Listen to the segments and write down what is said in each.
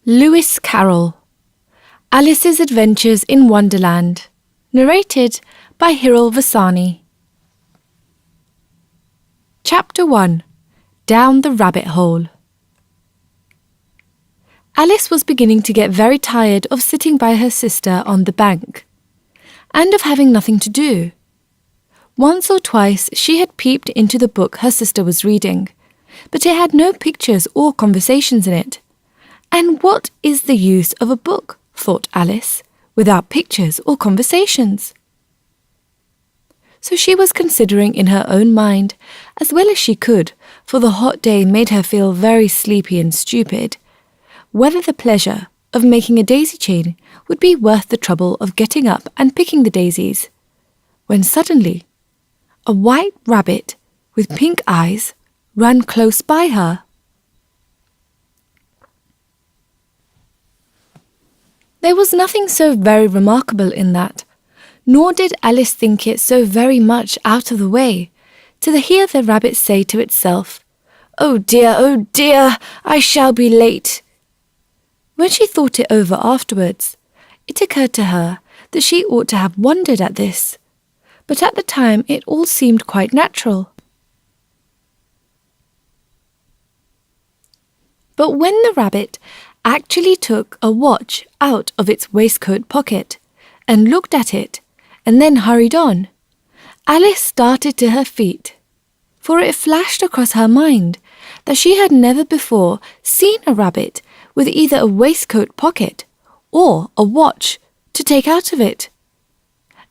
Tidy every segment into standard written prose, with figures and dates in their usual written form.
Lewis Carroll, Alice's Adventures in Wonderland, narrated by Carroll. Chapter 1. Down the Rabbit Hole. Alice was beginning to get very tired of sitting by her sister on the bank, and of having nothing to do. Once or twice she had peeped into the book her sister was reading, but it had no pictures or conversations in it. And what is the use of a book, thought Alice, without pictures or conversations? So she was considering in her own mind, as well as she could, for the hot day made her feel very sleepy and stupid, whether the pleasure of making a daisy chain would be worth the trouble of getting up and picking the daisies, when suddenly a white rabbit with pink eyes ran close by her. There was nothing so very remarkable in that, nor did Alice think it so very much out of the way, to hear the rabbit say to itself, oh dear, I shall be late." When she thought it over afterwards, it occurred to her that she ought to have wondered at this, but at the time it all seemed quite natural. But when the rabbit actually took a watch out of its waistcoat pocket and looked at it and then hurried on, Alice started to her feet, for it flashed across her mind that she had never before seen a rabbit with either a waistcoat pocket or a watch to take out of it.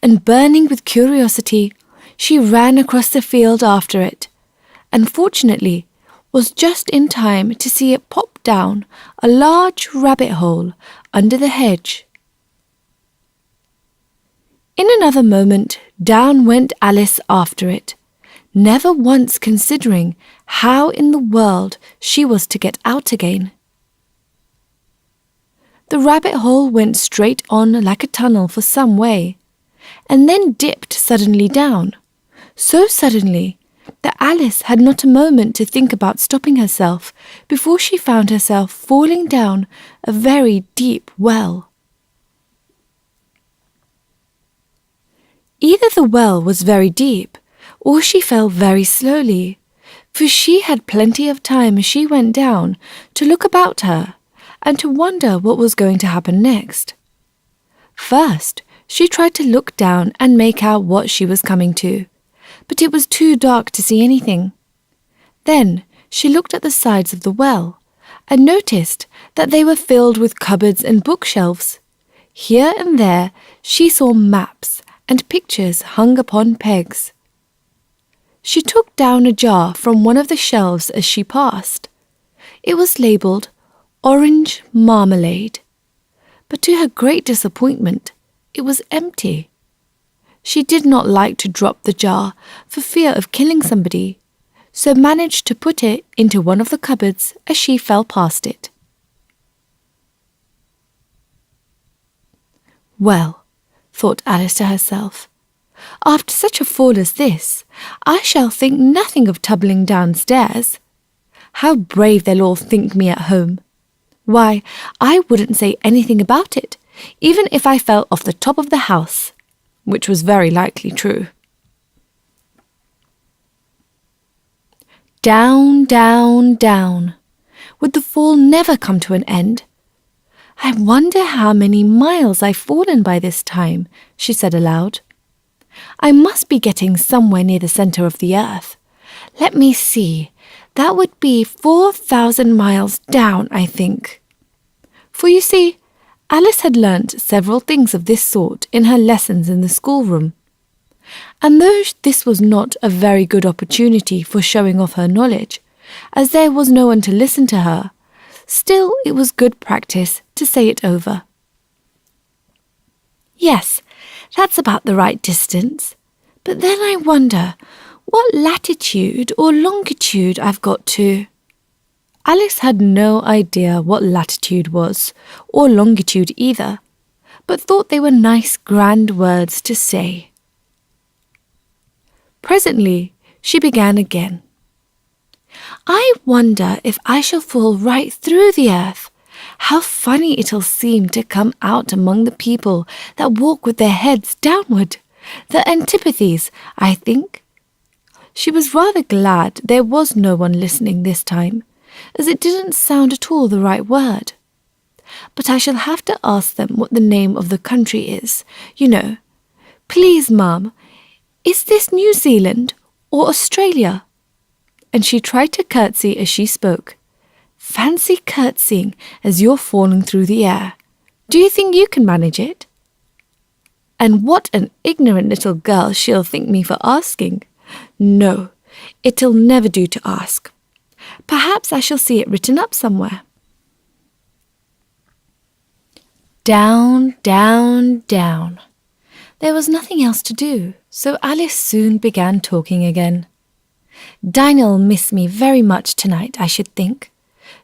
And burning with curiosity, she ran across the field after it, and fortunately was just in time to see it pop down a large rabbit hole under the hedge. In another moment, down went Alice after it, never once considering how in the world she was to get out again. The rabbit hole went straight on like a tunnel for some way, and then dipped suddenly down, so suddenly that Alice had not a moment to think about stopping herself before she found herself falling down a very deep well. Either the well was very deep, or she fell very slowly, for she had plenty of time as she went down to look about her and to wonder what was going to happen next. First, she tried to look down and make out what she was coming to, but it was too dark to see anything. Then she looked at the sides of the well and noticed that they were filled with cupboards and bookshelves. Here and there she saw maps and pictures hung upon pegs. She took down a jar from one of the shelves as she passed. It was labelled Orange Marmalade, but to her great disappointment, it was empty. She did not like to drop the jar for fear of killing somebody, so managed to put it into one of the cupboards as she fell past it. Well, thought Alice to herself, after such a fall as this, I shall think nothing of tumbling downstairs. How brave they'll all think me at home. Why, I wouldn't say anything about it, even if I fell off the top of the house, which was very likely true. Down, down, down. Would the fall never come to an end? I wonder how many miles I've fallen by this time, she said aloud. I must be getting somewhere near the centre of the earth. Let me see. That would be 4,000 miles down, I think. For you see, Alice had learnt several things of this sort in her lessons in the schoolroom, and though this was not a very good opportunity for showing off her knowledge, as there was no one to listen to her, still it was good practice to say it over. Yes, that's about the right distance, but then I wonder what latitude or longitude I've got to. Alice had no idea what latitude was, or longitude either, but thought they were nice grand words to say. Presently she began again. I wonder if I shall fall right through the earth. How funny it'll seem to come out among the people that walk with their heads downward. The antipathies, I think." She was rather glad there was no one listening this time, as it didn't sound at all the right word. "But I shall have to ask them what the name of the country is, you know. Please, Mum, is this New Zealand or Australia?" And she tried to curtsy as she spoke. Fancy curtsying as you're falling through the air. Do you think you can manage it? And what an ignorant little girl she'll think me for asking. No, it'll never do to ask. Perhaps I shall see it written up somewhere. Down, down, down. There was nothing else to do, so Alice soon began talking again. "Dinah'll miss me very much tonight, I should think."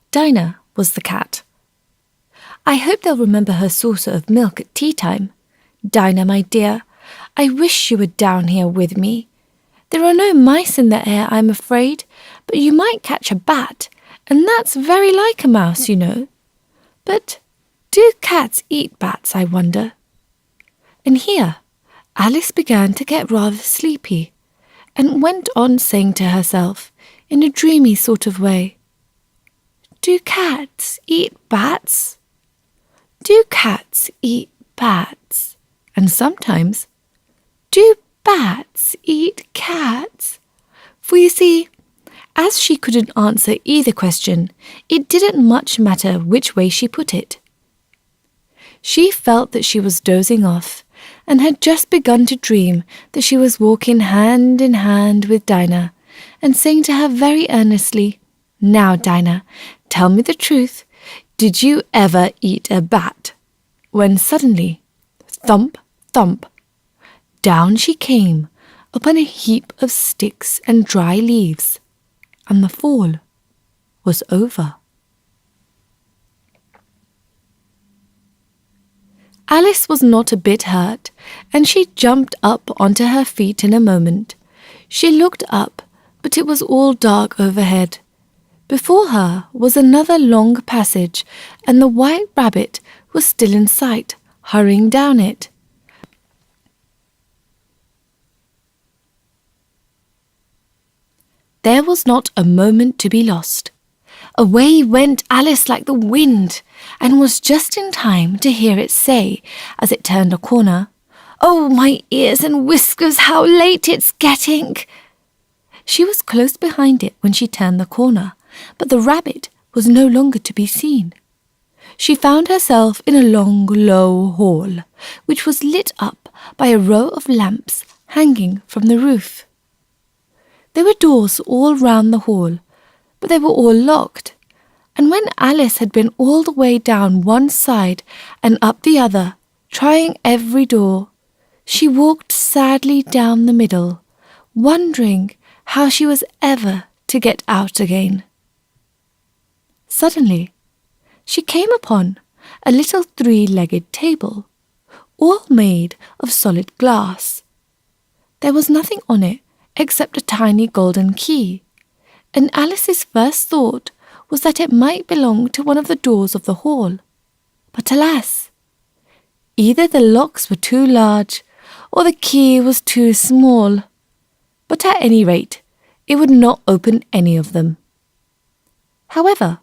Dinah was the cat. "I hope they'll remember her saucer of milk at tea time. Dinah, my dear, I wish you were down here with me. There are no mice in the air, I'm afraid, but you might catch a bat, and that's very like a mouse, you know. But do cats eat bats, I wonder?" And here Alice began to get rather sleepy, and went on saying to herself, in a dreamy sort of way, "Do cats eat bats? Do cats eat bats? And sometimes, do bats eat cats?" For you see, as she couldn't answer either question, it didn't much matter which way she put it. She felt that she was dozing off, and had just begun to dream that she was walking hand in hand with Dinah, and saying to her very earnestly, "Now, Dinah, tell me the truth. Did you ever eat a bat?" When suddenly, thump, thump, down she came upon a heap of sticks and dry leaves, and the fall was over. Alice was not a bit hurt, and she jumped up onto her feet in a moment. She looked up, but it was all dark overhead. Before her was another long passage, and the White Rabbit was still in sight, hurrying down it. There was not a moment to be lost. Away went Alice like the wind, and was just in time to hear it say, as it turned a corner, "Oh, my ears and whiskers, how late it's getting!" She was close behind it when she turned the corner, but the rabbit was no longer to be seen. She found herself in a long, low hall, which was lit up by a row of lamps hanging from the roof. There were doors all round the hall, but they were all locked, and when Alice had been all the way down one side and up the other, trying every door, she walked sadly down the middle, wondering how she was ever to get out again. Suddenly, she came upon a little three-legged table, all made of solid glass. There was nothing on it except a tiny golden key, and Alice's first thought was that it might belong to one of the doors of the hall. But alas! Either the locks were too large, or the key was too small. But at any rate, it would not open any of them. However,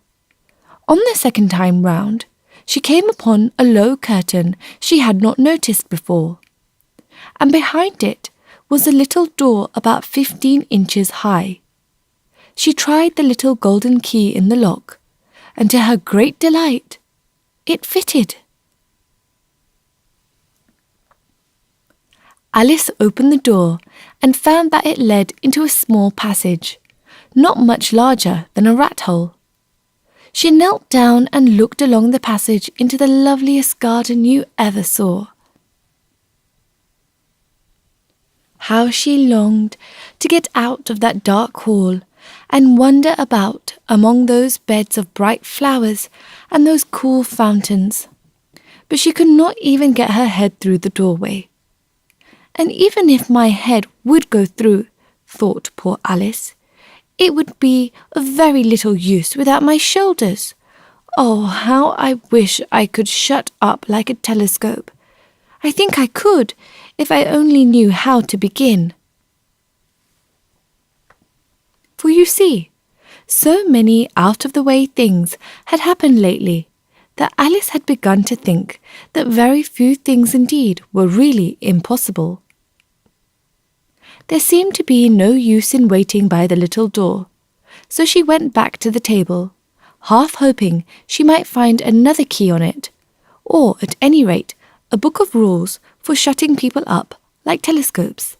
on the second time round, she came upon a low curtain she had not noticed before, and behind it was a little door about 15 inches high. She tried the little golden key in the lock, and to her great delight, it fitted. Alice opened the door and found that it led into a small passage, not much larger than a rat hole. She knelt down and looked along the passage into the loveliest garden you ever saw. How she longed to get out of that dark hall and wander about among those beds of bright flowers and those cool fountains. But she could not even get her head through the doorway. And even if my head would go through, thought poor Alice, it would be of very little use without my shoulders. Oh, how I wish I could shut up like a telescope. I think I could, if I only knew how to begin. For you see, so many out-of-the-way things had happened lately that Alice had begun to think that very few things indeed were really impossible. There seemed to be no use in waiting by the little door, so she went back to the table, half hoping she might find another key on it, or at any rate a book of rules for shutting people up like telescopes.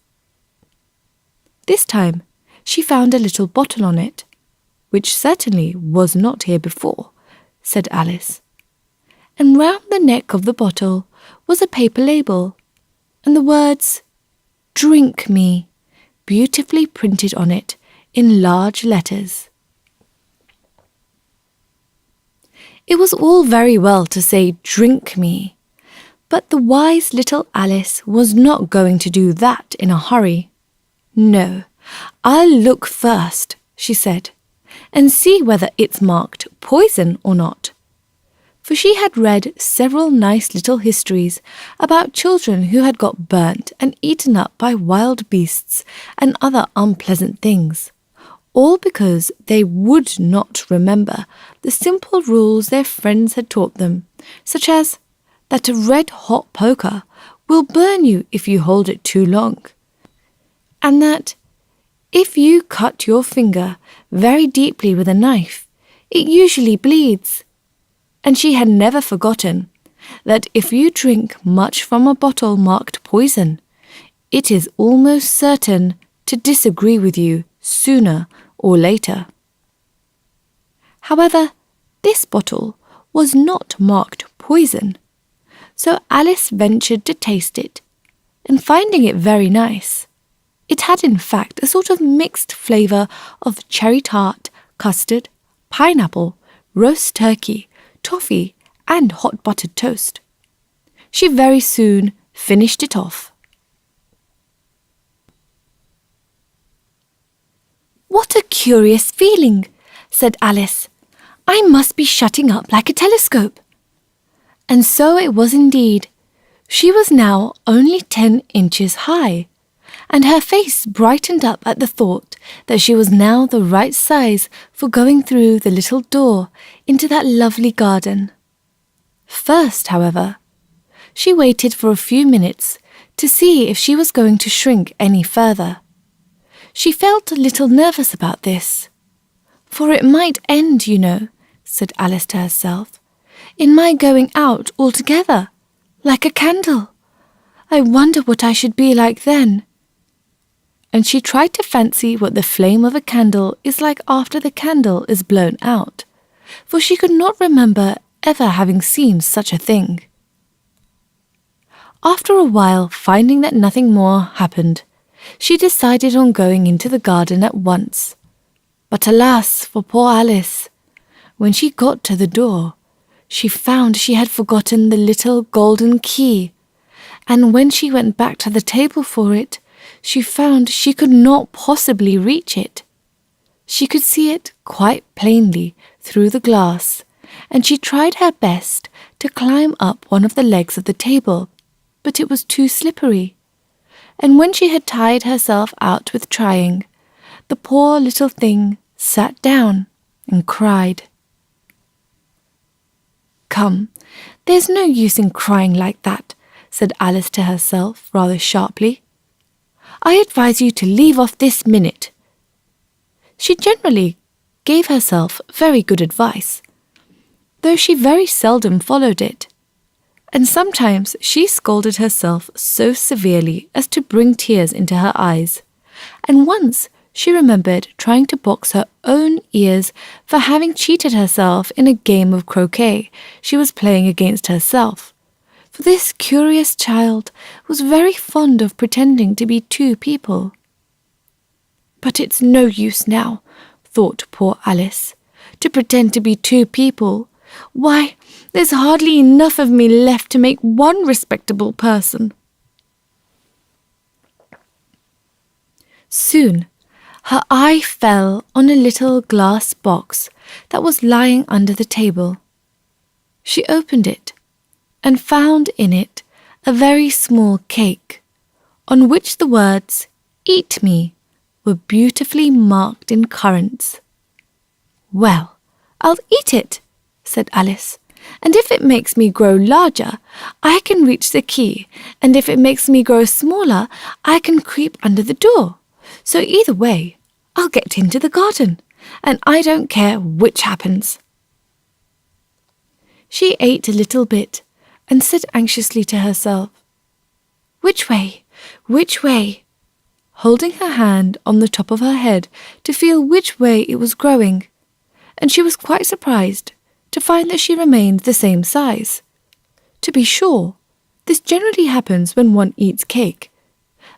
This time she found a little bottle on it, which certainly was not here before, said Alice. And round the neck of the bottle was a paper label, and the words, "Drink me," beautifully printed on it in large letters. It was all very well to say, "Drink me," but the wise little Alice was not going to do that in a hurry. "No, I'll look first," she said, "and see whether it's marked poison or not." For she had read several nice little histories about children who had got burnt and eaten up by wild beasts and other unpleasant things, all because they would not remember the simple rules their friends had taught them, such as that a red-hot poker will burn you if you hold it too long, and that if you cut your finger very deeply with a knife, it usually bleeds. And she had never forgotten that if you drink much from a bottle marked poison, it is almost certain to disagree with you sooner or later. However, this bottle was not marked poison, so Alice ventured to taste it, and finding it very nice, it had in fact a sort of mixed flavour of cherry tart, custard, pineapple, roast turkey, toffee, and hot buttered toast. She very soon finished it off. "What a curious feeling," said Alice. "I must be shutting up like a telescope." And so it was indeed. She was now only 10 inches high, and her face brightened up at the thought that she was now the right size for going through the little door into that lovely garden. First, however, she waited for a few minutes to see if she was going to shrink any further. She felt a little nervous about this, "For it might end, you know," said Alice to herself, "in my going out altogether, like a candle. I wonder what I should be like then." And she tried to fancy what the flame of a candle is like after the candle is blown out, for she could not remember ever having seen such a thing. After a while, finding that nothing more happened, she decided on going into the garden at once. But alas for poor Alice! When she got to the door, she found she had forgotten the little golden key, and when she went back to the table for it, she found she could not possibly reach it. She could see it quite plainly through the glass, and she tried her best to climb up one of the legs of the table, but it was too slippery. And when she had tired herself out with trying, the poor little thing sat down and cried. "Come, there's no use in crying like that," said Alice to herself rather sharply. "I advise you to leave off this minute." She generally gave herself very good advice, though she very seldom followed it, and sometimes she scolded herself so severely as to bring tears into her eyes, and once she remembered trying to box her own ears for having cheated herself in a game of croquet she was playing against herself. For this curious child was very fond of pretending to be two people. "But it's no use now," thought poor Alice, "to pretend to be two people. Why, there's hardly enough of me left to make one respectable person." Soon her eye fell on a little glass box that was lying under the table, She opened it and found in it a very small cake, on which the words, "Eat me," were beautifully marked in currants. "Well, I'll eat it," said Alice, "and if it makes me grow larger, I can reach the key, and if it makes me grow smaller, I can creep under the door. So either way, I'll get into the garden, and I don't care which happens." She ate a little bit and said anxiously to herself, "Which way? Which way?" holding her hand on the top of her head to feel which way it was growing, and she was quite surprised to find that she remained the same size. To be sure, this generally happens when one eats cake,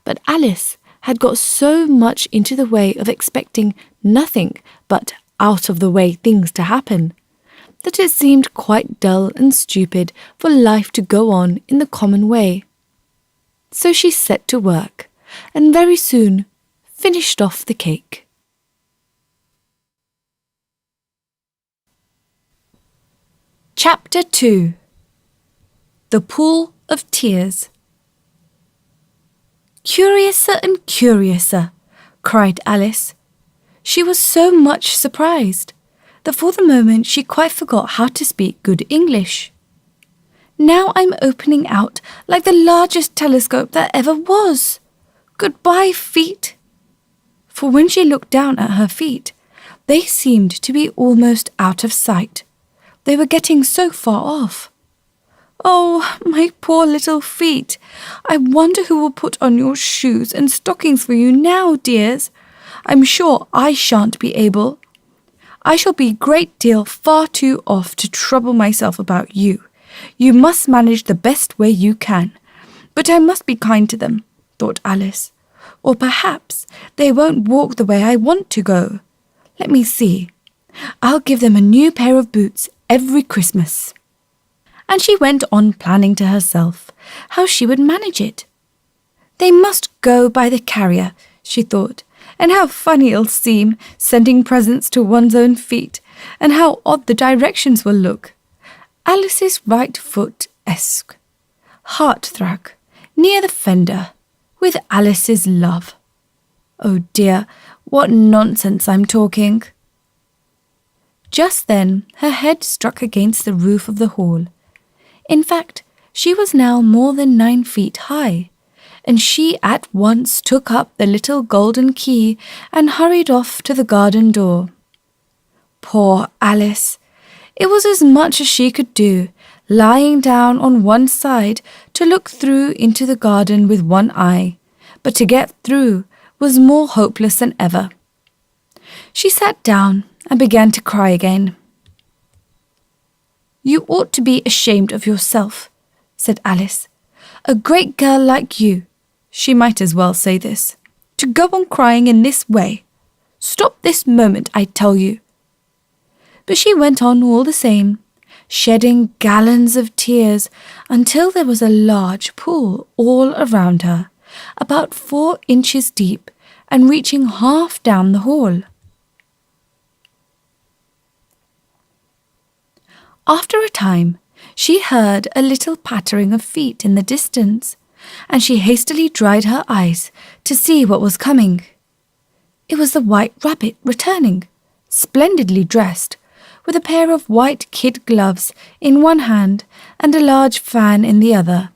but Alice had got so much into the way of expecting nothing but out-of-the-way things to happen, that it seemed quite dull and stupid for life to go on in the common way. So she set to work, and very soon finished off the cake. Chapter 2. The Pool of Tears. "Curiouser and curiouser," cried Alice. She was so much surprised that for the moment she quite forgot how to speak good English. "Now I'm opening out like the largest telescope that ever was. Goodbye, feet." For when she looked down at her feet, they seemed to be almost out of sight. They were getting so far off. "Oh, my poor little feet. I wonder who will put on your shoes and stockings for you now, dears. I'm sure I shan't be able. I shall be a great deal far too off to trouble myself about you. You must manage the best way you can. But I must be kind to them," thought Alice. "Or perhaps they won't walk the way I want to go. Let me see. I'll give them a new pair of boots every Christmas." And she went on planning to herself how she would manage it. "They must go by the carrier," she thought, "and how funny it'll seem, sending presents to one's own feet, and how odd the directions will look. Alice's right foot esque, hearthrug, near the fender, with Alice's love. Oh dear, what nonsense I'm talking." Just then her head struck against the roof of the hall. In fact, she was now more than 9 feet high, and she at once took up the little golden key and hurried off to the garden door. Poor Alice! It was as much as she could do, lying down on one side to look through into the garden with one eye, but to get through was more hopeless than ever. She sat down and began to cry again. "You ought to be ashamed of yourself," said Alice. "A great girl like you," she might as well say this, "to go on crying in this way. Stop this moment, I tell you." But she went on all the same, shedding gallons of tears until there was a large pool all around her, about 4 inches deep and reaching half down the hall. After a time, she heard a little pattering of feet in the distance, and she hastily dried her eyes to see what was coming. It was the White Rabbit returning, splendidly dressed, with a pair of white kid gloves in one hand and a large fan in the other.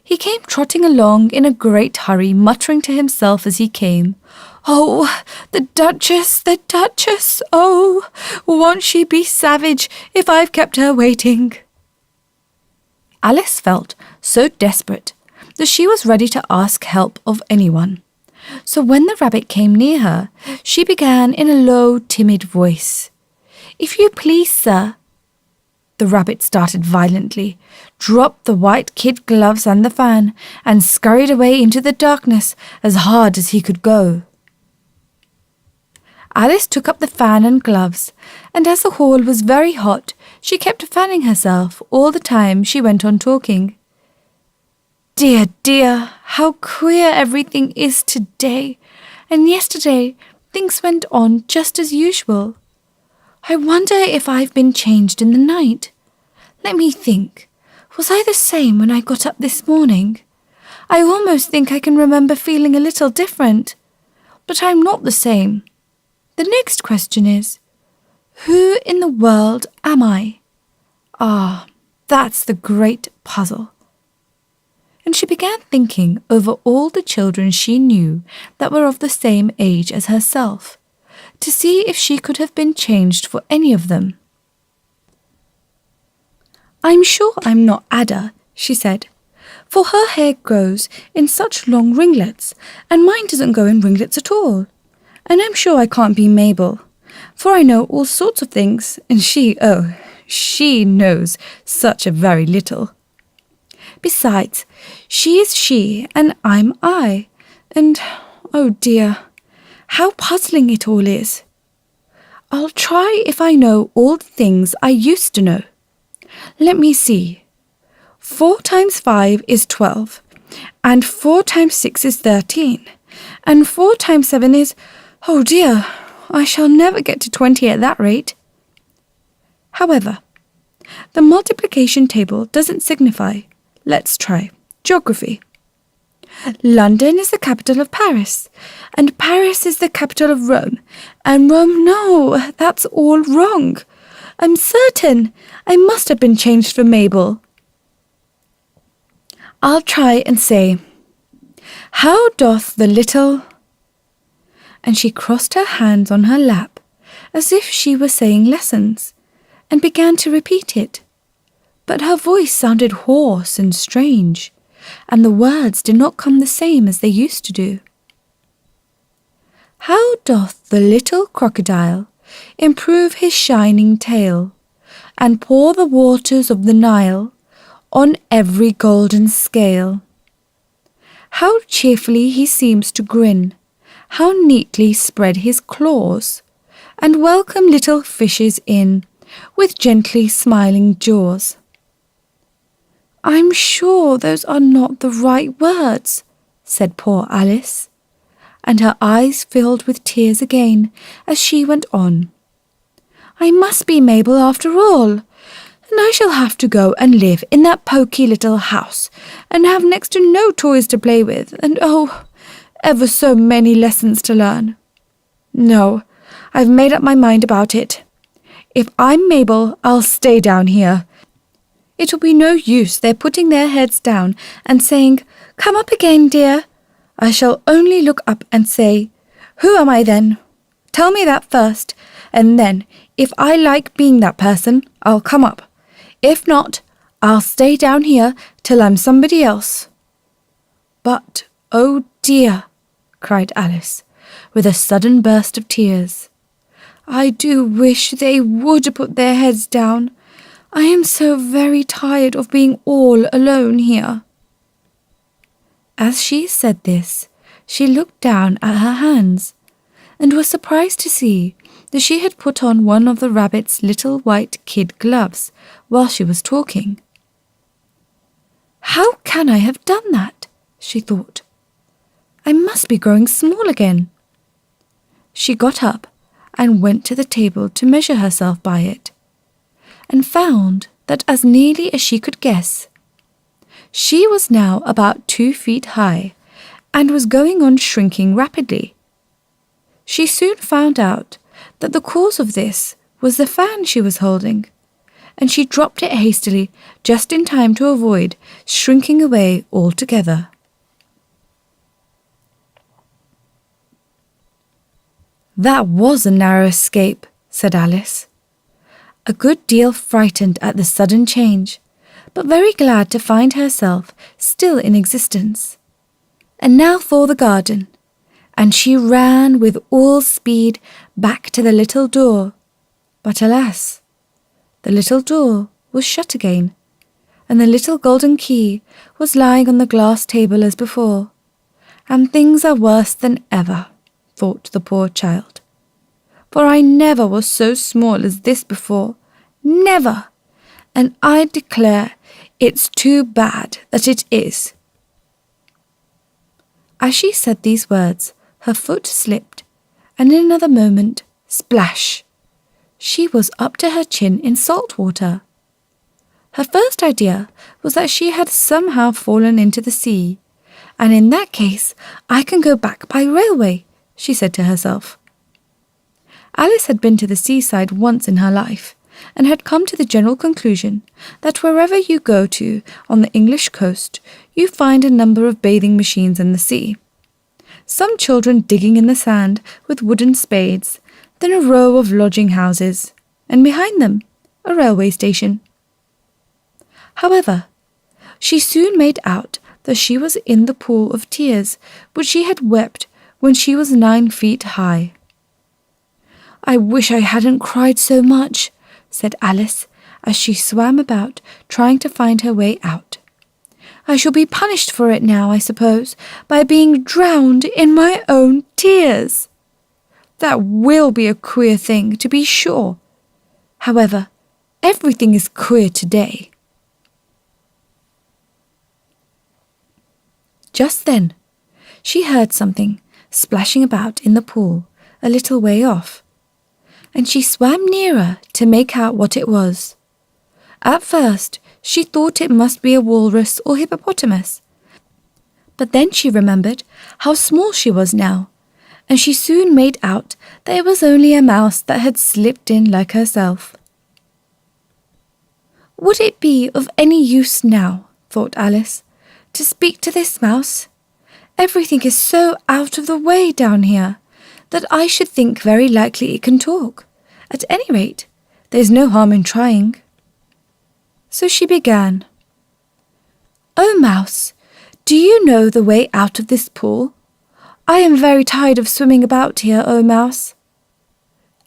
He came trotting along in a great hurry, muttering to himself as he came, "Oh, the Duchess, the Duchess! Oh, won't she be savage if I've kept her waiting?" Alice felt so desperate that she was ready to ask help of anyone. So when the rabbit came near her, she began in a low, timid voice, "If you please, sir." The rabbit started violently, dropped the white kid gloves and the fan, and scurried away into the darkness as hard as he could go. Alice took up the fan and gloves, and as the hall was very hot, she kept fanning herself all the time she went on talking. "Dear, dear, how queer everything is today, and yesterday things went on just as usual. I wonder if I've been changed in the night. Let me think. Was I the same when I got up this morning? I almost think I can remember feeling a little different. But I'm not the same. The next question is, who in the world am I? Ah, that's the great puzzle. And she began thinking over all the children she knew that were of the same age as herself, to see if she could have been changed for any of them. I'm sure I'm not Ada, she said, for her hair grows in such long ringlets, and mine doesn't go in ringlets at all. And I'm sure I can't be Mabel, for I know all sorts of things, and she knows such a very little. Besides, she is she, and I'm I, and, oh dear, how puzzling it all is. I'll try if I know all the things I used to know. Let me see. 4 times 5 is 12, and 4 times 6 is 13, and 4 times 7 is, oh dear, I shall never get to 20 at that rate. However, the multiplication table doesn't signify. Let's try geography. London is the capital of Paris, and Paris is the capital of Rome, and Rome, no, that's all wrong. I'm certain I must have been changed for Mabel. I'll try and say, how doth the little... And she crossed her hands on her lap, as if she were saying lessons, and began to repeat it. But her voice sounded hoarse and strange, and the words did not come the same as they used to do. How doth the little crocodile improve his shining tail, and pour the waters of the Nile on every golden scale? How cheerfully he seems to grin, how neatly spread his claws, and welcome little fishes in with gently smiling jaws. I'm sure those are not the right words, said poor Alice, and her eyes filled with tears again as she went on. I must be Mabel after all, and I shall have to go and live in that poky little house, and have next to no toys to play with, and oh, ever so many lessons to learn. No, I've made up my mind about it. If I'm Mabel, I'll stay down here. It'll be no use their putting their heads down and saying, "Come up again, dear." I shall only look up and say, "Who am I then? Tell me that first, and then, if I like being that person, I'll come up. If not, I'll stay down here till I'm somebody else." But, oh dear, cried Alice, with a sudden burst of tears, I do wish they would put their heads down. I am so very tired of being all alone here. As she said this, she looked down at her hands, and was surprised to see that she had put on one of the rabbit's little white kid gloves while she was talking. How can I have done that? She thought. I must be growing small again. She got up and went to the table to measure herself by it, and found that as nearly as she could guess, she was now about 2 feet high, and was going on shrinking rapidly. She soon found out that the cause of this was the fan she was holding, and she dropped it hastily just in time to avoid shrinking away altogether. That was a narrow escape, said Alice, a good deal frightened at the sudden change, but very glad to find herself still in existence. And now for the garden, and she ran with all speed back to the little door. But alas, the little door was shut again, and the little golden key was lying on the glass table as before. And things are worse than ever, thought the poor child. For I never was so small as this before, never, and I declare it's too bad that it is. As she said these words, her foot slipped, and in another moment, splash! She was up to her chin in salt water. Her first idea was that she had somehow fallen into the sea, and in that case I can go back by railway, she said to herself. Alice had been to the seaside once in her life, and had come to the general conclusion that wherever you go to on the English coast, you find a number of bathing machines in the sea. Some children digging in the sand with wooden spades, then a row of lodging houses, and behind them, a railway station. However, she soon made out that she was in the pool of tears which she had wept when she was 9 feet high. "I wish I hadn't cried so much," said Alice, as she swam about trying to find her way out. "I shall be punished for it now, I suppose, by being drowned in my own tears. That will be a queer thing, to be sure. However, everything is queer today." Just then, she heard something splashing about in the pool a little way off, and she swam nearer to make out what it was. At first, she thought it must be a walrus or hippopotamus, but then she remembered how small she was now, and she soon made out that it was only a mouse that had slipped in like herself. "Would it be of any use now," thought Alice, "to speak to this mouse? Everything is so out of the way down here that I should think very likely it can talk. At any rate, there's no harm in trying." So she began. "Oh, Mouse, do you know the way out of this pool? I am very tired of swimming about here, oh Mouse."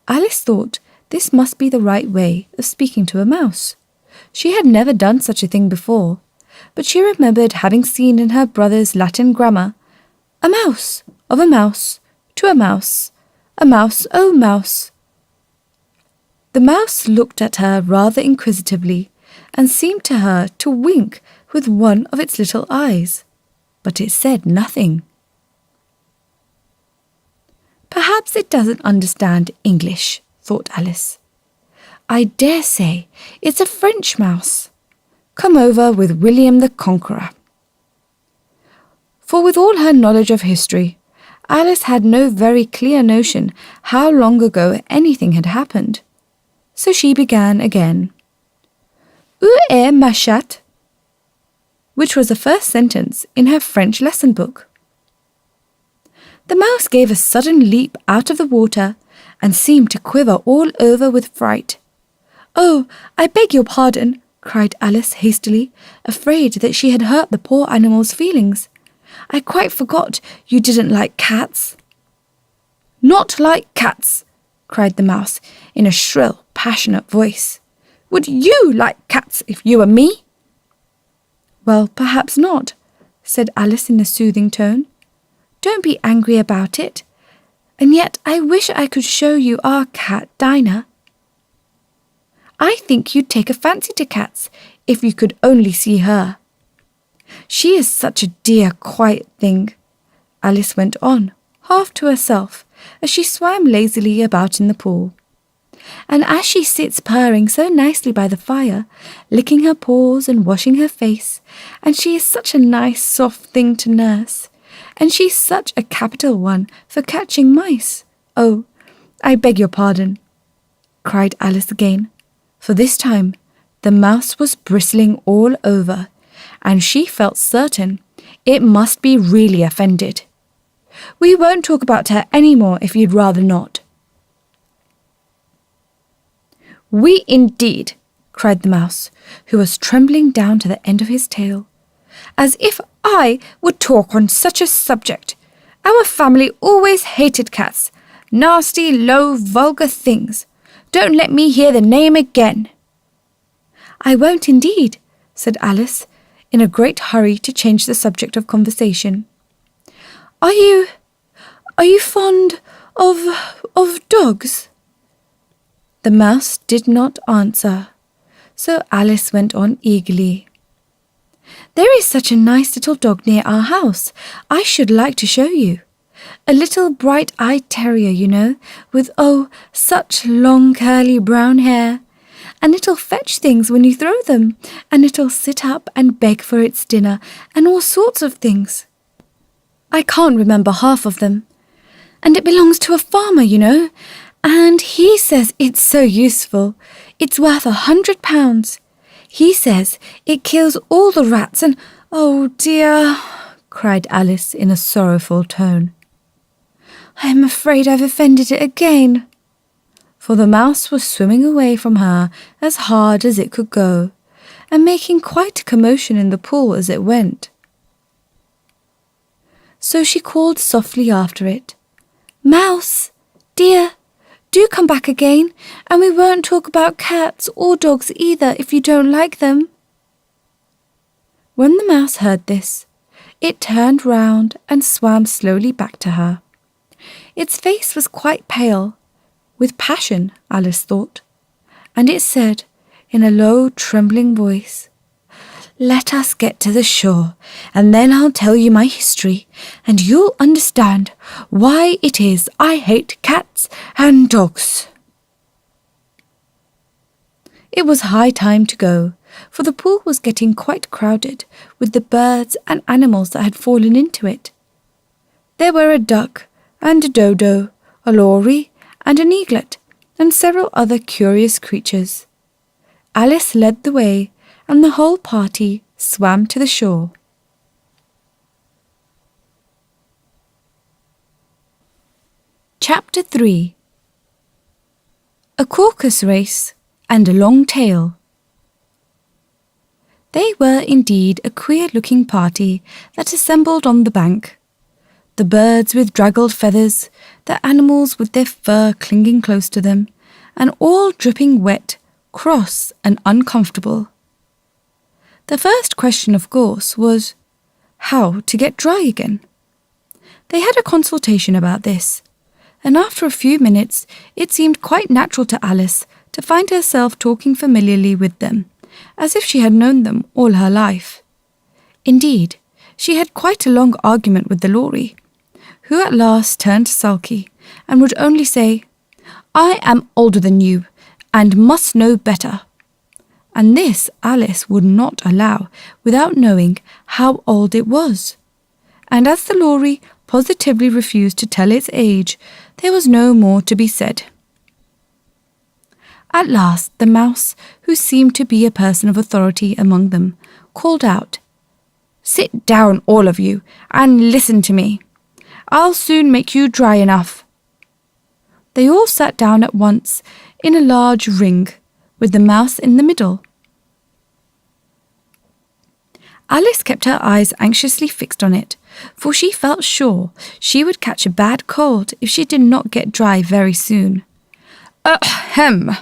Alice thought this must be the right way of speaking to a mouse. She had never done such a thing before, but she remembered having seen in her brother's Latin grammar, "A mouse, of a mouse, to a mouse, oh mouse." The mouse looked at her rather inquisitively, and seemed to her to wink with one of its little eyes, but it said nothing. "Perhaps it doesn't understand English," thought Alice. "I dare say it's a French mouse, come over with William the Conqueror." For with all her knowledge of history, Alice had no very clear notion how long ago anything had happened. So she began again. "Où est ma chatte?" which was the first sentence in her French lesson book. The mouse gave a sudden leap out of the water and seemed to quiver all over with fright. "Oh, I beg your pardon," cried Alice hastily, afraid that she had hurt the poor animal's feelings. "I quite forgot you didn't like cats." "Not like cats," cried the mouse in a shrill, passionate voice. "Would you like cats if you were me?" "Well, perhaps not," said Alice in a soothing tone. "Don't be angry about it. And yet I wish I could show you our cat, Dinah. I think you'd take a fancy to cats if you could only see her. She is such a dear, quiet thing," Alice went on, half to herself, as she swam lazily about in the pool. "And as she sits purring so nicely by the fire, licking her paws and washing her face, and she is such a nice, soft thing to nurse, and she's such a capital one for catching mice. Oh, I beg your pardon," cried Alice again, for this time the mouse was bristling all over, and she felt certain it must be really offended. "We won't talk about her any more if you'd rather not." "We indeed," cried the mouse, who was trembling down to the end of his tail. "As if I would talk on such a subject. Our family always hated cats. Nasty, low, vulgar things. Don't let me hear the name again." "I won't indeed," said Alice, in a great hurry to change the subject of conversation. Are you fond of dogs?" The mouse did not answer, so Alice went on eagerly. "There is such a nice little dog near our house. I should like to show you. A little bright-eyed terrier, you know, with, oh, such long curly brown hair. and it'll fetch things when you throw them, and it'll sit up and beg for its dinner, and all sorts of things. I can't remember half of them. And it belongs to a farmer, you know, and he says it's so useful. It's worth £100. He says it kills all the rats and, oh dear, cried Alice in a sorrowful tone. I am afraid I've offended it again. For the mouse was swimming away from her as hard as it could go, and making quite a commotion in the pool as it went. So she called softly after it, Mouse, dear, do come back again, and we won't talk about cats or dogs either if you don't like them. When the mouse heard this, it turned round and swam slowly back to her. Its face was quite pale, with passion, Alice thought, and it said in a low, trembling voice, Let us get to the shore, and then I'll tell you my history, and you'll understand why it is I hate cats and dogs. It was high time to go, for the pool was getting quite crowded with the birds and animals that had fallen into it. There were a duck and a dodo, a lory and an eaglet, and several other curious creatures. Alice led the way, and the whole party swam to the shore. Chapter 3. A Caucus Race and a Long Tail. They were indeed a queer-looking party that assembled on the bank. The birds with draggled feathers, the animals with their fur clinging close to them, and all dripping wet, cross and uncomfortable. The first question, of course, was how to get dry again. They had a consultation about this, and after a few minutes it seemed quite natural to Alice to find herself talking familiarly with them, as if she had known them all her life. Indeed, she had quite a long argument with the lory, who at last turned sulky and would only say, I am older than you, and must know better. And this Alice would not allow without knowing how old it was. And as the lory positively refused to tell its age, there was no more to be said. At last the mouse, who seemed to be a person of authority among them, called out, Sit down, all of you, and listen to me. I'll soon make you dry enough. They all sat down at once in a large ring, with the mouse in the middle. Alice kept her eyes anxiously fixed on it, for she felt sure she would catch a bad cold if she did not get dry very soon. Ahem,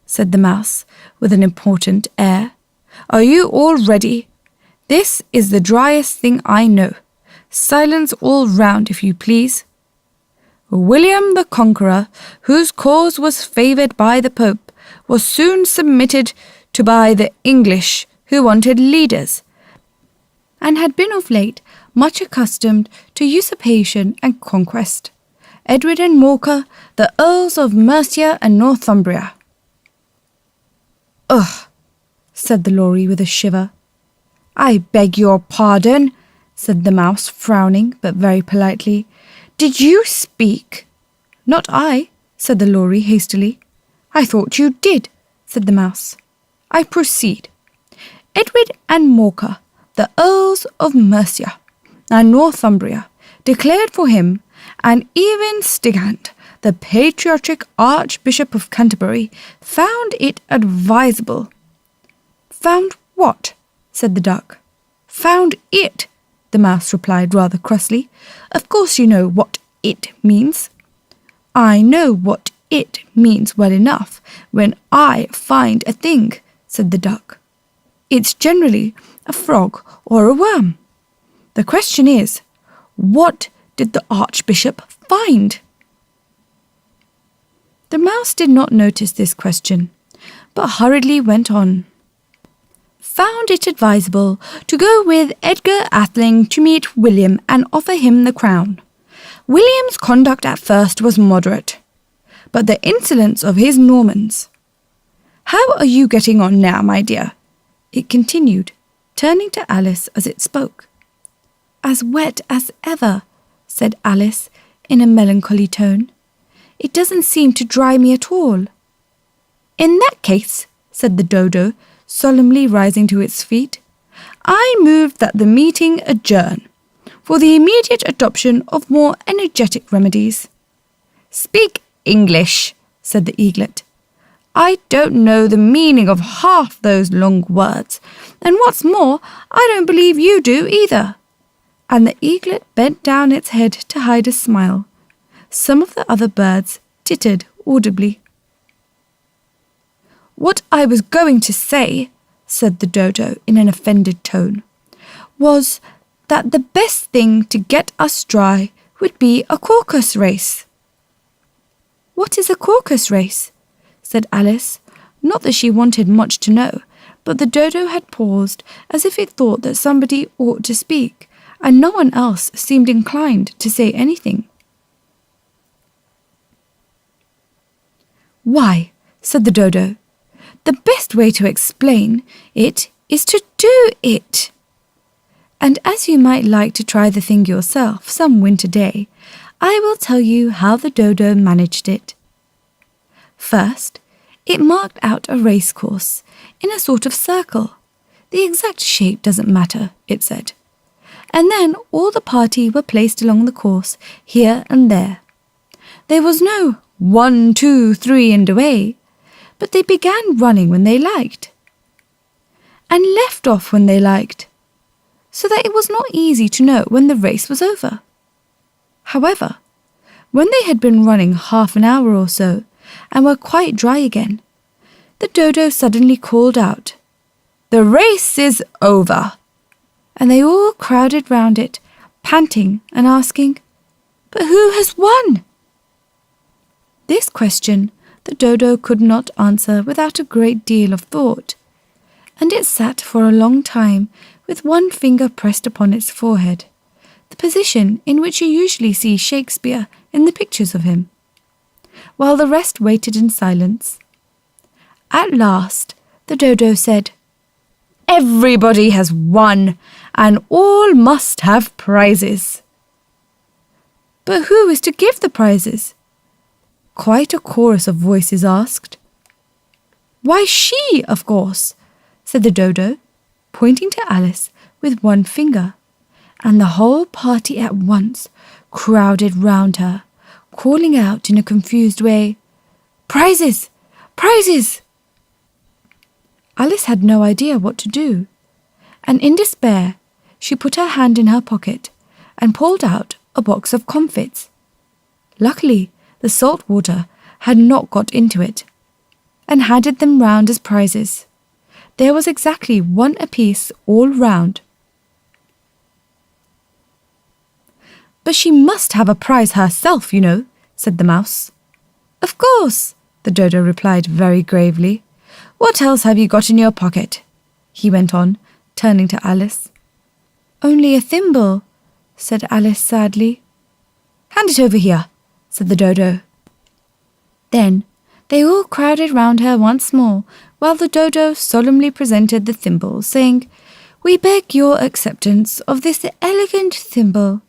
said the mouse, with an important air. Are you all ready? This is the driest thing I know. Silence all round, if you please. William the Conqueror, whose cause was favoured by the Pope, was soon submitted to by the English, who wanted leaders, and had been of late much accustomed to usurpation and conquest. Edward and Morcar, the Earls of Mercia and Northumbria. Ugh, said the lory with a shiver. I beg your pardon, said the mouse, frowning, but very politely. Did you speak? Not I, said the lory hastily. I thought you did, said the mouse. I proceed. Edward and Morcar, the Earls of Mercia and Northumbria, declared for him, and even Stigand, the patriotic Archbishop of Canterbury, found it advisable. Found what? Said the duck. Found it, the mouse replied rather crossly. Of course you know what it means. I know what it means well enough when I find a thing, said the duck. It's generally a frog or a worm. The question is, what did the Archbishop find? The mouse did not notice this question, but hurriedly went on. Found it advisable to go with Edgar Atheling to meet William and offer him the crown. William's conduct at first was moderate, but the insolence of his Normans How are you getting on now, my dear?" it continued, turning to Alice as it spoke. "As wet as ever," said Alice in a melancholy tone. "It doesn't seem to dry me at all." "In that case," said the dodo, solemnly rising to its feet, "I move that the meeting adjourn, for the immediate adoption of more energetic remedies." "Speak English," said the eaglet. "I don't know the meaning of half those long words, and what's more, I don't believe you do either." And the eaglet bent down its head to hide a smile. Some of the other birds tittered audibly. "What I was going to say," said the dodo in an offended tone, "was that the best thing to get us dry would be a caucus race." "What is a caucus race?" said Alice, not that she wanted much to know, but the dodo had paused as if it thought that somebody ought to speak, and no one else seemed inclined to say anything. "Why," said the dodo, "the best way to explain it is to do it. And as you might like to try the thing yourself some winter day, I will tell you how the dodo managed it. First, it marked out a race course in a sort of circle. The exact shape doesn't matter, it said. And then all the party were placed along the course, here and there. There was no 1, 2, 3 and away, but they began running when they liked, and left off when they liked, so that it was not easy to know when the race was over. However, when they had been running half an hour or so, and were quite dry again, the dodo suddenly called out, "The race is over!" And they all crowded round it, panting and asking, "But who has won?" This question the dodo could not answer without a great deal of thought, and it sat for a long time with one finger pressed upon its forehead, the position in which you usually see Shakespeare in the pictures of him, while the rest waited in silence. At last the dodo said, "Everybody has won, and all must have prizes." "But who is to give the prizes?" quite a chorus of voices asked. "Why, she, of course," said the dodo, pointing to Alice with one finger, and the whole party at once crowded round her, calling out in a confused way, "Prizes! Prizes!" Alice had no idea what to do, and in despair she put her hand in her pocket and pulled out a box of comfits. Luckily, the salt water had not got into it, and handed them round as prizes. There was exactly one apiece all round. "But she must have a prize herself, you know," said the mouse. "Of course," the dodo replied very gravely. "What else have you got in your pocket?" he went on, turning to Alice. "Only a thimble," said Alice sadly. "Hand it over here," said the dodo. Then they all crowded round her once more, while the dodo solemnly presented the thimble, saying, "We beg your acceptance of this elegant thimble."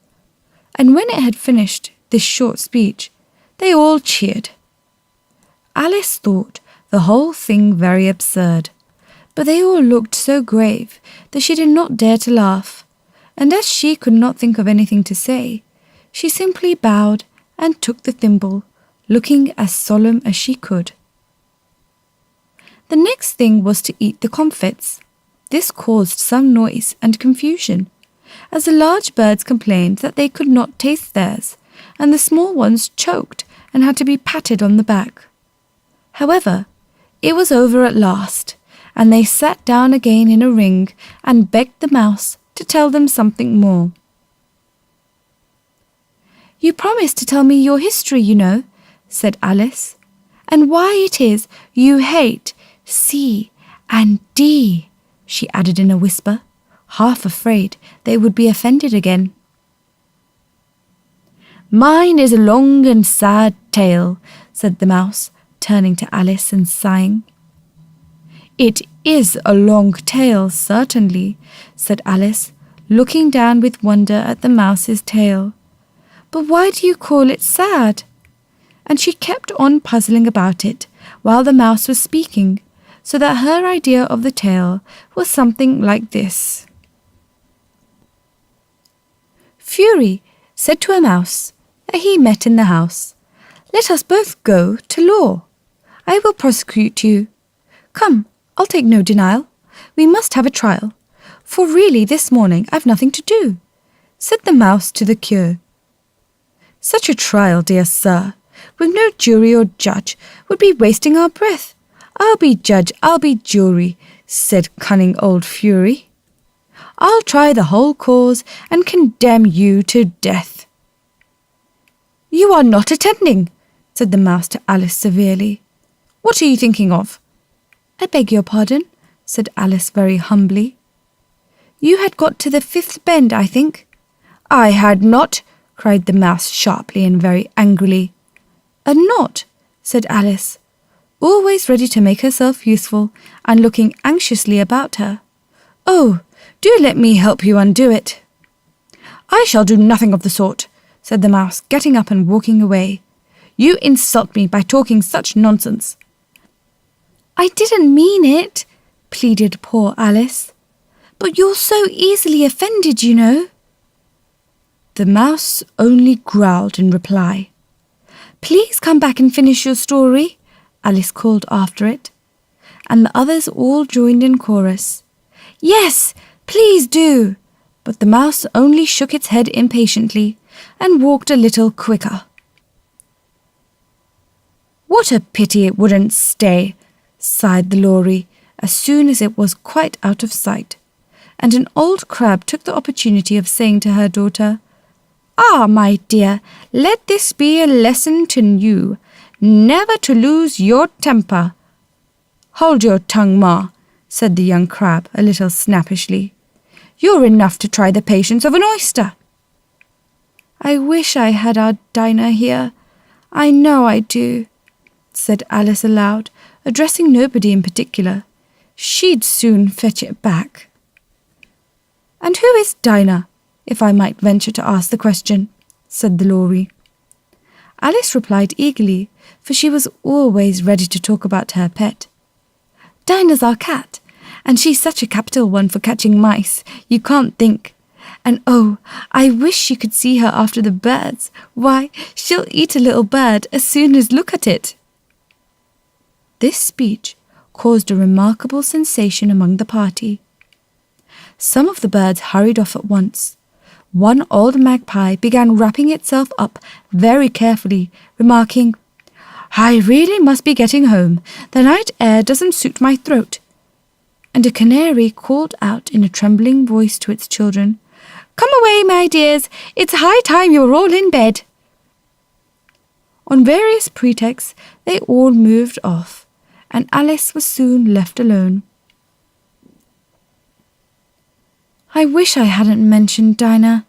And when it had finished this short speech, they all cheered. Alice thought the whole thing very absurd, but they all looked so grave that she did not dare to laugh, and as she could not think of anything to say, she simply bowed and took the thimble, looking as solemn as she could. The next thing was to eat the comfits. This caused some noise and confusion, as the large birds complained that they could not taste theirs, and the small ones choked and had to be patted on the back. However, it was over at last, and they sat down again in a ring and begged the mouse to tell them something more. "You promised to tell me your history, you know," said Alice, "and why it is you hate C and D," she added in a whisper, half afraid they would be offended again. "Mine is a long and sad tale," said the mouse, turning to Alice and sighing. "It is a long tail, certainly," said Alice, looking down with wonder at the mouse's tail. "But why do you call it sad?" And she kept on puzzling about it while the mouse was speaking, so that her idea of the tale was something like this. Fury said to a mouse that he met in the house, "Let us both go to law. I will prosecute you. Come, I'll take no denial. We must have a trial, for really this morning I've nothing to do," said the mouse to the curé. "Such a trial, dear sir, with no jury or judge, would be wasting our breath. I'll be judge, I'll be jury," said cunning old Fury. "I'll try the whole cause and condemn you to death." "You are not attending," said the mouse to Alice severely. "What are you thinking of?" "I beg your pardon," said Alice very humbly. "You had got to the fifth bend, I think." "I had not," cried the mouse sharply and very angrily. "Not," said Alice, always ready to make herself useful and looking anxiously about her. "Oh, do let me help you undo it." "I shall do nothing of the sort," said the mouse, getting up and walking away. "You insult me by talking such nonsense." "I didn't mean it," pleaded poor Alice. "But you're so easily offended, you know." The mouse only growled in reply. "Please come back and finish your story," Alice called after it, and the others all joined in chorus. "Yes, please do," but the mouse only shook its head impatiently and walked a little quicker. "What a pity it wouldn't stay," sighed the Lory as soon as it was quite out of sight, and an old crab took the opportunity of saying to her daughter, "Ah, my dear, let this be a lesson to you, never to lose your temper." "Hold your tongue, Ma," said the young crab a little snappishly. "You're enough to try the patience of an oyster." "I wish I had our Dinah here. I know I do," said Alice aloud, addressing nobody in particular. "She'd soon fetch it back." "And who is Dinah, if I might venture to ask the question?" said the Lory. Alice replied eagerly, for she was always ready to talk about her pet. "Dinah's our cat, and she's such a capital one for catching mice, you can't think. And oh, I wish you could see her after the birds. Why, she'll eat a little bird as soon as look at it." This speech caused a remarkable sensation among the party. Some of the birds hurried off at once. One old magpie began wrapping itself up very carefully, remarking, "I really must be getting home. The night air doesn't suit my throat." And a canary called out in a trembling voice to its children, "Come away, my dears. It's high time you're all in bed." On various pretexts, they all moved off, and Alice was soon left alone. "I wish I hadn't mentioned Dinah,"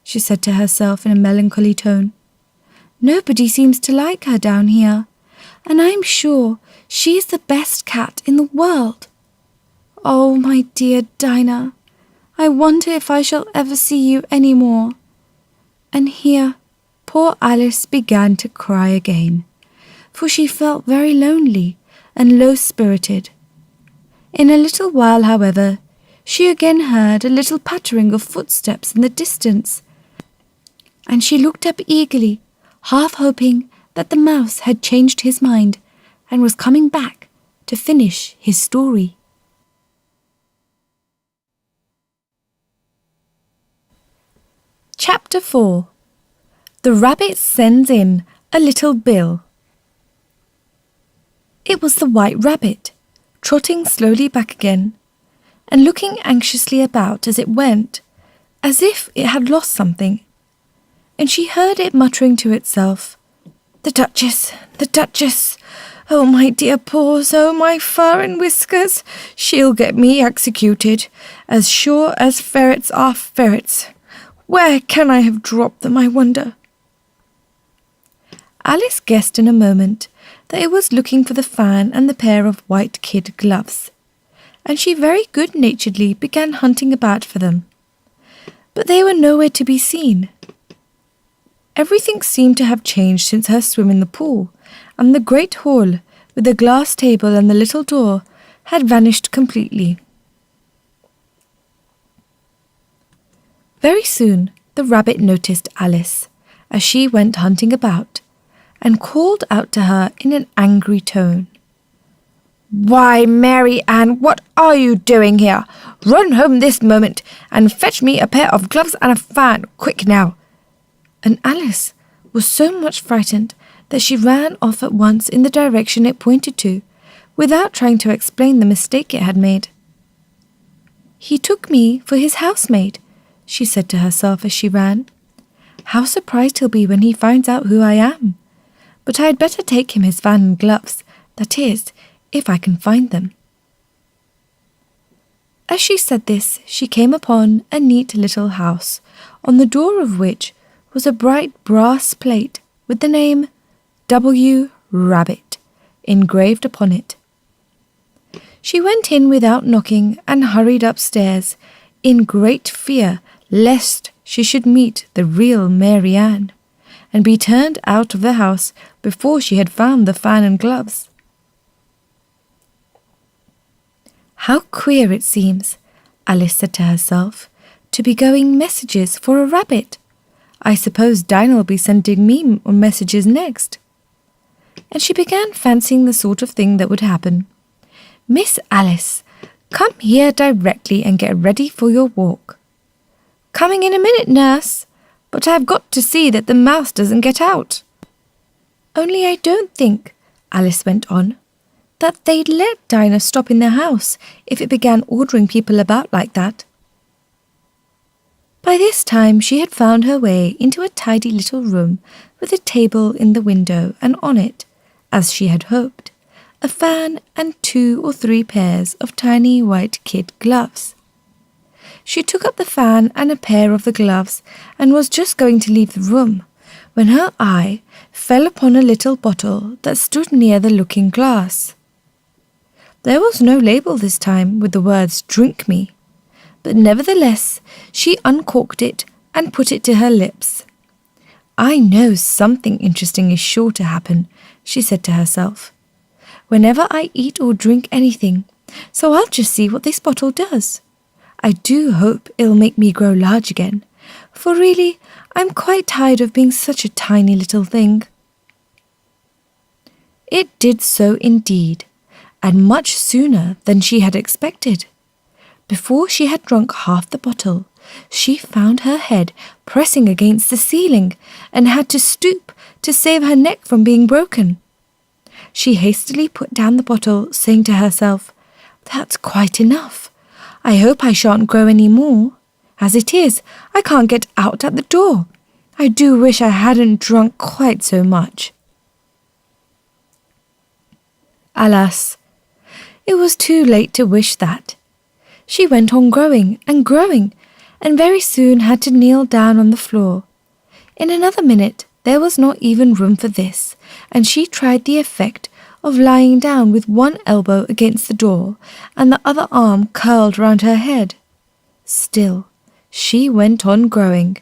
she said to herself in a melancholy tone. "Nobody seems to like her down here, and I'm sure she's the best cat in the world. Oh, my dear Dinah, I wonder if I shall ever see you any more." And here poor Alice began to cry again, for she felt very lonely and low-spirited. In a little while, however, she again heard a little pattering of footsteps in the distance, and she looked up eagerly, half hoping that the mouse had changed his mind and was coming back to finish his story. Chapter 4. The Rabbit Sends in a Little Bill. It was the White Rabbit, trotting slowly back again, and looking anxiously about as it went, as if it had lost something. And she heard it muttering to itself, "The Duchess, the Duchess! Oh, my dear paws, oh, my fur and whiskers! She'll get me executed, as sure as ferrets are ferrets. Where can I have dropped them, I wonder?" Alice guessed in a moment that it was looking for the fan and the pair of white kid gloves. and she very good-naturedly began hunting about for them. But they were nowhere to be seen. Everything seemed to have changed since her swim in the pool, and the great hall, with the glass table and the little door, had vanished completely. Very soon the rabbit noticed Alice as she went hunting about, and called out to her in an angry tone. "Why, Mary Ann, what are you doing here? Run home this moment, and fetch me a pair of gloves and a fan, quick now." And Alice was so much frightened that she ran off at once in the direction it pointed to, without trying to explain the mistake it had made. "He took me for his housemaid," she said to herself as she ran. "How surprised he'll be when he finds out who I am. But I'd better take him his fan and gloves, that is, if I can find them." As she said this, she came upon a neat little house, on the door of which was a bright brass plate with the name W. Rabbit engraved upon it. She went in without knocking and hurried upstairs, in great fear lest she should meet the real Mary Ann, and be turned out of the house before she had found the fan and gloves. "How queer it seems," Alice said to herself, "to be going messages for a rabbit. I suppose Dinah'll be sending me messages next." And she began fancying the sort of thing that would happen. "Miss Alice, come here directly and get ready for your walk." "Coming in a minute, nurse, but I've got to see that the mouse doesn't get out." "Only I don't think," Alice went on, "that they'd let Dinah stop in the house if it began ordering people about like that." By this time she had found her way into a tidy little room with a table in the window, and on it, as she had hoped, a fan and 2 or 3 pairs of tiny white kid gloves. She took up the fan and a pair of the gloves and was just going to leave the room when her eye fell upon a little bottle that stood near the looking-glass. There was no label this time with the words "Drink me," but nevertheless she uncorked it and put it to her lips. "I know something interesting is sure to happen," she said to herself, "whenever I eat or drink anything, so I'll just see what this bottle does. I do hope it'll make me grow large again, for really I'm quite tired of being such a tiny little thing." It did so indeed, and much sooner than she had expected. Before she had drunk half the bottle, she found her head pressing against the ceiling and had to stoop to save her neck from being broken. She hastily put down the bottle, saying to herself, "That's quite enough. I hope I shan't grow any more. As it is, I can't get out at the door. I do wish I hadn't drunk quite so much." Alas, it was too late to wish that. She went on growing, and very soon had to kneel down on the floor. In another minute there was not even room for this, and she tried the effect of lying down with one elbow against the door and the other arm curled round her head. Still, she went on growing,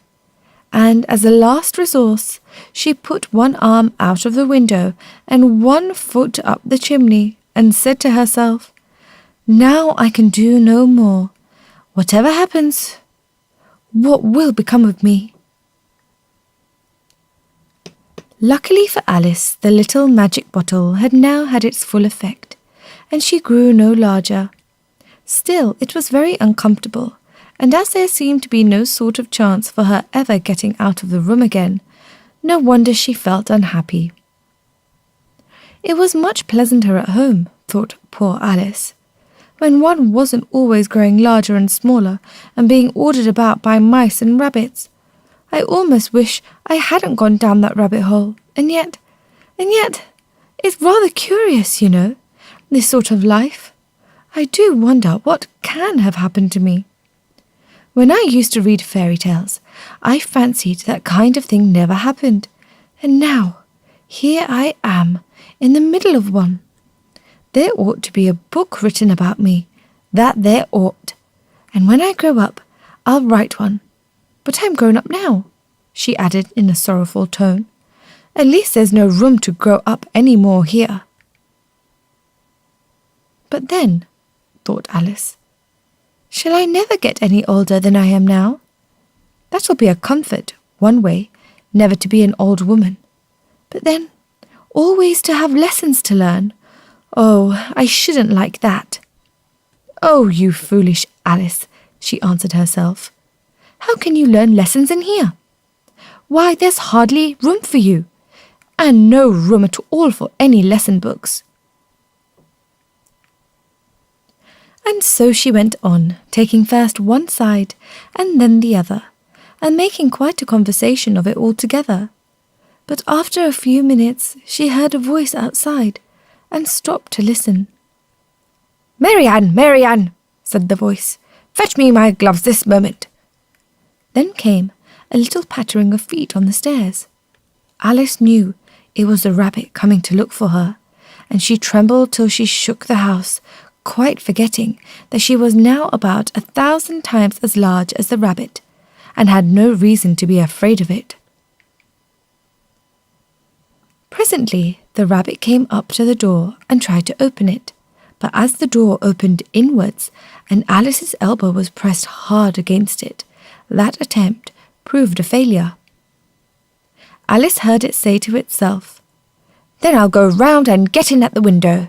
and as a last resource, she put one arm out of the window and 1 foot up the chimney, and said to herself, "Now I can do no more. Whatever happens, what will become of me?" Luckily for Alice, the little magic bottle had now had its full effect, and she grew no larger. Still, it was very uncomfortable, and as there seemed to be no sort of chance for her ever getting out of the room again, no wonder she felt unhappy. It was much pleasanter at home, thought poor Alice, when one wasn't always growing larger and smaller and being ordered about by mice and rabbits. I almost wish I hadn't gone down that rabbit hole, and yet, it's rather curious, you know, this sort of life. I do wonder what can have happened to me. When I used to read fairy tales, I fancied that kind of thing never happened, and now, here I am, in the middle of one. There ought to be a book written about me, That there ought. And when I grow up, I'll write one. But I'm grown up now," she added in a sorrowful tone. "At least there's no room to grow up any more here." "But then," thought Alice, "shall I never get any older than I am now? That'll be a comfort, one way, never to be an old woman. But then, always to have lessons to learn. Oh, I shouldn't like that." "Oh, you foolish Alice," she answered herself. "How can you learn lessons in here? Why, there's hardly room for you, and no room at all for any lesson books." And so she went on, taking first one side and then the other, and making quite a conversation of it altogether. But after a few minutes she heard a voice outside, and stopped to listen. "Mary Ann, Mary Ann," said the voice, "fetch me my gloves this moment." Then came a little pattering of feet on the stairs. Alice knew it was the rabbit coming to look for her, and she trembled till she shook the house, quite forgetting that she was now about 1,000 times as large as the rabbit, and had no reason to be afraid of it. Presently the rabbit came up to the door and tried to open it, but as the door opened inwards and Alice's elbow was pressed hard against it, that attempt proved a failure. Alice heard it say to itself, "Then I'll go round and get in at the window."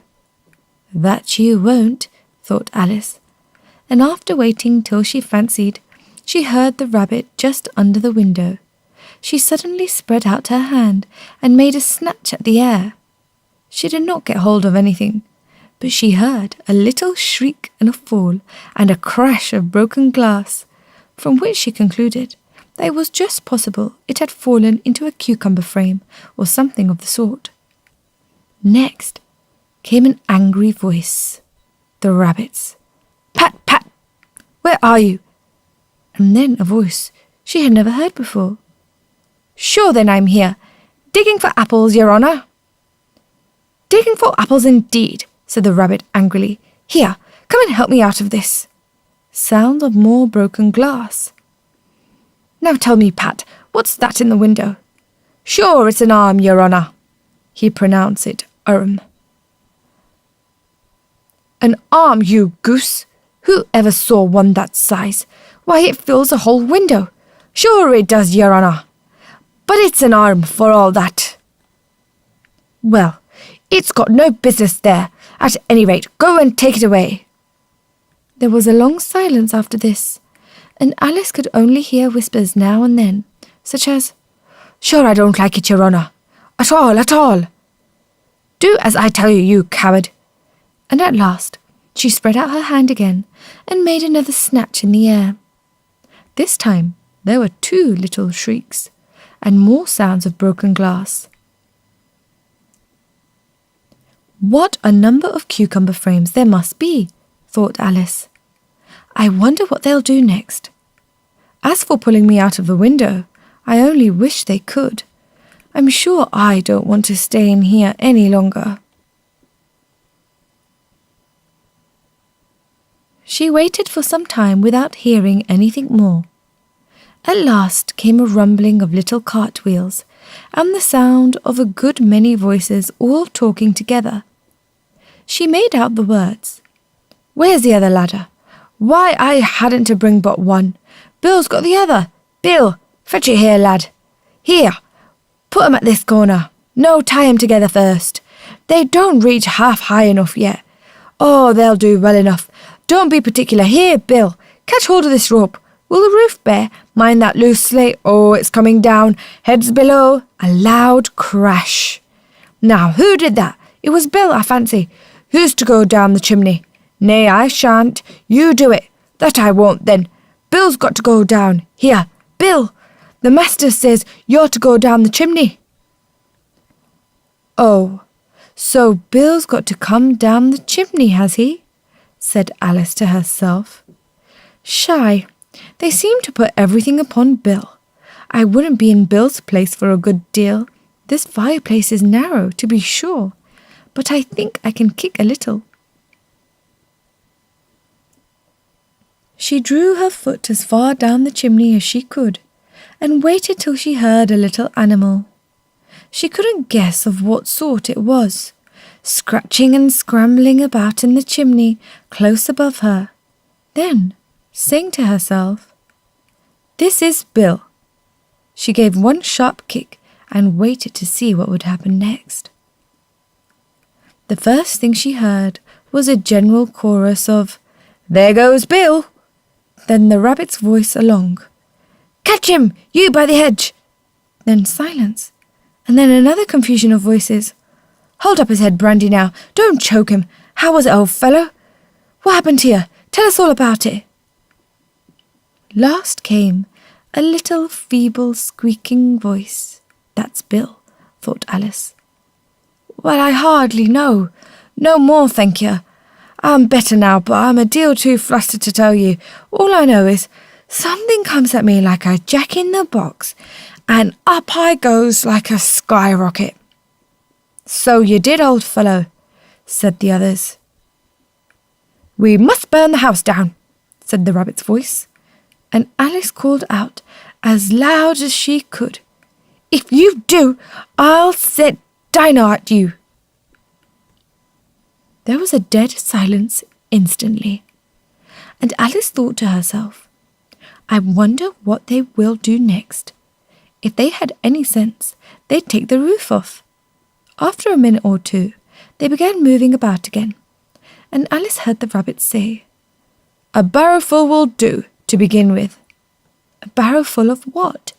"That you won't," thought Alice, and after waiting till she fancied she heard the rabbit just under the window, she suddenly spread out her hand and made a snatch at the air. She did not get hold of anything, but she heard a little shriek and a fall and a crash of broken glass, from which she concluded that it was just possible it had fallen into a cucumber frame or something of the sort. Next came an angry voice, the rabbit's. "Pat, Pat, where are you?" And then a voice she had never heard before. "Sure then I'm here, digging for apples, your honour." "Digging for apples indeed," said the rabbit angrily. "Here, come and help me out of this." Sound of more broken glass. "Now tell me, Pat, what's that in the window?" "Sure, it's an arm, your honour." He pronounced it arm. "An arm, you goose! Who ever saw one that size? Why, it fills a whole window. Sure it does, your honour. But it's an arm for all that." "Well, it's got no business there. At any rate, go and take it away." There was a long silence after this, and Alice could only hear whispers now and then, such as, "Sure I don't like it, your honour. At all, at all. Do as I tell you, you coward." And at last she spread out her hand again and made another snatch in the air. This time there were 2 little shrieks, and more sounds of broken glass. "What a number of cucumber frames there must be," thought Alice. "I wonder what they'll do next. As for pulling me out of the window, I only wish they could. I'm sure I don't want to stay in here any longer." She waited for some time without hearing anything more. At last came a rumbling of little cartwheels, and the sound of a good many voices all talking together. She made out the words, "Where's the other ladder? Why, I hadn't to bring but one. Bill's got the other. Bill, fetch it here, lad. Here, put 'em at this corner. No, tie 'em together first. They don't reach half high enough yet. Oh, they'll do well enough. Don't be particular. Here, Bill, catch hold of this rope. Will the roof bear? Mind that loose slate. Oh, it's coming down. Heads below. A loud crash. Now, who did that? It was Bill, I fancy. Who's to go down the chimney? Nay, I shan't. You do it. That I won't, then. Bill's got to go down. Here, Bill. The master says you're to go down the chimney." "Oh, so Bill's got to come down the chimney, has he?" said Alice to herself. "Shy, they seem to put everything upon Bill. I wouldn't be in Bill's place for a good deal. This fireplace is narrow, to be sure, but I think I can kick a little." She drew her foot as far down the chimney as she could, and waited till she heard a little animal. She couldn't guess of what sort it was, scratching and scrambling about in the chimney close above her. Then, saying to herself, "This is Bill." She gave one sharp kick and waited to see what would happen next. The first thing she heard was a general chorus of, "There goes Bill!" Then the rabbit's voice along, "Catch him, you by the hedge!" Then silence, and then another confusion of voices. "Hold up his head, Brandy, now. Don't choke him. How was it, old fellow? What happened to you? Tell us all about it." Last came a little feeble squeaking voice. "That's Bill," thought Alice. "Well, I hardly know. No more, thank you. I'm better now, but I'm a deal too flustered to tell you. All I know is something comes at me like a jack-in-the-box, and up I goes like a skyrocket." "So you did, old fellow," said the others. "We must burn the house down," said the rabbit's voice, and Alice called out as loud as she could, "If you do, I'll set dino at you." There was a dead silence instantly, and Alice thought to herself, "I wonder what they will do next. If they had any sense, they'd take the roof off." After a minute or two, they began moving about again, and Alice heard the rabbit say, "A barrowful will do, to begin with." A barrowful of what?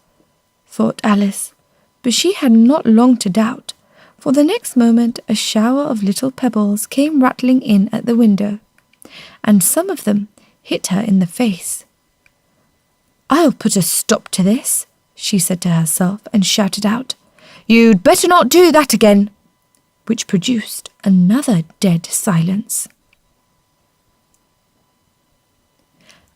thought Alice, but she had not long to doubt, for the next moment a shower of little pebbles came rattling in at the window, and some of them hit her in the face. "I'll put a stop to this," she said to herself, and shouted out, "You'd better not do that again," which produced another dead silence.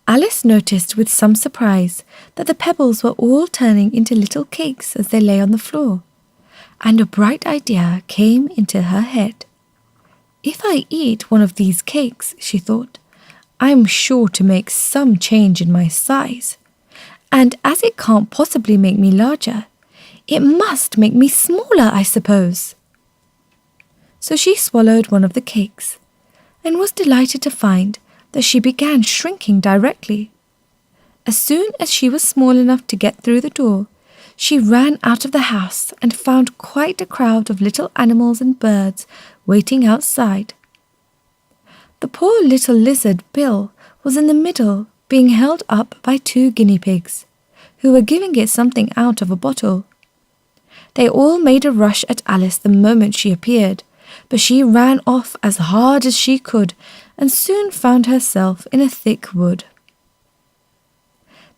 Alice noticed with some surprise that the pebbles were all turning into little cakes as they lay on the floor, and a bright idea came into her head. "If I eat one of these cakes," she thought, "I'm sure to make some change in my size, and as it can't possibly make me larger, it must make me smaller, I suppose." So she swallowed one of the cakes, and was delighted to find that she began shrinking directly. As soon as she was small enough to get through the door, she ran out of the house and found quite a crowd of little animals and birds waiting outside. The poor little lizard, Bill, was in the middle, being held up by 2 guinea pigs, who were giving it something out of a bottle. They all made a rush at Alice the moment she appeared, but she ran off as hard as she could and soon found herself in a thick wood.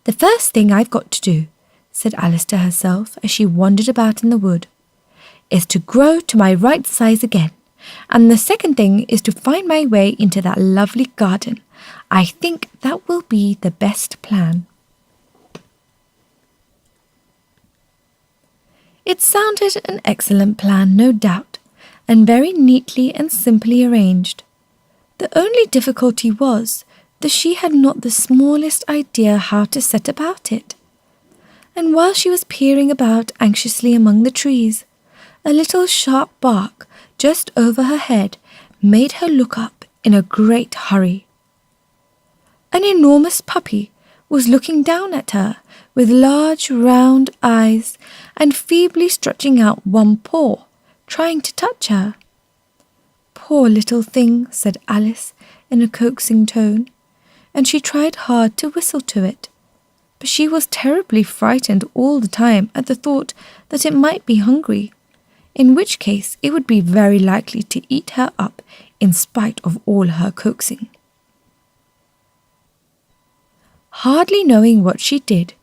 "The first thing I've got to do," said Alice to herself as she wandered about in the wood, "is to grow to my right size again, and the second thing is to find my way into that lovely garden. I think that will be the best plan." It sounded an excellent plan, no doubt, and very neatly and simply arranged. The only difficulty was that she had not the smallest idea how to set about it. And while she was peering about anxiously among the trees, a little sharp bark just over her head made her look up in a great hurry. An enormous puppy was looking down at her with large round eyes and feebly stretching out one paw, trying to touch her. "Poor little thing," said Alice in a coaxing tone, and she tried hard to whistle to it, but she was terribly frightened all the time at the thought that it might be hungry, in which case it would be very likely to eat her up in spite of all her coaxing. Hardly knowing what she did,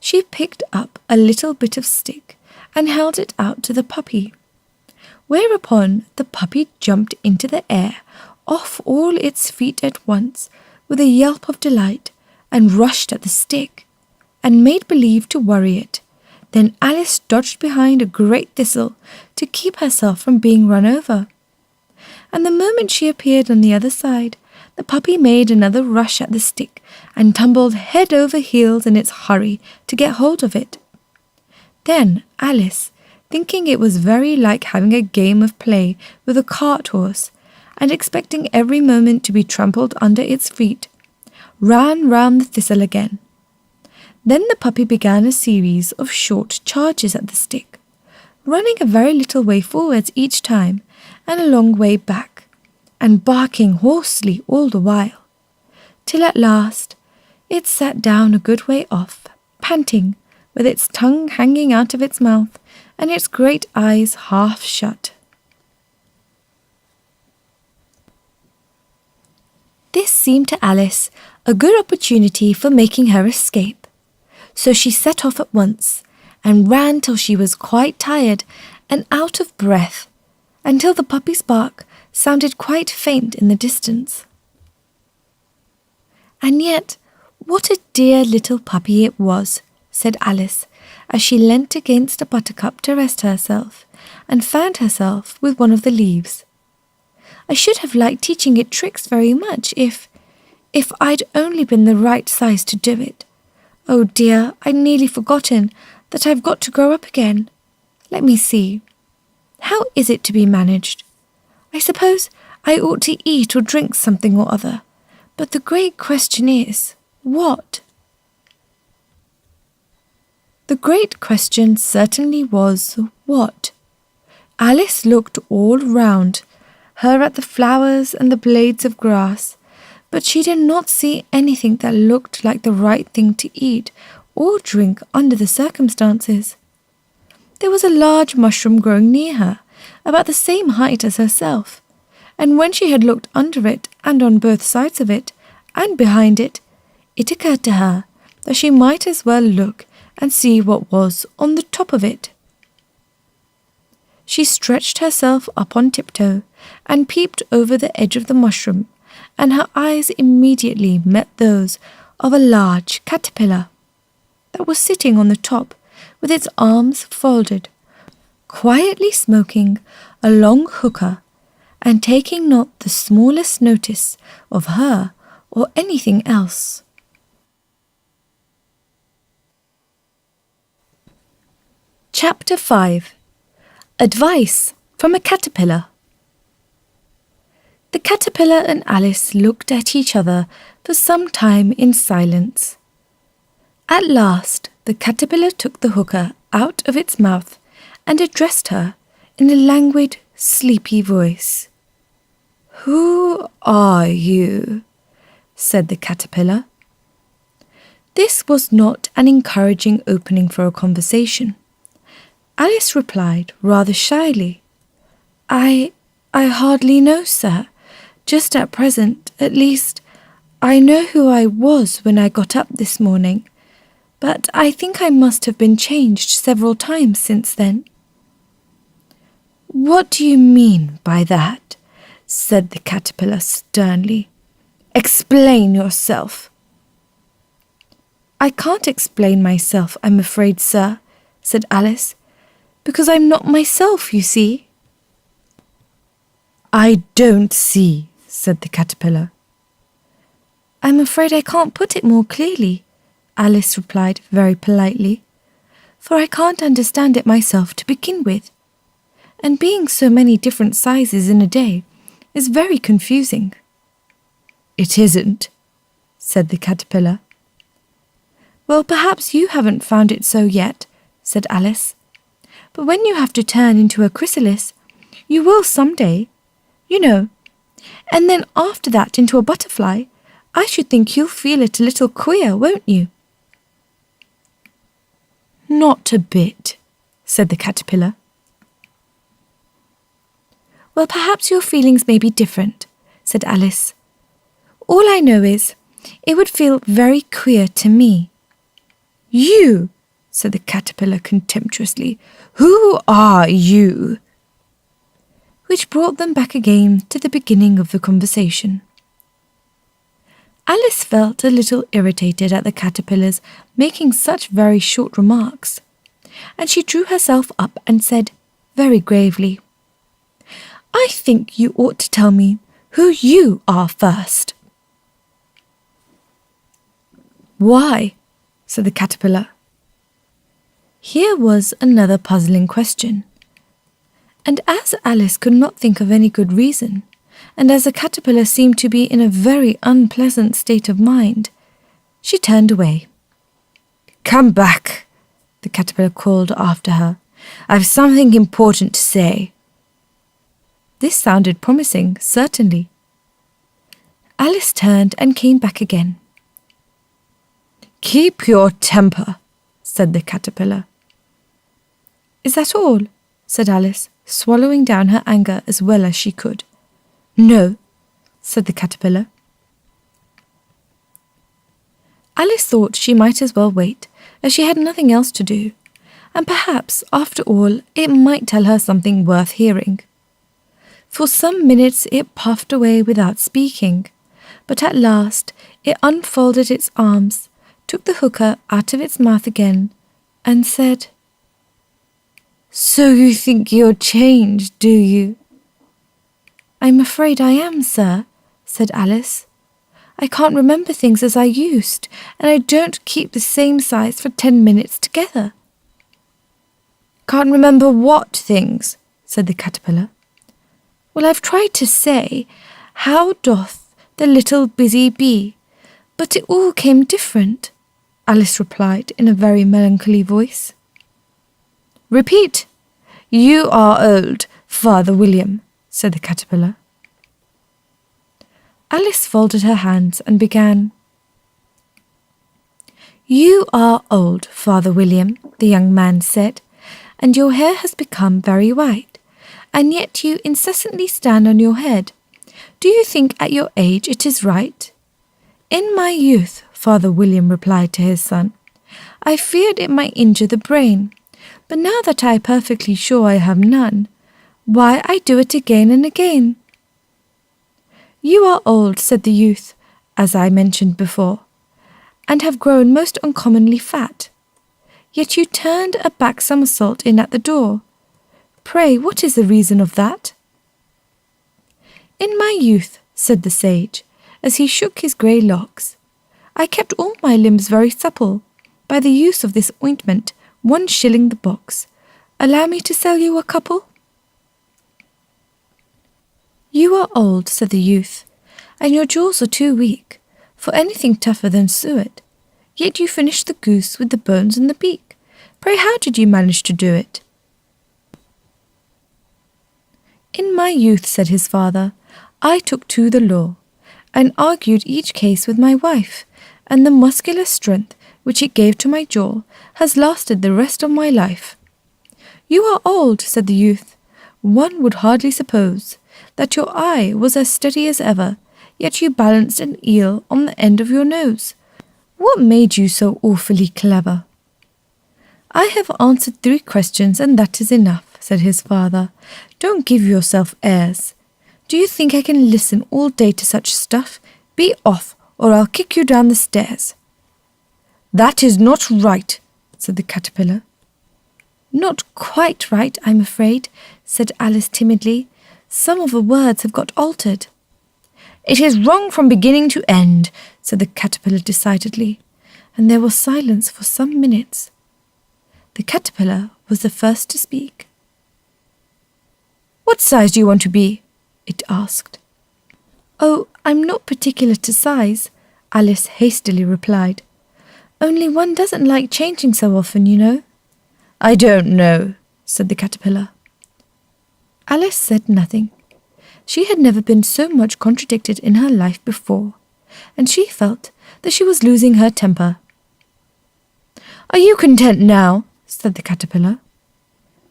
she picked up a little bit of stick and held it out to the puppy, whereupon the puppy jumped into the air off all its feet at once with a yelp of delight and rushed at the stick and made believe to worry it. Then Alice dodged behind a great thistle to keep herself from being run over. And the moment she appeared on the other side, the puppy made another rush at the stick and tumbled head over heels in its hurry to get hold of it. Then Alice, thinking it was very like having a game of play with a cart horse, and expecting every moment to be trampled under its feet, ran round the thistle again. Then the puppy began a series of short charges at the stick, running a very little way forwards each time and a long way back, and barking hoarsely all the while, till at last it sat down a good way off, panting, with its tongue hanging out of its mouth and its great eyes half shut. This seemed to Alice a good opportunity for making her escape, so she set off at once and ran till she was quite tired and out of breath, until the puppy's bark sounded quite faint in the distance. And yet, what a dear little puppy it was, said Alice, as she leant against a buttercup to rest herself, and fanned herself with one of the leaves. I should have liked teaching it tricks very much if I'd only been the right size to do it. Oh dear, I'd nearly forgotten that I've got to grow up again. Let me see. How is it to be managed? I suppose I ought to eat or drink something or other, but the great question is, what? The great question certainly was, what? Alice looked all round her at the flowers and the blades of grass, but she did not see anything that looked like the right thing to eat or drink under the circumstances. There was a large mushroom growing near her, about the same height as herself, and when she had looked under it and on both sides of it and behind it, it occurred to her that she might as well look and see what was on the top of it. She stretched herself up on tiptoe and peeped over the edge of the mushroom, and her eyes immediately met those of a large caterpillar that was sitting on the top with its arms folded, quietly smoking a long hookah and taking not the smallest notice of her or anything else. Chapter 5. Advice from a Caterpillar. The caterpillar and Alice looked at each other for some time in silence. At last the caterpillar took the hookah out of its mouth and addressed her in a languid, sleepy voice. "Who are you?" said the caterpillar. This was not an encouraging opening for a conversation. Alice replied rather shyly, I hardly know, sir. Just at present, at least, I know who I was when I got up this morning, but I think I must have been changed several times since then." "What do you mean by that?" said the caterpillar sternly. "Explain yourself." "I can't explain myself, I'm afraid, sir," said Alice, "because I'm not myself, you see." "I don't see," said the caterpillar. "I'm afraid I can't put it more clearly," Alice replied very politely, "for I can't understand it myself to begin with, and being so many different sizes in a day is very confusing." "It isn't," said the caterpillar. "Well, perhaps you haven't found it so yet," said Alice, "but when you have to turn into a chrysalis, you will some day, you know, and then after that into a butterfly, I should think you'll feel it a little queer, won't you?" "Not a bit," said the caterpillar. "Well, perhaps your feelings may be different," said Alice. "All I know is, it would feel very queer to me." "You," said the caterpillar contemptuously. "Who are you?" Which brought them back again to the beginning of the conversation. Alice felt a little irritated at the caterpillars making such very short remarks, and she drew herself up and said very gravely, "I think you ought to tell me who you are first." Why? Said the caterpillar. Here was another puzzling question. And as Alice could not think of any good reason, and as the caterpillar seemed to be in a very unpleasant state of mind, she turned away. "Come back," the caterpillar called after her. "I've something important to say." This sounded promising, certainly. Alice turned and came back again. "Keep your temper," said the caterpillar. "Is that all?" said Alice, swallowing down her anger as well as she could. "No," said the caterpillar. Alice thought she might as well wait, as she had nothing else to do, and perhaps, after all, it might tell her something worth hearing. For some minutes it puffed away without speaking, but at last it unfolded its arms, took the hookah out of its mouth again, and said, "So you think you're changed, do you?" "I'm afraid I am, sir," said Alice. "I can't remember things as I used, and I don't keep the same size for 10 minutes together." "Can't remember what things?" said the caterpillar. "Well, I've tried to say, 'How doth the little busy bee?' but it all came different," Alice replied in a very melancholy voice. "Repeat. 'You are old, Father William,'" said the caterpillar. Alice folded her hands and began. "You are old, Father William," the young man said, "and your hair has become very white, and yet you incessantly stand on your head. Do you think at your age it is right?" "In my youth," Father William replied to his son, "I feared it might injure the brain, but now that I am perfectly sure I have none, why, I do it again and again." "You are old," said the youth, "as I mentioned before, and have grown most uncommonly fat. Yet you turned a back somersault in at the door. Pray, what is the reason of that?" "In my youth," said the sage, as he shook his grey locks, "I kept all my limbs very supple, by the use of this ointment, 1 shilling the box. Allow me to sell you a couple?" "You are old," said the youth, "and your jaws are too weak for anything tougher than suet, yet you finished the goose with the bones and the beak. Pray, how did you manage to do it?" "In my youth," said his father, "I took to the law, and argued each case with my wife, and the muscular strength which it gave to my jaw has lasted the rest of my life." "You are old," said the youth. "One would hardly suppose that your eye was as steady as ever, yet you balanced an eel on the end of your nose. What made you so awfully clever?" "I have answered 3 questions, and that is enough," said his father. "Don't give yourself airs. Do you think I can listen all day to such stuff? Be off, or I'll kick you down the stairs." "That is not right," said the caterpillar. "Not quite right, I'm afraid," said Alice timidly. "Some of the words have got altered." "It is wrong from beginning to end," said the caterpillar decidedly, and there was silence for some minutes. The caterpillar was the first to speak. "What size do you want to be?" it asked. "Oh, I'm not particular to size," Alice hastily replied. "Only one doesn't like changing so often, you know." "I don't know," said the caterpillar. Alice said nothing. She had never been so much contradicted in her life before, and she felt that she was losing her temper. "Are you content now?" said the caterpillar.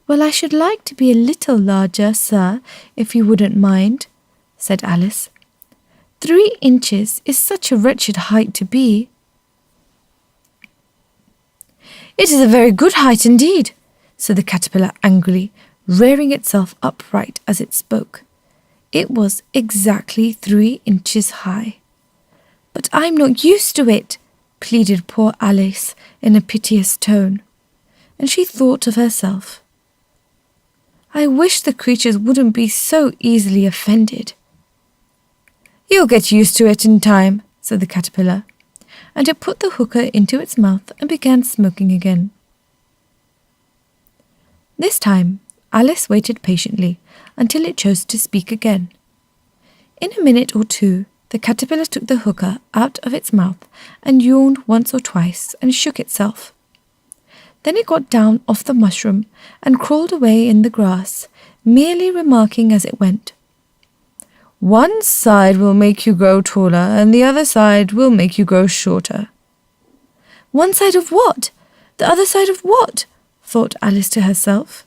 "Well, I should like to be a little larger, sir, if you wouldn't mind," said Alice. 3 inches is such a wretched height to be." "It is a very good height indeed," said the caterpillar angrily, rearing itself upright as it spoke. It was exactly 3 inches high. "But I'm not used to it," pleaded poor Alice in a piteous tone, and she thought of herself. "I wish the creatures wouldn't be so easily offended." "You'll get used to it in time," said the caterpillar, and it put the hookah into its mouth and began smoking again. This time, Alice waited patiently until it chose to speak again. In a minute or two, the caterpillar took the hookah out of its mouth and yawned once or twice and shook itself. Then it got down off the mushroom and crawled away in the grass, merely remarking as it went, "One side will make you grow taller and the other side will make you grow shorter." "One side of what? The other side of what?" thought Alice to herself.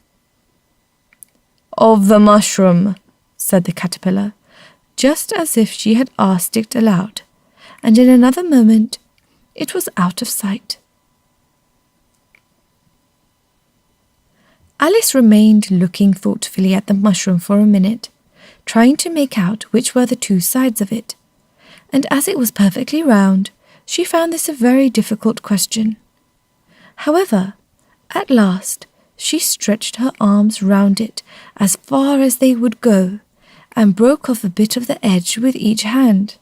"Of the mushroom," said the caterpillar, just as if she had asked it aloud, and in another moment it was out of sight. Alice remained looking thoughtfully at the mushroom for a minute, trying to make out which were the two sides of it, and as it was perfectly round, she found this a very difficult question. However, at last she stretched her arms round it as far as they would go, and broke off a bit of the edge with each hand.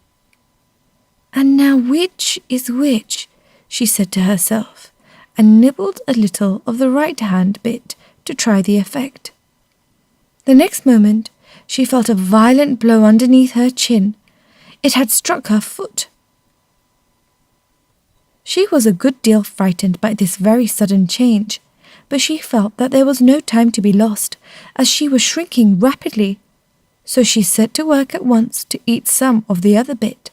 "And now which is which?" she said to herself, and nibbled a little of the right hand bit to try the effect. The next moment she felt a violent blow underneath her chin. It had struck her foot. She was a good deal frightened by this very sudden change, but she felt that there was no time to be lost, as she was shrinking rapidly, so she set to work at once to eat some of the other bit.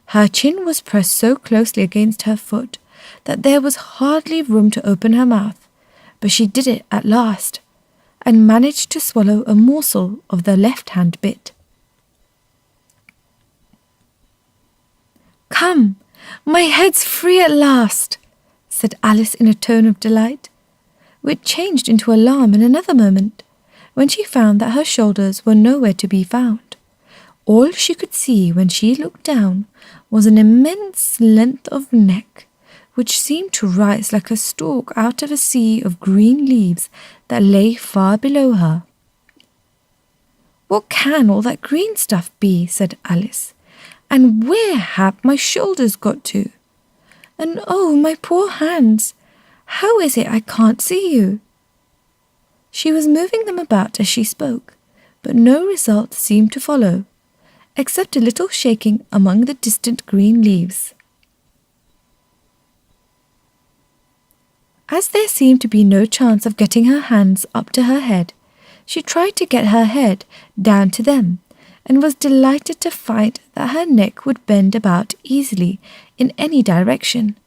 Her chin was pressed so closely against her foot that there was hardly room to open her mouth, but she did it at last, and managed to swallow a morsel of the left-hand bit. "Come, my head's free at last," said Alice in a tone of delight, which changed into alarm in another moment, when she found that her shoulders were nowhere to be found. All she could see when she looked down was an immense length of neck, which seemed to rise like a stalk out of a sea of green leaves that lay far below her. "What can all that green stuff be?" said Alice. "And where have my shoulders got to? And oh, my poor hands! How is it I can't see you?" She was moving them about as she spoke, but no result seemed to follow, except a little shaking among the distant green leaves. As there seemed to be no chance of getting her hands up to her head, she tried to get her head down to them, and was delighted to find that her neck would bend about easily in any direction,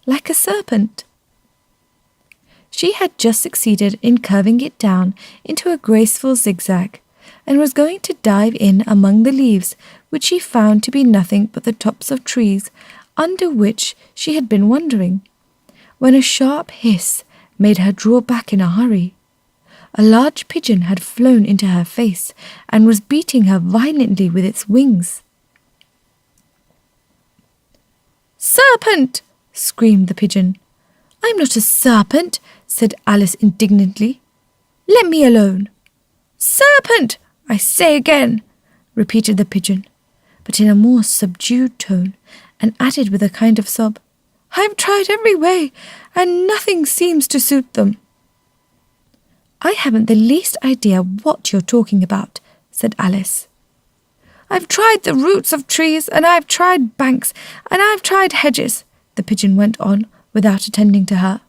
like a serpent. She had just succeeded in curving it down into a graceful zigzag, and was going to dive in among the leaves, which she found to be nothing but the tops of trees under which she had been wandering, when a sharp hiss made her draw back in a hurry. A large pigeon had flown into her face and was beating her violently with its wings. "Serpent!" screamed the pigeon. "I'm not a serpent," said Alice indignantly. "Let me alone." "Serpent, I say again," repeated the pigeon, but in a more subdued tone, and added with a kind of sob, "I've tried every way, and nothing seems to suit them." "I haven't the least idea what you're talking about," said Alice. "I've tried the roots of trees, and I've tried banks, and I've tried hedges," the pigeon went on, without attending to her.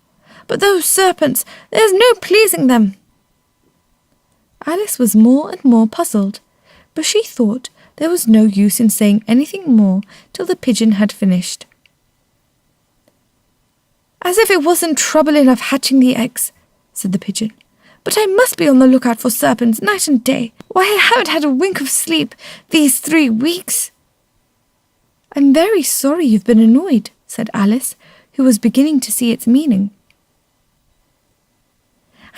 "But those serpents, there's no pleasing them." Alice was more and more puzzled, but she thought there was no use in saying anything more till the pigeon had finished. "As if it wasn't trouble enough hatching the eggs," said the pigeon. "But I must be on the lookout for serpents night and day. Why, I haven't had a wink of sleep these 3 weeks. "I'm very sorry you've been annoyed," said Alice, who was beginning to see its meaning.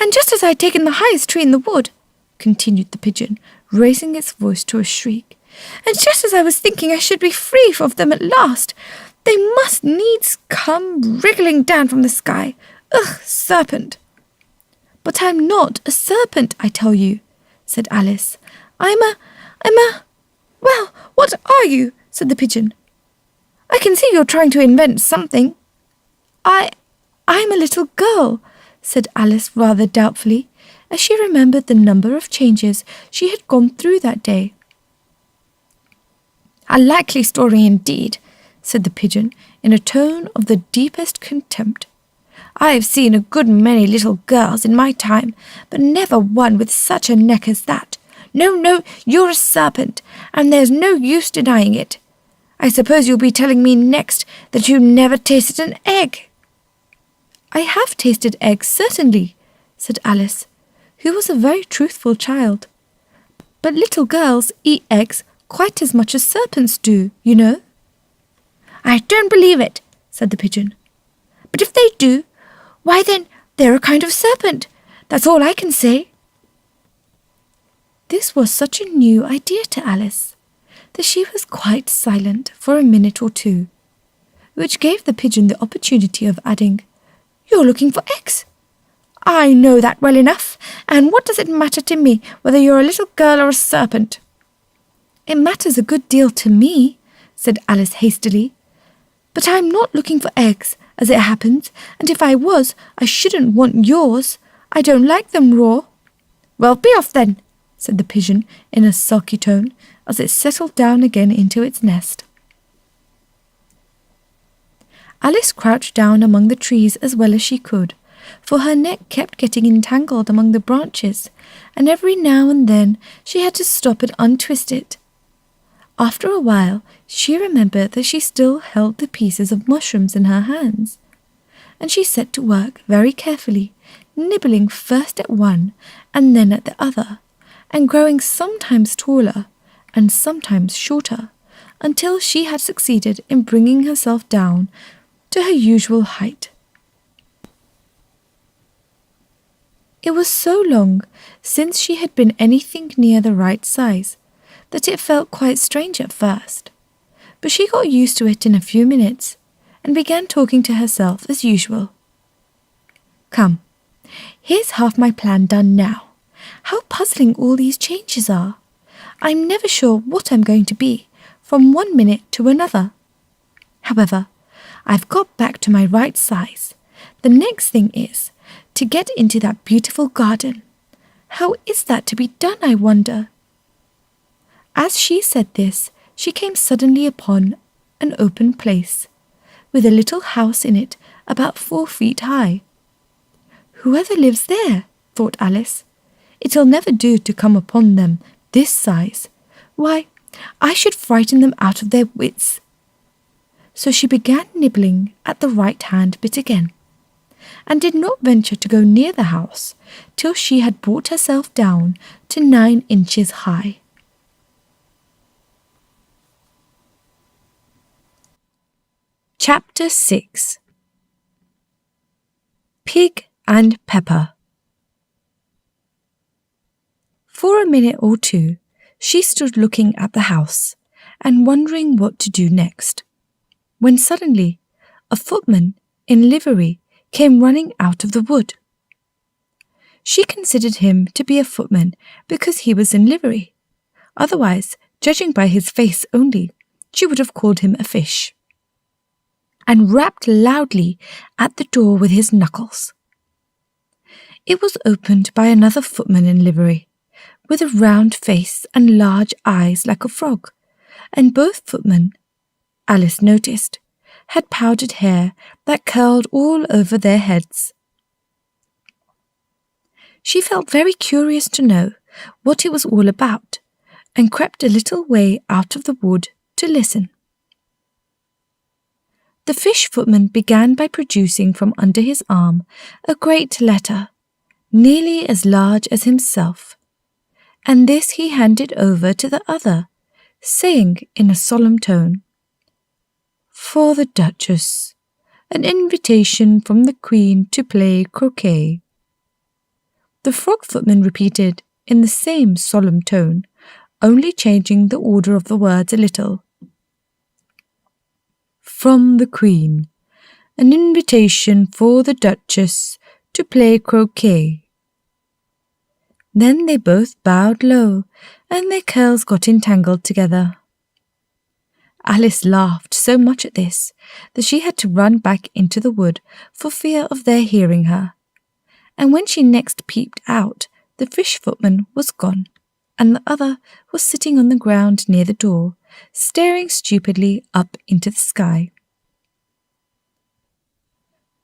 "And just as I'd taken the highest tree in the wood," continued the pigeon, raising its voice to a shriek, "and just as I was thinking I should be free of them at last, they must needs come wriggling down from the sky. Ugh, serpent!" "But I'm not a serpent, I tell you," said Alice. I'm a... Well, what are you?" said the pigeon. I can see you're trying to invent something." I'm a little girl," said Alice rather doubtfully, as she remembered the number of changes she had gone through that day. "A likely story indeed," said the pigeon in a tone of the deepest contempt. "I have seen a good many little girls in my time, but never one with such a neck as that. No, you're a serpent, and there's no use denying it. I suppose you'll be telling me next that you never tasted an egg." "I have tasted eggs, certainly," said Alice, who was a very truthful child. "But little girls eat eggs quite as much as serpents do, you know." "I don't believe it," said the pigeon. "But if they do, why then they're a kind of serpent. That's all I can say." This was such a new idea to Alice that she was quite silent for a minute or two, which gave the pigeon the opportunity of adding, "You're looking for eggs. I know that well enough, and what does it matter to me whether you're a little girl or a serpent?" "It matters a good deal to me," said Alice hastily. "But I'm not looking for eggs, as it happens, and if I was, I shouldn't want yours. I don't like them raw." "Well, be off then," said the pigeon in a sulky tone, as it settled down again into its nest. Alice crouched down among the trees as well as she could, for her neck kept getting entangled among the branches, and every now and then she had to stop and untwist it. After a while, she remembered that she still held the pieces of mushrooms in her hands, and she set to work very carefully, nibbling first at one and then at the other, and growing sometimes taller and sometimes shorter, until she had succeeded in bringing herself down to her usual height. It was so long since she had been anything near the right size that it felt quite strange at first, but she got used to it in a few minutes and began talking to herself as usual. "Come, here's half my plan done now. How puzzling all these changes are. I'm never sure what I'm going to be from one minute to another. However, I've got back to my right size. The next thing is to get into that beautiful garden. How is that to be done, I wonder?" As she said this, she came suddenly upon an open place, with a little house in it about 4 feet high. "Whoever lives there," thought Alice. "It'll never do to come upon them this size. Why, I should frighten them out of their wits." So she began nibbling at the right-hand bit again, and did not venture to go near the house till she had brought herself down to 9 inches high. Chapter 6. Pig and Pepper. For a minute or two, she stood looking at the house and wondering what to do next, when suddenly a footman in livery came running out of the wood. She considered him to be a footman because he was in livery. Otherwise, judging by his face only, she would have called him a fish, and rapped loudly at the door with his knuckles. It was opened by another footman in livery, with a round face and large eyes like a frog, and both footmen, Alice noticed, had powdered hair that curled all over their heads. She felt very curious to know what it was all about, and crept a little way out of the wood to listen. The fish footman began by producing from under his arm a great letter, nearly as large as himself, and this he handed over to the other, saying in a solemn tone, "For the Duchess, an invitation from the Queen to play croquet." The frog footman repeated in the same solemn tone, only changing the order of the words a little, "From the Queen, an invitation for the Duchess to play croquet." Then they both bowed low, and their curls got entangled together. Alice laughed so much at this that she had to run back into the wood for fear of their hearing her. And when she next peeped out, the fish footman was gone, and the other was sitting on the ground near the door, staring stupidly up into the sky.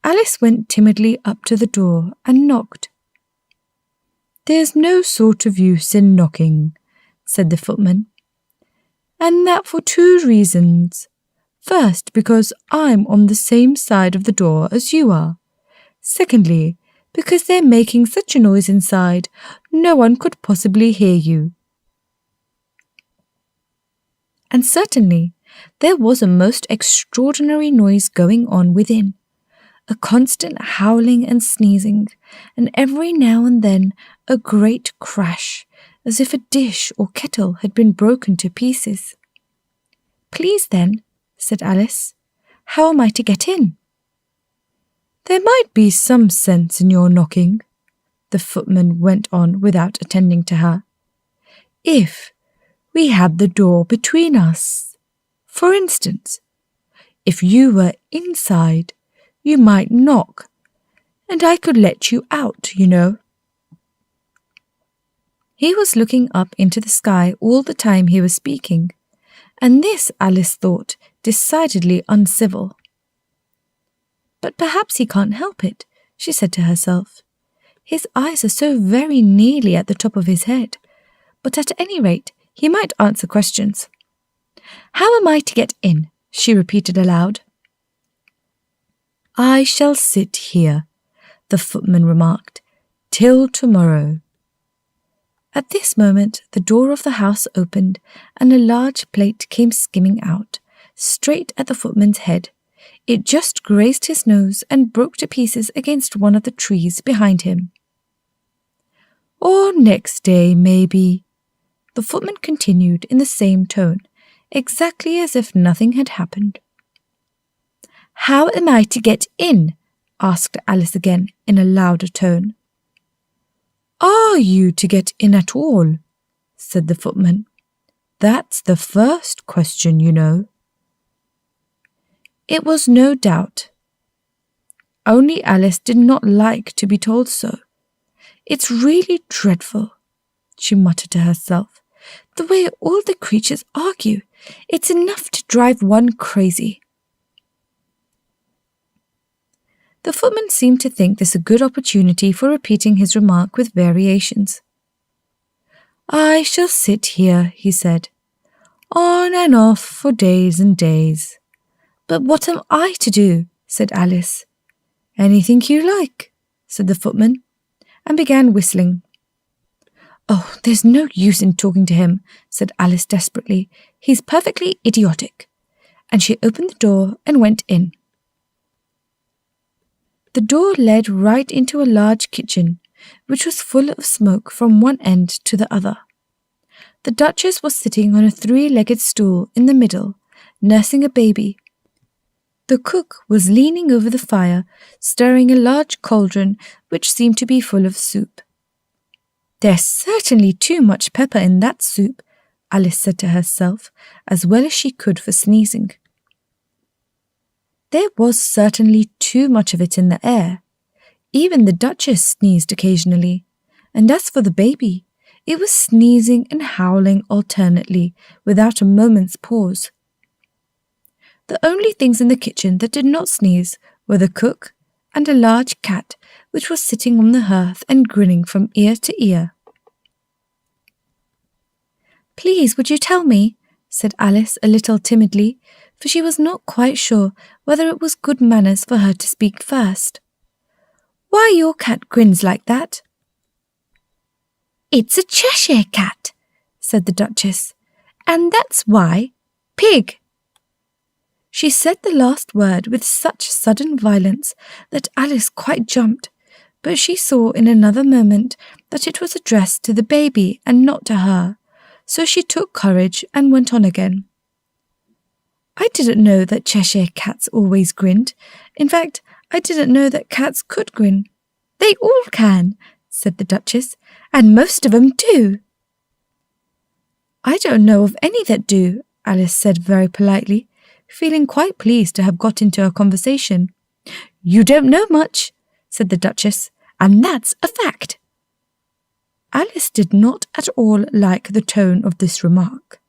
Alice went timidly up to the door and knocked. "There's no sort of use in knocking," said the footman, "and that for 2 reasons. First, because I'm on the same side of the door as you are. Secondly, because they're making such a noise inside, no one could possibly hear you." And certainly, there was a most extraordinary noise going on within, a constant howling and sneezing, and every now and then a great crash, as if a dish or kettle had been broken to pieces. "Please then," said Alice, "how am I to get in?" "There might be some sense in your knocking," the footman went on without attending to her, "if we had the door between us. For instance, if you were inside, you might knock, and I could let you out, you know." He was looking up into the sky all the time he was speaking, and this Alice thought decidedly uncivil. "But perhaps he can't help it," she said to herself. "His eyes are so very nearly at the top of his head, but at any rate he might answer questions. How am I to get in?" she repeated aloud. "I shall sit here," the footman remarked, "till tomorrow." At this moment the door of the house opened, and a large plate came skimming out, straight at the footman's head. It just grazed his nose and broke to pieces against one of the trees behind him. "Or next day, maybe," the footman continued in the same tone, exactly as if nothing had happened. "How am I to get in?" asked Alice again in a louder tone. "Are you to get in at all?" said the footman. "That's the first question, you know." It was no doubt. Only Alice did not like to be told so. "It's really dreadful," she muttered to herself, "the way all the creatures argue. It's enough to drive one crazy." The footman seemed to think this a good opportunity for repeating his remark with variations. "I shall sit here," he said, "on and off for days and days." "But what am I to do?" said Alice. "Anything you like," said the footman, and began whistling. "Oh, there's no use in talking to him," said Alice desperately. "He's perfectly idiotic." And she opened the door and went in. The door led right into a large kitchen, which was full of smoke from one end to the other. The Duchess was sitting on a 3-legged stool in the middle, nursing a baby. The cook was leaning over the fire, stirring a large cauldron which seemed to be full of soup. "There's certainly too much pepper in that soup," Alice said to herself, as well as she could for sneezing. There was certainly too much of it in the air. Even the Duchess sneezed occasionally, and as for the baby, it was sneezing and howling alternately, without a moment's pause. The only things in the kitchen that did not sneeze were the cook and a large cat which was sitting on the hearth and grinning from ear to ear. "Please, would you tell me," said Alice a little timidly, for she was not quite sure whether it was good manners for her to speak first, "why your cat grins like that?" "It's a Cheshire cat," said the Duchess, "and that's why. Pig." She said the last word with such sudden violence that Alice quite jumped, but she saw in another moment that it was addressed to the baby and not to her, so she took courage and went on again. "I didn't know that Cheshire cats always grinned. In fact, I didn't know that cats could grin." "They all can," said the Duchess, "and most of 'em do." "I don't know of any that do," Alice said very politely, feeling quite pleased to have got into a conversation. "You don't know much," said the Duchess, "and that's a fact." Alice did not at all like the tone of this remark,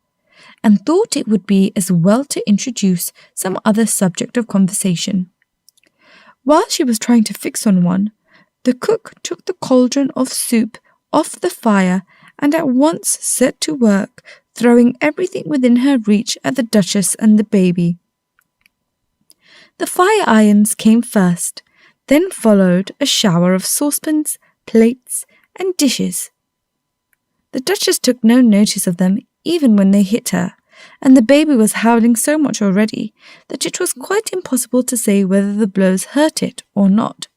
and thought it would be as well to introduce some other subject of conversation. While she was trying to fix on one, the cook took the cauldron of soup off the fire and at once set to work, throwing everything within her reach at the Duchess and the baby. The fire irons came first, then followed a shower of saucepans, plates, and dishes. The Duchess took no notice of them even when they hit her, and the baby was howling so much already that it was quite impossible to say whether the blows hurt it or not.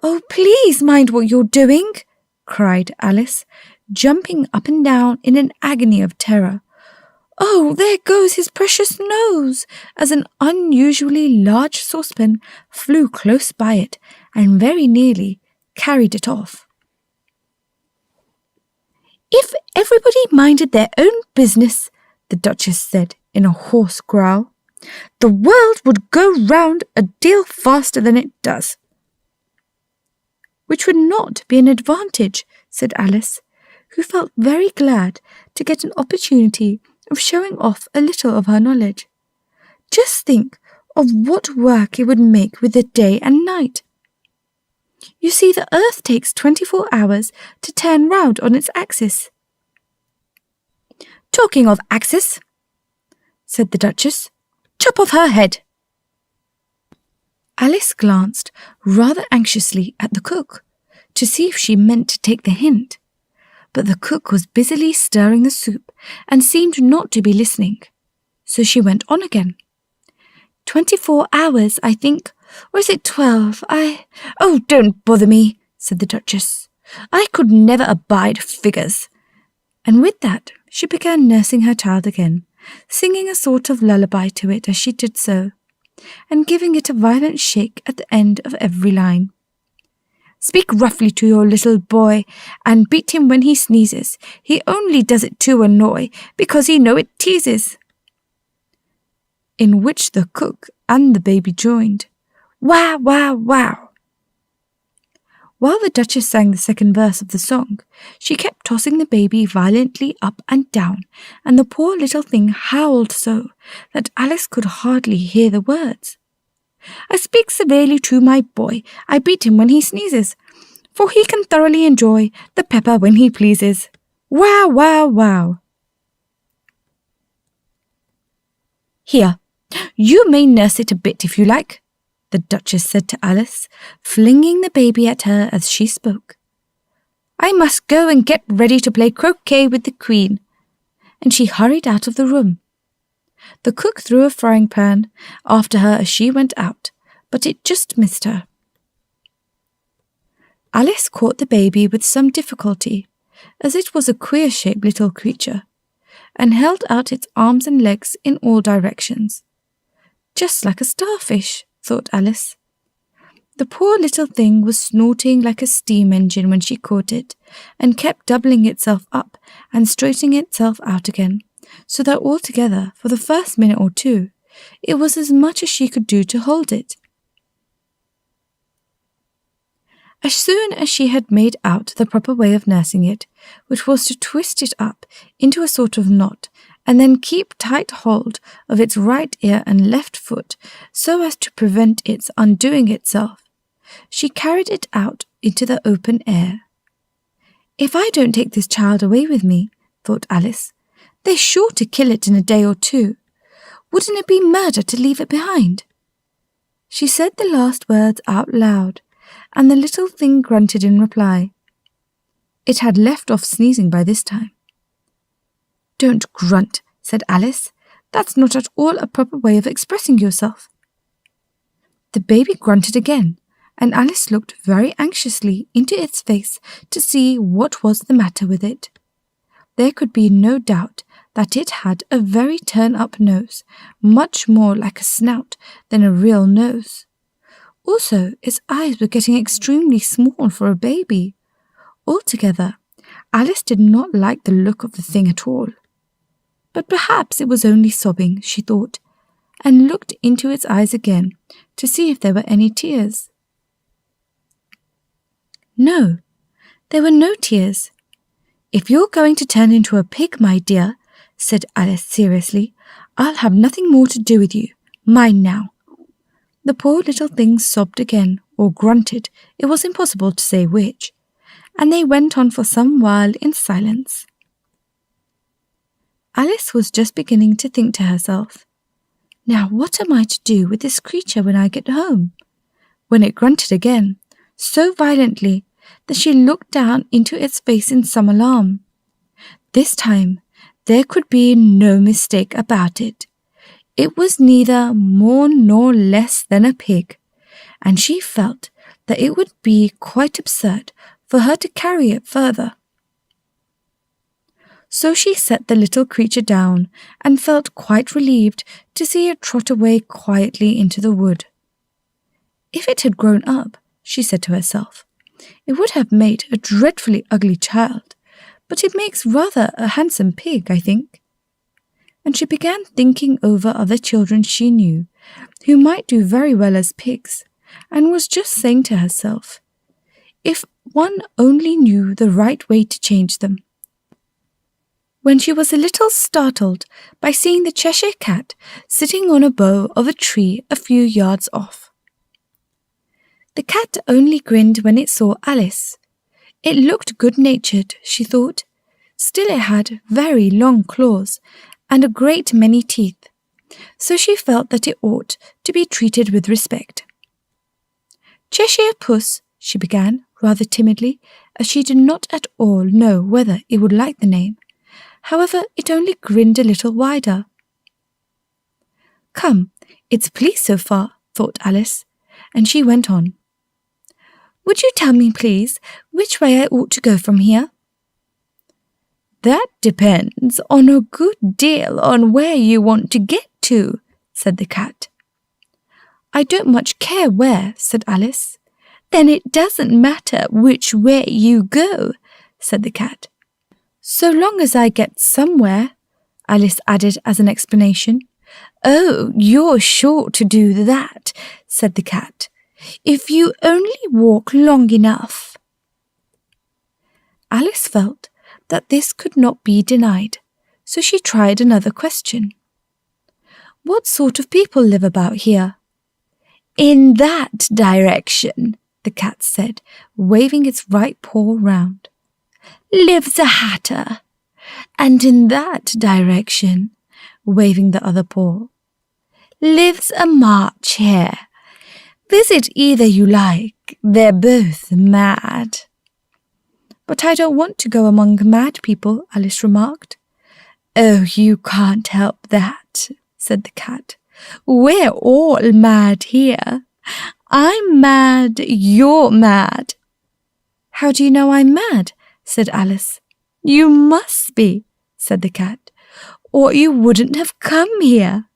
"Oh, please mind what you're doing," cried Alice, jumping up and down in an agony of terror. "Oh, there goes his precious nose," as an unusually large saucepan flew close by it and very nearly carried it off. "If everybody minded their own business," the Duchess said in a hoarse growl, "the world would go round a deal faster than it does." "Which would not be an advantage," said Alice, who felt very glad to get an opportunity of showing off a little of her knowledge. "Just think of what work it would make with the day and night. You see, the earth takes 24 hours to turn round on its axis." "Talking of axis," said the Duchess, "chop off her head." Alice glanced rather anxiously at the cook to see if she meant to take the hint, but the cook was busily stirring the soup and seemed not to be listening, so she went on again. 24 hours, I think, or is it 12? Oh, don't bother me," said the Duchess. "I could never abide figures." And with that, she began nursing her child again, singing a sort of lullaby to it as she did so, and giving it a violent shake at the end of every line. "Speak roughly to your little boy, and beat him when he sneezes. He only does it to annoy, because he know it teases." In which the cook and the baby joined. "Wow, wow, wow." While the Duchess sang the second verse of the song, she kept tossing the baby violently up and down, and the poor little thing howled so that Alice could hardly hear the words. "I speak severely to my boy, I beat him when he sneezes, for he can thoroughly enjoy the pepper when he pleases. Wow, wow, wow." "Here, you may nurse it a bit if you like," the Duchess said to Alice, flinging the baby at her as she spoke. "I must go and get ready to play croquet with the Queen," and she hurried out of the room. The cook threw a frying pan after her as she went out, but it just missed her. Alice caught the baby with some difficulty, as it was a queer-shaped little creature, and held out its arms and legs in all directions. "Just like a starfish," thought Alice. The poor little thing was snorting like a steam engine when she caught it, and kept doubling itself up and straightening itself out again, so that altogether, for the first minute or two, it was as much as she could do to hold it. As soon as she had made out the proper way of nursing it, which was to twist it up into a sort of knot, and then keep tight hold of its right ear and left foot so as to prevent its undoing itself, she carried it out into the open air. "If I don't take this child away with me," thought Alice, "they're sure to kill it in a day or two. Wouldn't it be murder to leave it behind?" She said the last words out loud, and the little thing grunted in reply. It had left off sneezing by this time. "Don't grunt," said Alice. "That's not at all a proper way of expressing yourself." The baby grunted again, and Alice looked very anxiously into its face to see what was the matter with it. There could be no doubt that it had a very turn-up nose, much more like a snout than a real nose. Also, its eyes were getting extremely small for a baby. Altogether, Alice did not like the look of the thing at all. But perhaps it was only sobbing, she thought, and looked into its eyes again to see if there were any tears. No, there were no tears. If you're going to turn into a pig, my dear, said Alice seriously, I'll have nothing more to do with you. Mind now. The poor little thing sobbed again, or grunted, it was impossible to say which, and they went on for some while in silence. Alice was just beginning to think to herself, now what am I to do with this creature when I get home? When it grunted again, so violently that she looked down into its face in some alarm. This time there could be no mistake about it. It was neither more nor less than a pig, and she felt that it would be quite absurd for her to carry it further. So she set the little creature down and felt quite relieved to see it trot away quietly into the wood. If it had grown up, she said to herself, it would have made a dreadfully ugly child, but it makes rather a handsome pig, I think. And she began thinking over other children she knew, who might do very well as pigs, and was just saying to herself, if one only knew the right way to change them. When she was a little startled by seeing the Cheshire Cat sitting on a bough of a tree a few yards off. The cat only grinned when it saw Alice. It looked good-natured, she thought. Still it had very long claws and a great many teeth, so she felt that it ought to be treated with respect. Cheshire Puss, she began, rather timidly, as she did not at all know whether it would like the name. However, it only grinned a little wider. Come, it's pleased so far, thought Alice, and she went on. Would you tell me, please, which way I ought to go from here? That depends on a good deal on where you want to get to, said the cat. I don't much care where, said Alice. Then it doesn't matter which way you go, said the cat. So long as I get somewhere, Alice added as an explanation. Oh, you're sure to do that, said the cat, if you only walk long enough. Alice felt that this could not be denied, so she tried another question. What sort of people live about here? In that direction, the cat said, waving its right paw round, lives a hatter, and in that direction, waving the other paw, lives a March hare. Visit either you like, they're both mad. But I don't want to go among mad people, Alice remarked. Oh, you can't help that, said the cat. We're all mad here. I'm mad, you're mad. How do you know I'm mad? Said Alice. You must be, said the cat, or you wouldn't have come here.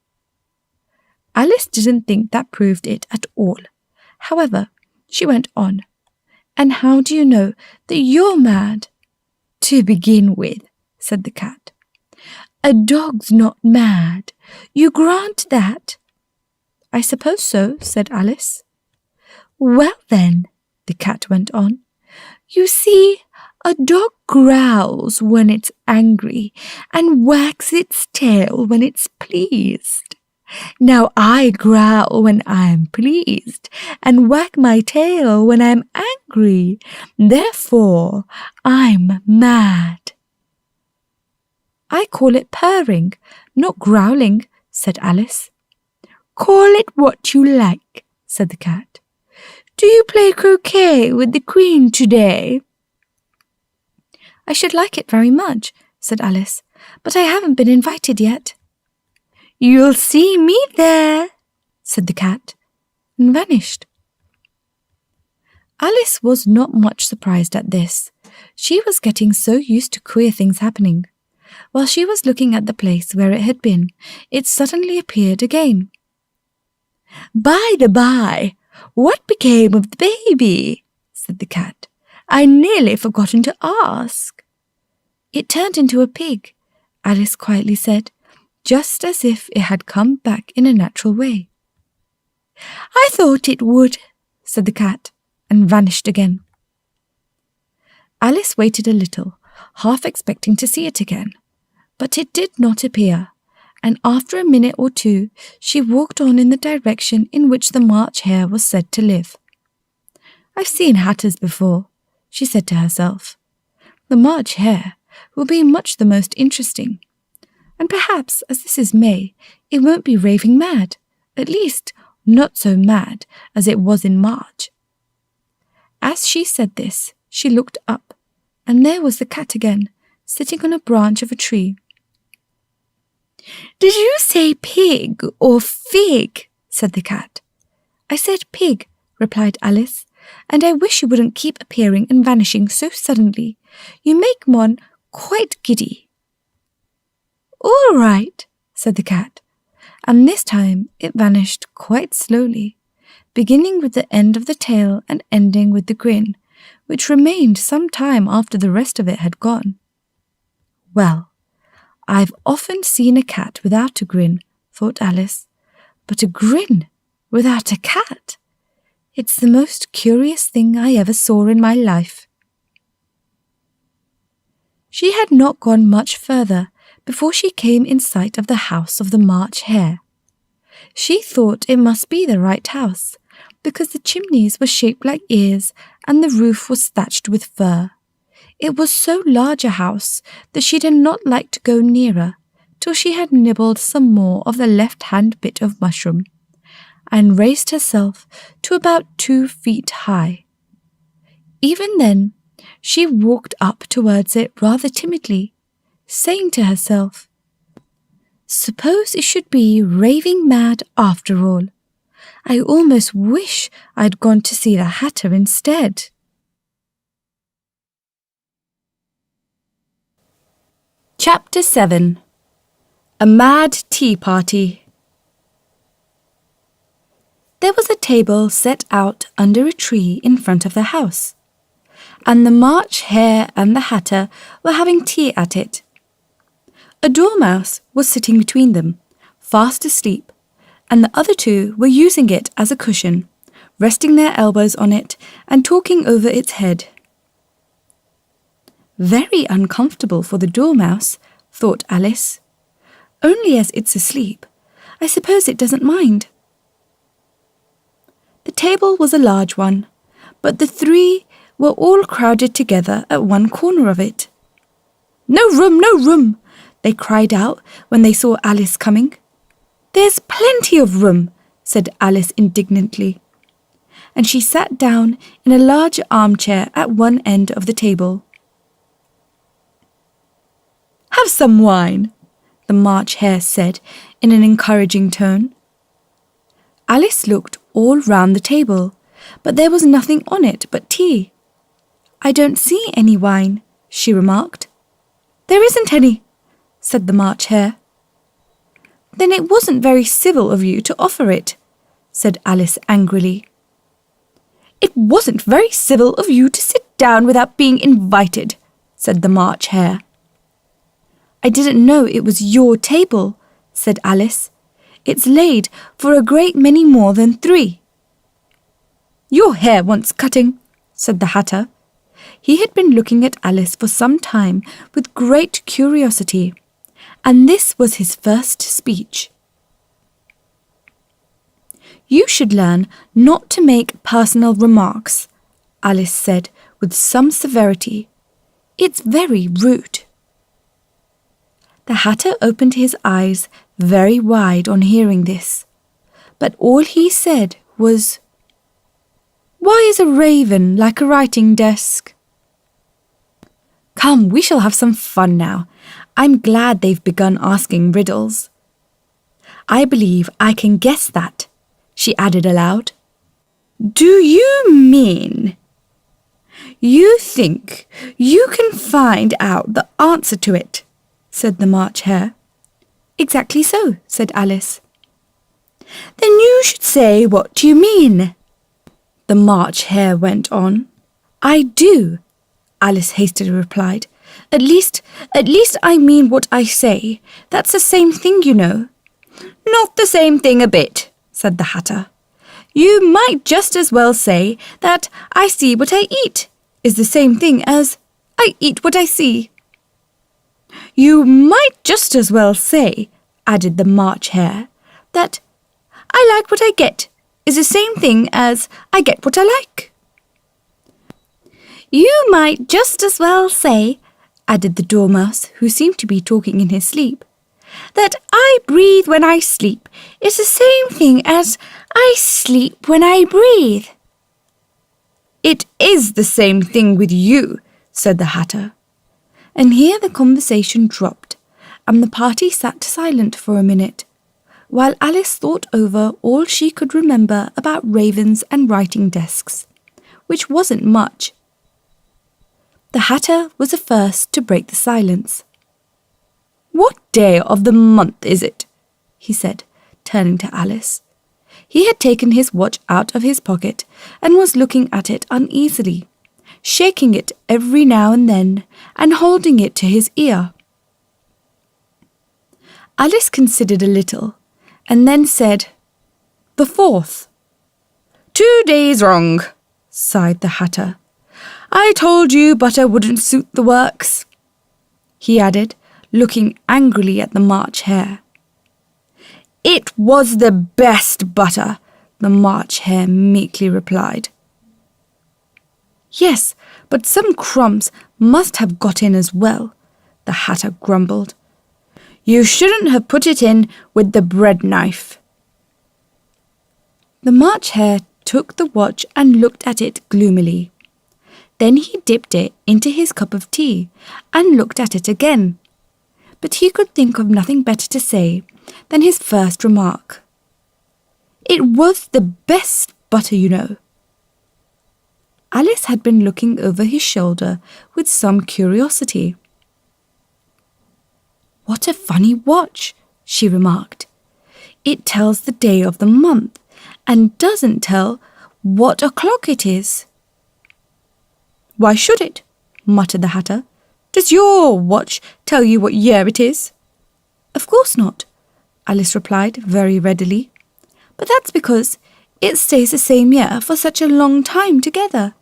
Alice didn't think that proved it at all. However, she went on. And how do you know that you're mad? To begin with, said the cat, a dog's not mad. You grant that? I suppose so, said Alice. Well then, the cat went on, you see, a dog growls when it's angry and wags its tail when it's pleased. Now I growl when I'm pleased and wag my tail when I'm angry. Therefore, I'm mad. I call it purring, not growling, said Alice. Call it what you like, said the cat. Do you play croquet with the Queen today? I should like it very much, said Alice, but I haven't been invited yet. You'll see me there, said the cat, and vanished. Alice was not much surprised at this. She was getting so used to queer things happening. While she was looking at the place where it had been, it suddenly appeared again. By the by, what became of the baby? Said the cat. I nearly forgotten to ask. It turned into a pig, Alice quietly said, just as if it had come back in a natural way. I thought it would, said the cat, and vanished again. Alice waited a little, half expecting to see it again, but it did not appear, and after a minute or two she walked on in the direction in which the March Hare was said to live. I've seen hatters before, she said to herself. The March Hare will be much the most interesting, and perhaps, as this is May, it won't be raving mad, at least not so mad as it was in March. As she said this, she looked up, and there was the cat again, sitting on a branch of a tree. Did you say pig or fig? Said the cat. I said pig, replied Alice, and I wish you wouldn't keep appearing and vanishing so suddenly. You make one quite giddy. All right, said the cat, and this time it vanished quite slowly, beginning with the end of the tail and ending with the grin, which remained some time after the rest of it had gone. Well, I've often seen a cat without a grin, thought Alice, but a grin without a cat? It's the most curious thing I ever saw in my life. She had not gone much further before she came in sight of the house of the March Hare. She thought it must be the right house, because the chimneys were shaped like ears and the roof was thatched with fur. It was so large a house that she did not like to go nearer till she had nibbled some more of the left-hand bit of mushroom, and raised herself to about 2 feet high. Even then, she walked up towards it rather timidly, saying to herself, Suppose it should be raving mad after all. I almost wish I'd gone to see the Hatter instead. Chapter 7. A Mad Tea Party. There was a table set out under a tree in front of the house, and the March Hare and the Hatter were having tea at it. A dormouse was sitting between them, fast asleep, and the other two were using it as a cushion, resting their elbows on it and talking over its head. Very uncomfortable for the dormouse, thought Alice. Only as it's asleep, I suppose it doesn't mind. The table was a large one, but the three were all crowded together at one corner of it. No room, they cried out when they saw Alice coming. There's plenty of room, said Alice indignantly, and she sat down in a large armchair at one end of the table. Have some wine, the March Hare said in an encouraging tone. Alice looked all round the table, but there was nothing on it but tea. I don't see any wine, she remarked. There isn't any, said the March Hare. Then it wasn't very civil of you to offer it, said Alice angrily. It wasn't very civil of you to sit down without being invited, said the March Hare. I didn't know it was your table, said Alice. It's laid for a great many more than 3. Your hair wants cutting, said the Hatter. He had been looking at Alice for some time with great curiosity, and this was his first speech. You should learn not to make personal remarks, Alice said with some severity. It's very rude. The Hatter opened his eyes very wide on hearing this, but all he said was, Why is a raven like a writing desk? Come, we shall have some fun now. I'm glad they've begun asking riddles. I believe I can guess that, she added aloud. Do you mean you think you can find out the answer to it? Said the March Hare. Exactly so, said Alice. Then you should say what you mean, the March Hare went on. I do, Alice hastily replied, At least I mean what I say. That's the same thing, you know." "Not the same thing a bit," said the Hatter. "You might just as well say that 'I see what I eat' is the same thing as 'I eat what I see.'" "You might just as well say," added the March Hare, "that 'I like what I get' is the same thing as 'I get what I like.'" "You might just as well say," added the Dormouse, who seemed to be talking in his sleep, "that 'I breathe when I sleep' is the same thing as 'I sleep when I breathe.'" "It is the same thing with you," said the Hatter. And here the conversation dropped, and the party sat silent for a minute, while Alice thought over all she could remember about ravens and writing desks, which wasn't much. The Hatter was the first to break the silence. "What day of the month is it?" he said, turning to Alice. He had taken his watch out of his pocket and was looking at it uneasily, shaking it every now and then and holding it to his ear. Alice considered a little and then said, "The 4th. "2 days wrong," sighed the Hatter. "I told you butter wouldn't suit the works," he added, looking angrily at the March Hare. "It was the best butter," the March Hare meekly replied. "Yes, but some crumbs must have got in as well," the Hatter grumbled. "You shouldn't have put it in with the bread knife." The March Hare took the watch and looked at it gloomily. Then he dipped it into his cup of tea and looked at it again. But he could think of nothing better to say than his first remark. "It was the best butter, you know." Alice had been looking over his shoulder with some curiosity. "What a funny watch," she remarked. "It tells the day of the month and doesn't tell what o'clock it is." "Why should it?" muttered the Hatter. "Does your watch tell you what year it is?" "Of course not," Alice replied very readily. "But that's because it stays the same year for such a long time together."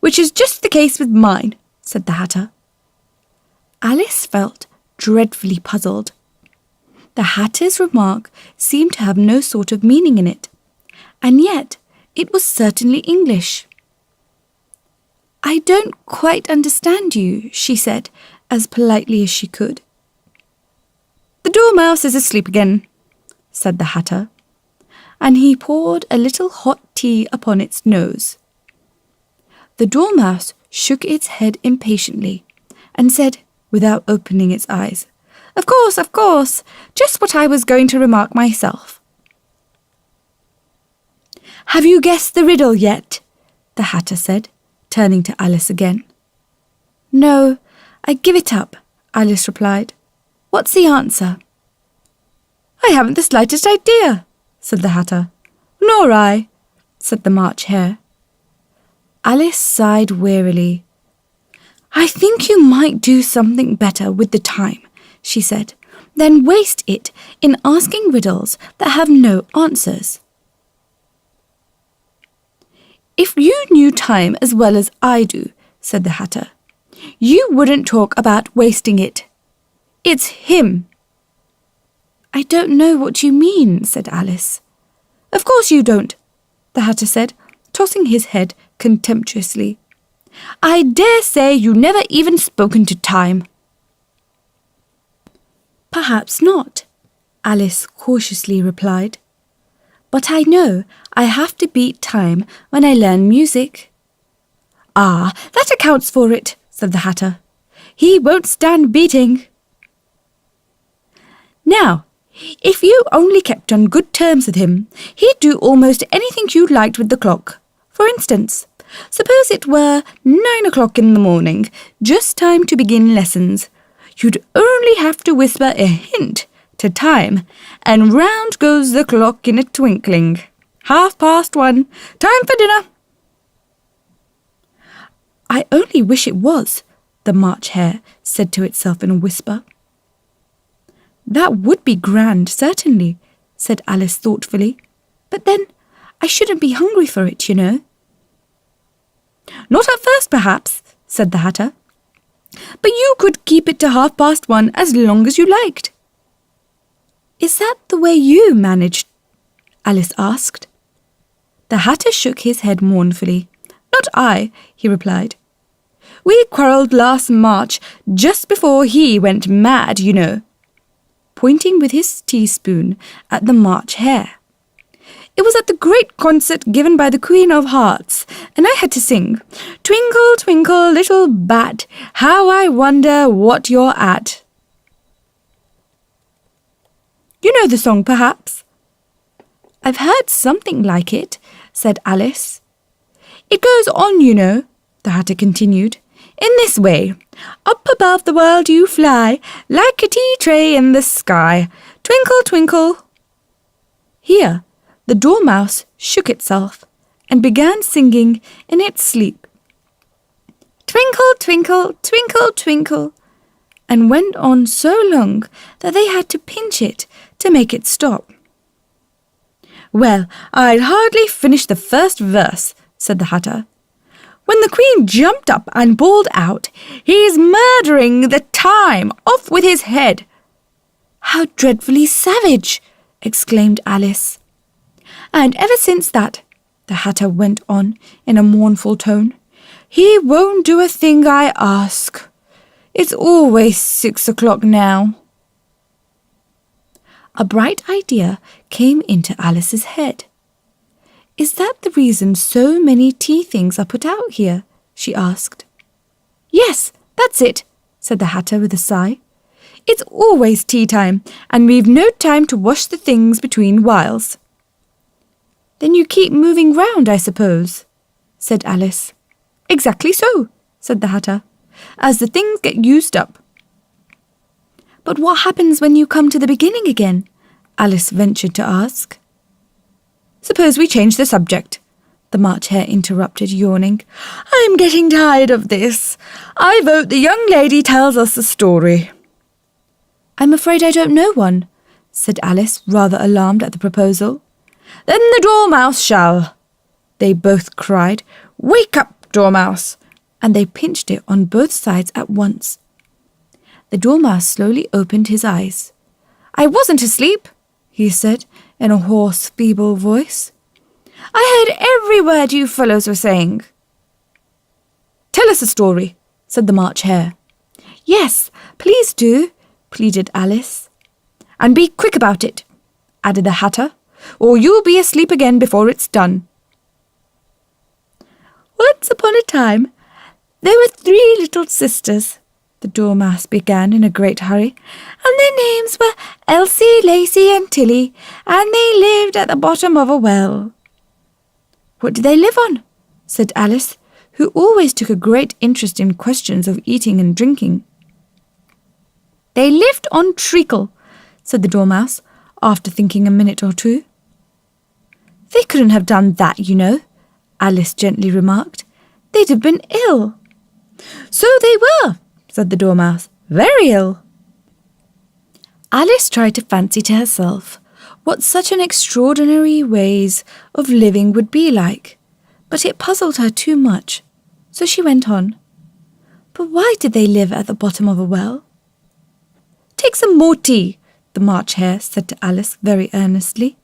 "Which is just the case with mine," said the Hatter. Alice felt dreadfully puzzled. The Hatter's remark seemed to have no sort of meaning in it, and yet it was certainly English. "I don't quite understand you," she said, as politely as she could. "The Dormouse is asleep again," said the Hatter, and he poured a little hot tea upon its nose. The Dormouse shook its head impatiently and said, without opening its eyes, of course, just what I was going to remark myself." "Have you guessed the riddle yet?" the Hatter said, turning to Alice again. "No, I give it up," Alice replied. "What's the answer?" "I haven't the slightest idea," said the Hatter. "Nor I," said the March Hare. Alice sighed wearily. "I think you might do something better with the time," she said, "than waste it in asking riddles that have no answers." "If you knew time as well as I do," said the Hatter, "you wouldn't talk about wasting it. It's him." "I don't know what you mean," said Alice. "Of course you don't," the Hatter said, tossing his head contemptuously. "I dare say you never even spoken to time." "Perhaps not," Alice cautiously replied. "But I know I have to beat time when I learn music." "Ah, that accounts for it," said the Hatter. "He won't stand beating." "Now, if you only kept on good terms with him, he'd do almost anything you liked with the clock. For instance, suppose it were 9 o'clock in the morning, just time to begin lessons. You'd only have to whisper a hint to time, and round goes the clock in a twinkling. 1:30, time for dinner." "I only wish it was," the March Hare said to itself in a whisper. That would be grand, certainly, said Alice thoughtfully. But then I shouldn't be hungry for it, you know. Not at first, perhaps, said the Hatter. But you could keep it to 1:30 as long as you liked. Is that the way you managed? Alice asked. The Hatter shook his head mournfully. Not I, he replied. We quarrelled last March, just before he went mad, you know, pointing with his teaspoon at the March Hare. It was at the great concert given by the Queen of Hearts, and I had to sing, Twinkle, twinkle, little bat, how I wonder what you're at. You know the song, perhaps? I've heard something like it, said Alice. It goes on, you know, the Hatter continued, in this way. Up above the world you fly, like a tea tray in the sky. Twinkle, twinkle. Here, the Dormouse shook itself and began singing in its sleep. Twinkle, twinkle, twinkle, twinkle, and went on so long that they had to pinch it to make it stop. Well, I'd hardly finished the first verse, said the Hatter, when the Queen jumped up and bawled out, He's murdering the time! Off with his head! How dreadfully savage! Exclaimed Alice. And ever since that, the Hatter went on in a mournful tone, he won't do a thing I ask. It's always 6 o'clock now. A bright idea came into Alice's head. Is that the reason so many tea things are put out here? She asked. Yes, that's it, said the Hatter with a sigh. It's always tea time, and we've no time to wash the things between whiles. Then you keep moving round, I suppose, said Alice. Exactly so, said the Hatter, as the things get used up. But what happens when you come to the beginning again? Alice ventured to ask. Suppose we change the subject, the March Hare interrupted, yawning. I'm getting tired of this. I vote the young lady tells us a story. I'm afraid I don't know one, said Alice, rather alarmed at the proposal. Then the Dormouse shall, they both cried. Wake up, Dormouse! And they pinched it on both sides at once. The Dormouse slowly opened his eyes. I wasn't asleep, he said, in a hoarse, feeble voice. I heard every word you fellows were saying. Tell us a story, said the March Hare. Yes, please do, pleaded Alice. And be quick about it, added the Hatter, or you'll be asleep again before it's done. Once upon a time, there were 3 little sisters, the Dormouse began in a great hurry, and their names were Elsie, Lacie, and Tilly, and they lived at the bottom of a well. What did they live on? Said Alice, who always took a great interest in questions of eating and drinking. They lived on treacle, said the Dormouse, after thinking a minute or two. They couldn't have done that, you know, Alice gently remarked. They'd have been ill. So they were, said the Dormouse, very ill. Alice tried to fancy to herself what such an extraordinary ways of living would be like, but it puzzled her too much, so she went on. But why did they live at the bottom of a well? Take some more tea, the March Hare said to Alice very earnestly.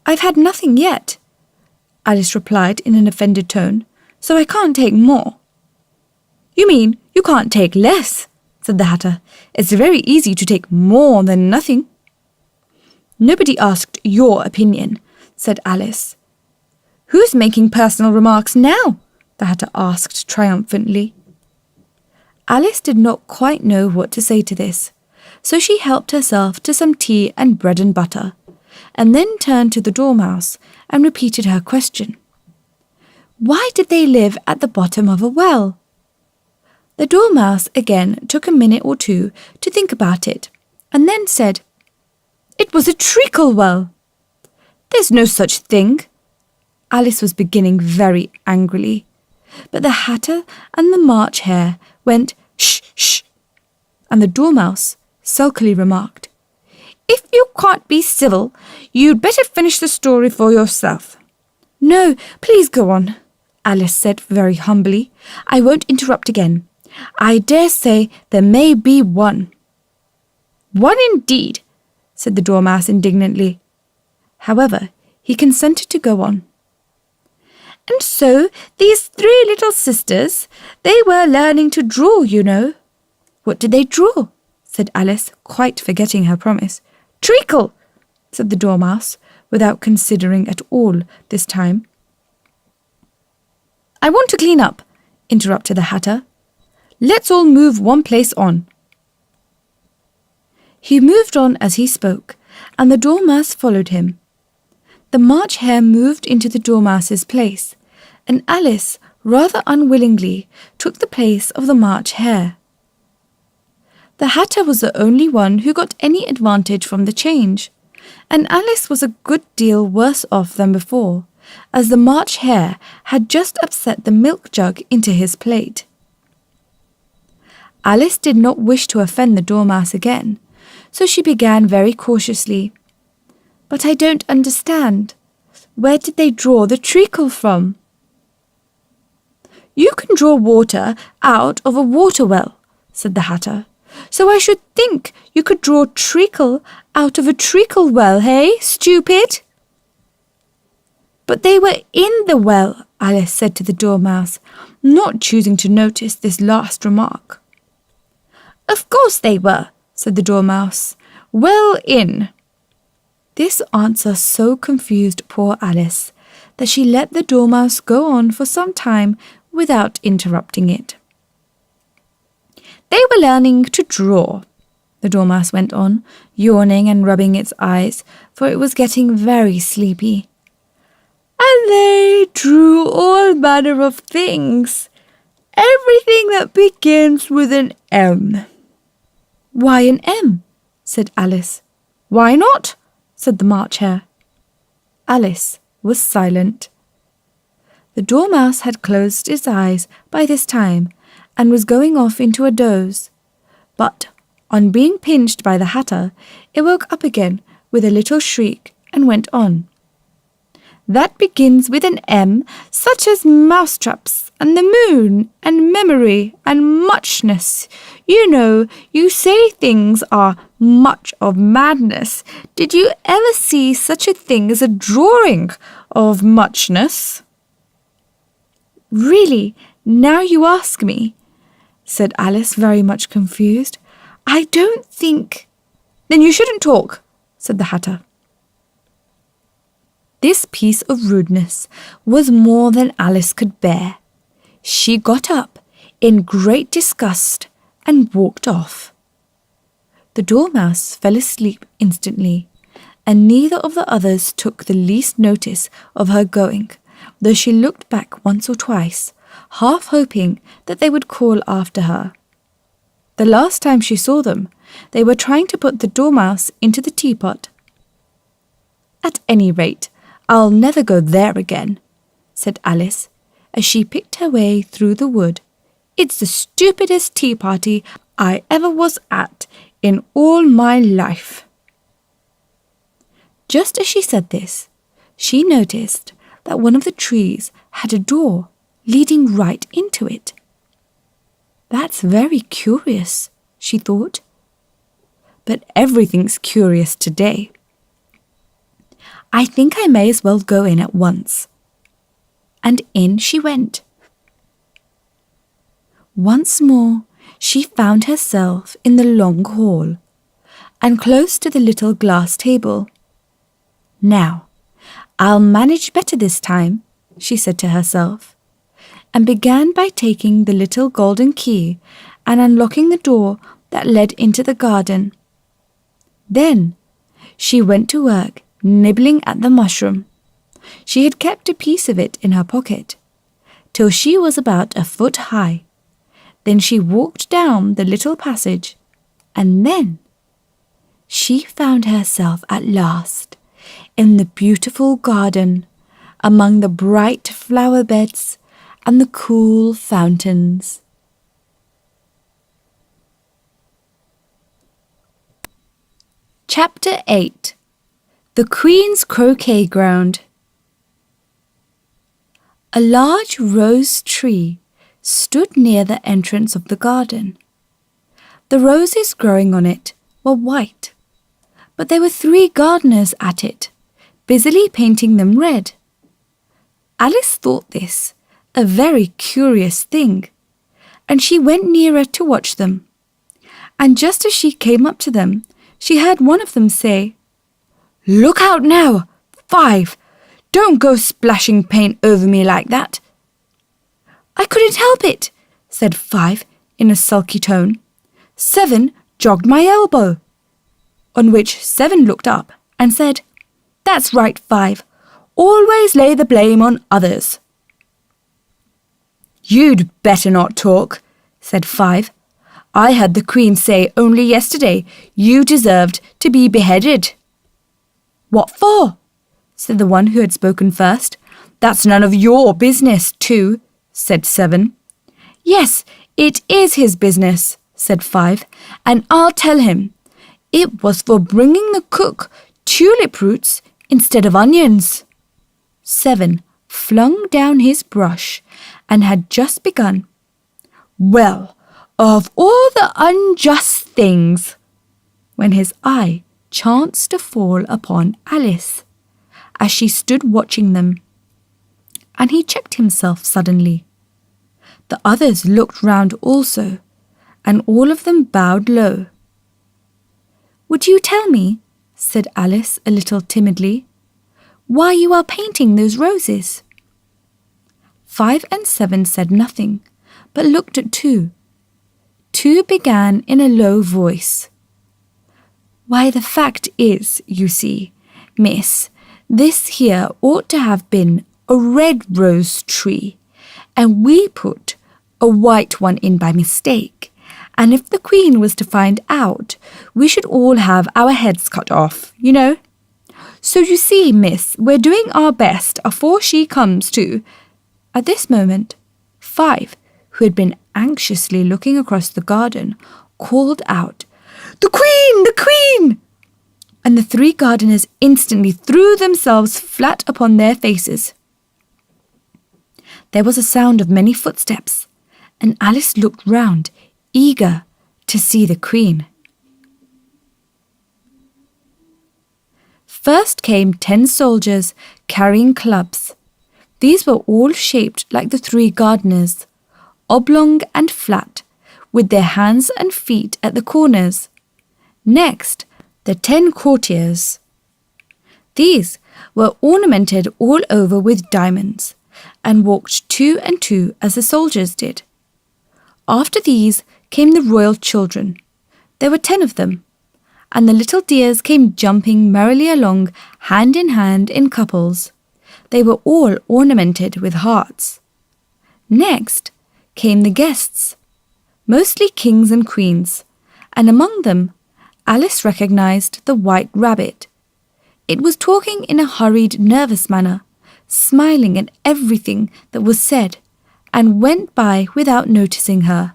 I've had nothing yet, Alice replied in an offended tone, so I can't take more. You mean you can't take less, said the Hatter. It's very easy to take more than nothing. Nobody asked your opinion, said Alice. Who's making personal remarks now? The Hatter asked triumphantly. Alice did not quite know what to say to this, so she helped herself to some tea and bread and butter, and then turned to the Dormouse and repeated her question. Why did they live at the bottom of a well? The Dormouse again took a minute or two to think about it, and then said, It was a treacle well. There's no such thing. Alice was beginning very angrily. but the Hatter and the March Hare went shh, shh, and the Dormouse sulkily remarked, "If you can't be civil, you'd better finish the story for yourself." "No, please go on," Alice said very humbly. "I won't interrupt again. I dare say there may be one." "One indeed," said the Dormouse indignantly. However, he consented to go on. "And so these three little sisters, they were learning to draw, you know." "What did they draw?" said Alice, quite forgetting her promise. "Treacle," said the Dormouse, without considering at all this time. "I want to clean up," interrupted the Hatter. "Let's all move one place on." He moved on as he spoke, and the Dormouse followed him. The March Hare moved into the Dormouse's place, and Alice, rather unwillingly, took the place of the March Hare. The Hatter was the only one who got any advantage from the change, and Alice was a good deal worse off than before, as the March Hare had just upset the milk jug into his plate. Alice did not wish to offend the Dormouse again, so she began very cautiously. "But I don't understand. Where did they draw the treacle from?" "You can draw water out of a water well," said the Hatter. "So I should think you could draw treacle out of a treacle well, hey, stupid?" "But they were in the well," Alice said to the Dormouse, not choosing to notice this last remark. "Of course they were," said the Dormouse. "Well in." This answer so confused poor Alice that she let the Dormouse go on for some time without interrupting it. "They were learning to draw," the Dormouse went on, yawning and rubbing its eyes, for it was getting very sleepy. "And they drew all manner of things, everything that begins with an M." "Why an M?" said Alice. "Why not?" said the March Hare. Alice was silent. The Dormouse had closed its eyes by this time and was going off into a doze, but on being pinched by the Hatter, it woke up again with a little shriek and went on. "That begins with an M, such as mousetraps and the moon and memory and muchness. You know, you say things are much of madness. Did you ever see such a thing as a drawing of muchness?" "Really, now you ask me," said Alice, very much confused. "I don't think—" "Then you shouldn't talk," said the Hatter. This piece of rudeness was more than Alice could bear. She got up in great disgust and walked off. The Dormouse fell asleep instantly, and neither of the others took the least notice of her going, though she looked back once or twice, half hoping that they would call after her. The last time she saw them, they were trying to put the Dormouse into the teapot. "At any rate, I'll never go there again," said Alice, as she picked her way through the wood. "It's the stupidest tea party I ever was at in all my life." Just as she said this, she noticed that one of the trees had a door leading right into it. "That's very curious," she thought. "But everything's curious today. I think I may as well go in at once." And in she went. Once more she found herself in the long hall, and close to the little glass table. "Now, I'll manage better this time," she said to herself, and began by taking the little golden key and unlocking the door that led into the garden. Then she went to work nibbling at the mushroom. She had kept a piece of it in her pocket, till she was about a foot high. Then she walked down the little passage, and then she found herself at last in the beautiful garden, among the bright flower beds and the cool fountains. Chapter 8. The Queen's Croquet-Ground. A large rose tree stood near the entrance of the garden. The roses growing on it were white, but there were 3 gardeners at it, busily painting them red. Alice thought this a very curious thing, and she went nearer to watch them. And just as she came up to them, she heard one of them say, "Look out now, 5! Don't go splashing paint over me like that." "I couldn't help it," said 5 in a sulky tone. 7 jogged my elbow. On which 7 looked up and said, "That's right, 5. Always lay the blame on others." "You'd better not talk," said 5. "I heard the Queen say only yesterday you deserved to be beheaded." "What for?" said the one who had spoken first. "That's none of your business, too," said 7. "Yes, it is his business," said 5, "and I'll tell him. It was for bringing the cook tulip roots instead of onions." 7 flung down his brush and had just begun. "Well, of all the unjust things," when his eye chanced to fall upon Alice as she stood watching them, and he checked himself suddenly. The others looked round also, and all of them bowed low. "Would you tell me," said Alice a little timidly, "why you are painting those roses?" 5 and 7 said nothing, but looked at 2. 2 began in a low voice. "Why, the fact is, you see, miss, this here ought to have been a red rose tree, and we put a white one in by mistake, and if the Queen was to find out, we should all have our heads cut off, you know. So you see, miss, we're doing our best afore she comes to—" At this moment, 5, who had been anxiously looking across the garden, called out, "The Queen! The Queen!" And the 3 gardeners instantly threw themselves flat upon their faces. There was a sound of many footsteps, and Alice looked round, eager to see the Queen. First came 10 soldiers carrying clubs. These were all shaped like the 3 gardeners, oblong and flat, with their hands and feet at the corners. Next, the 10 courtiers. These were ornamented all over with diamonds, and walked 2 and 2 as the soldiers did. After these came the royal children. There were 10 of them, and the little dears came jumping merrily along hand in couples. They were all ornamented with hearts. Next came the guests, mostly kings and queens, and among them Alice recognized the white rabbit. It was talking in a hurried, nervous manner, smiling at everything that was said, and went by without noticing her.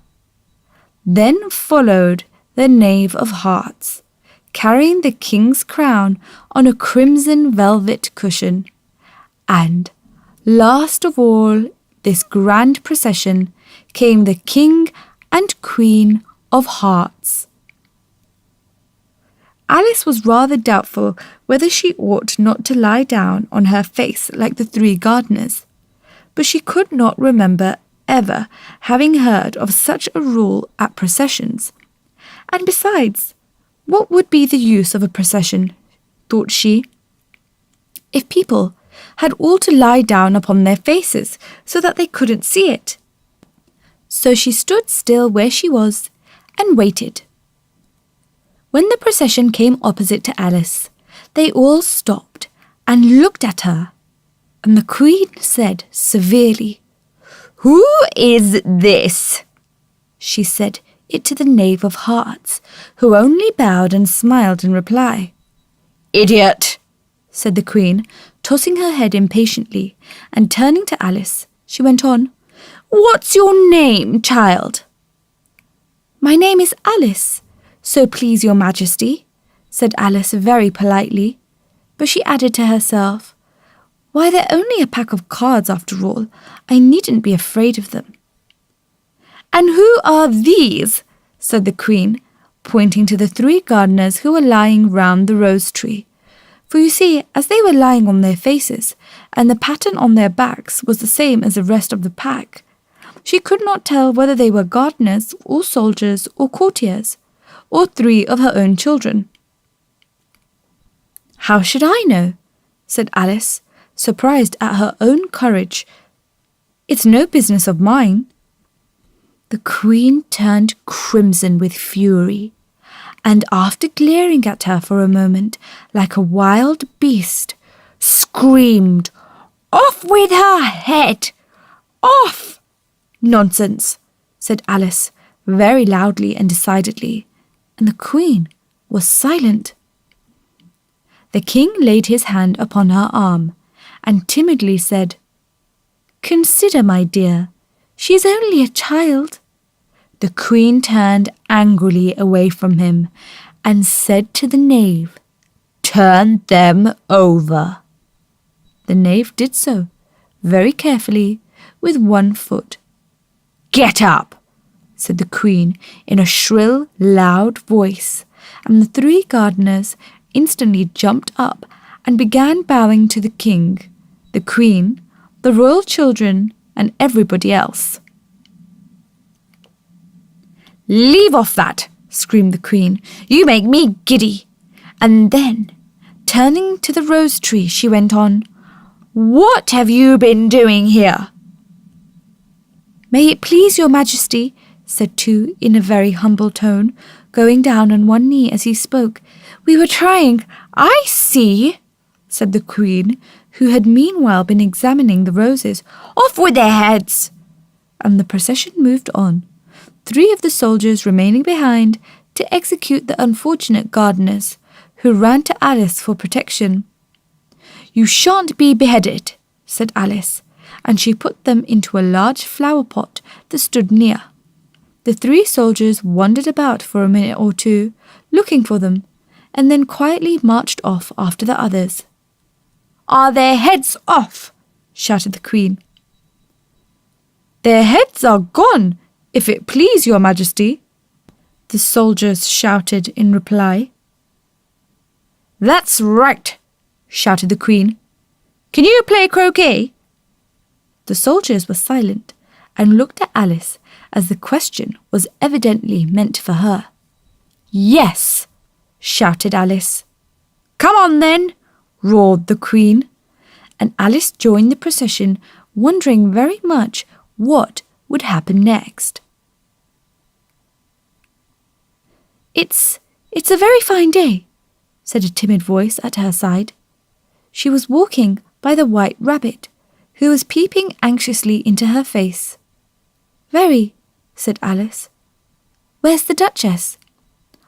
Then followed the Knave of Hearts, carrying the king's crown on a crimson velvet cushion. And, last of all this grand procession, came the King and Queen of Hearts. Alice was rather doubtful whether she ought not to lie down on her face like the 3 gardeners, but she could not remember ever having heard of such a rule at processions. And besides, what would be the use of a procession, thought she, if people had all to lie down upon their faces so that they couldn't see it? So she stood still where she was and waited. When the procession came opposite to Alice, they all stopped and looked at her, and the Queen said severely, "Who is this?" She said it to the Knave of Hearts, who only bowed and smiled in reply. "Idiot!" said the Queen, tossing her head impatiently, and turning to Alice, she went on, What's your name, child?" "My name is Alice, so please your Majesty," said Alice very politely, but she added to herself, "Why, they're only a pack of cards after all. I needn't be afraid of them." "And who are these?" said the Queen, pointing to the 3 gardeners who were lying round the rose tree. For you see, as they were lying on their faces, and the pattern on their backs was the same as the rest of the pack, she could not tell whether they were gardeners or soldiers or courtiers, or 3 of her own children. "How should I know?" said Alice, surprised at her own courage. "It's no business of mine." The Queen turned crimson with fury, and after glaring at her for a moment like a wild beast, screamed, "Off with her head! Off!" "Nonsense," said Alice, very loudly and decidedly, and the Queen was silent. The King laid his hand upon her arm and timidly said, "Consider, my dear, she is only a child." The Queen turned angrily away from him and said to the knave, "Turn them over." The knave did so, very carefully, with 1 foot. "Get up," said the Queen in a shrill, loud voice, and the 3 gardeners instantly jumped up and began bowing to the King, the Queen, the royal children, and everybody else. "Leave off that," screamed the Queen. "You make me giddy." And then, turning to the rose tree, she went on, "What have you been doing here?" "May it please your Majesty," said 2 in a very humble tone, going down on 1 knee as he spoke. "We were trying—" "I see," said the Queen, who had meanwhile been examining the roses. "Off with their heads!" And the procession moved on, 3 of the soldiers remaining behind to execute the unfortunate gardeners, who ran to Alice for protection. "You shan't be beheaded," said Alice, and she put them into a large flower pot that stood near. The 3 soldiers wandered about for a minute or 2, looking for them, and then quietly marched off after the others. "Are their heads off?" shouted the Queen. "Their heads are gone, if it please your Majesty," the soldiers shouted in reply. "That's right," shouted the Queen. "Can you play croquet?" The soldiers were silent and looked at Alice as the question was evidently meant for her. "Yes," shouted Alice. "Come on then," roared the Queen, and Alice joined the procession, wondering very much what would happen next. It's a very fine day," said a timid voice at her side. She was walking by the White Rabbit, who was peeping anxiously into her face. "Very," said Alice. "Where's the Duchess?"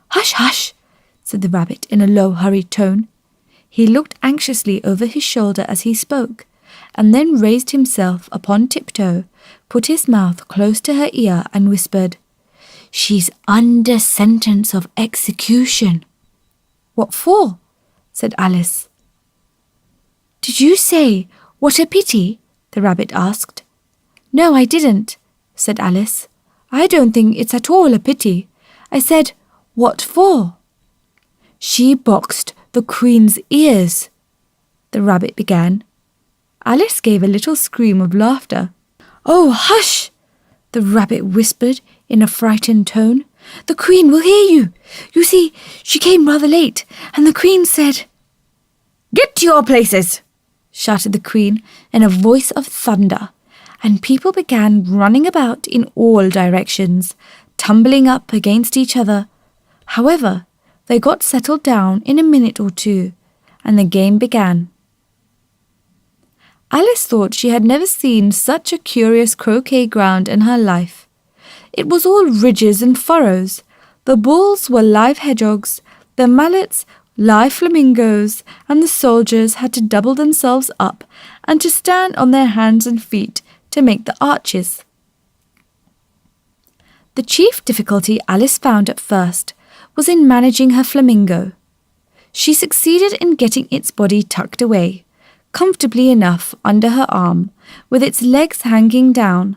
"Hush, hush," said the Rabbit in a low, hurried tone. He looked anxiously over his shoulder as he spoke, and then raised himself upon tiptoe, put his mouth close to her ear, and whispered, "She's under sentence of execution." "What for?" said Alice. "Did you say, 'What a pity'?" the Rabbit asked. "No, I didn't," said Alice. "I don't think it's at all a pity. I said, 'What for?'" "She boxed the Queen's ears," the Rabbit began. Alice gave a little scream of laughter. "Oh, hush!" the Rabbit whispered in a frightened tone. "The Queen will hear you. You see, she came rather late, and the Queen said—" "Get to your places!" shouted the Queen in a voice of thunder, and people began running about in all directions, tumbling up against each other. However, they got settled down in a minute or 2, and the game began. Alice thought she had never seen such a curious croquet ground in her life. It was all ridges and furrows. The bulls were live hedgehogs, the mallets live flamingos, and the soldiers had to double themselves up and to stand on their hands and feet to make the arches. The chief difficulty Alice found at first was in managing her flamingo. She succeeded in getting its body tucked away, comfortably enough under her arm, with its legs hanging down,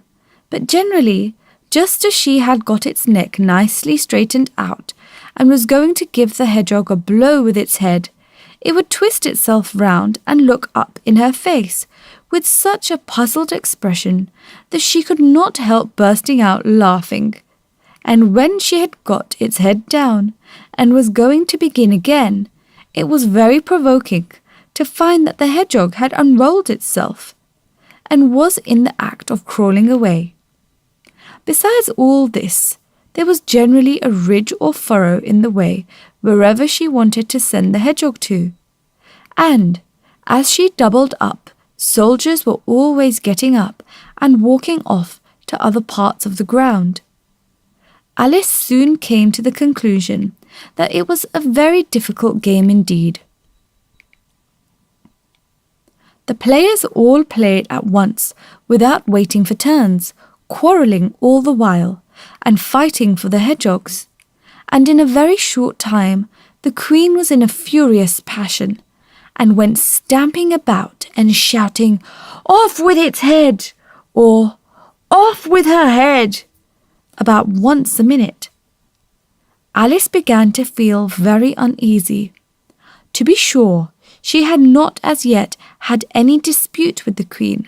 but generally, just as she had got its neck nicely straightened out and was going to give the hedgehog a blow with its head, it would twist itself round and look up in her face with such a puzzled expression that she could not help bursting out laughing. And when she had got its head down and was going to begin again, it was very provoking to find that the hedgehog had unrolled itself and was in the act of crawling away. Besides all this, there was generally a ridge or furrow in the way wherever she wanted to send the hedgehog to. And, as she doubled up, soldiers were always getting up and walking off to other parts of the ground. Alice soon came to the conclusion that it was a very difficult game indeed. The players all played at once without waiting for turns, quarrelling all the while, and fighting for the hedgehogs, and in a very short time the queen was in a furious passion, and went stamping about and shouting, "Off with its head!" or "Off with her head!" about once a minute. Alice began to feel very uneasy. To be sure, she had not as yet had any dispute with the queen,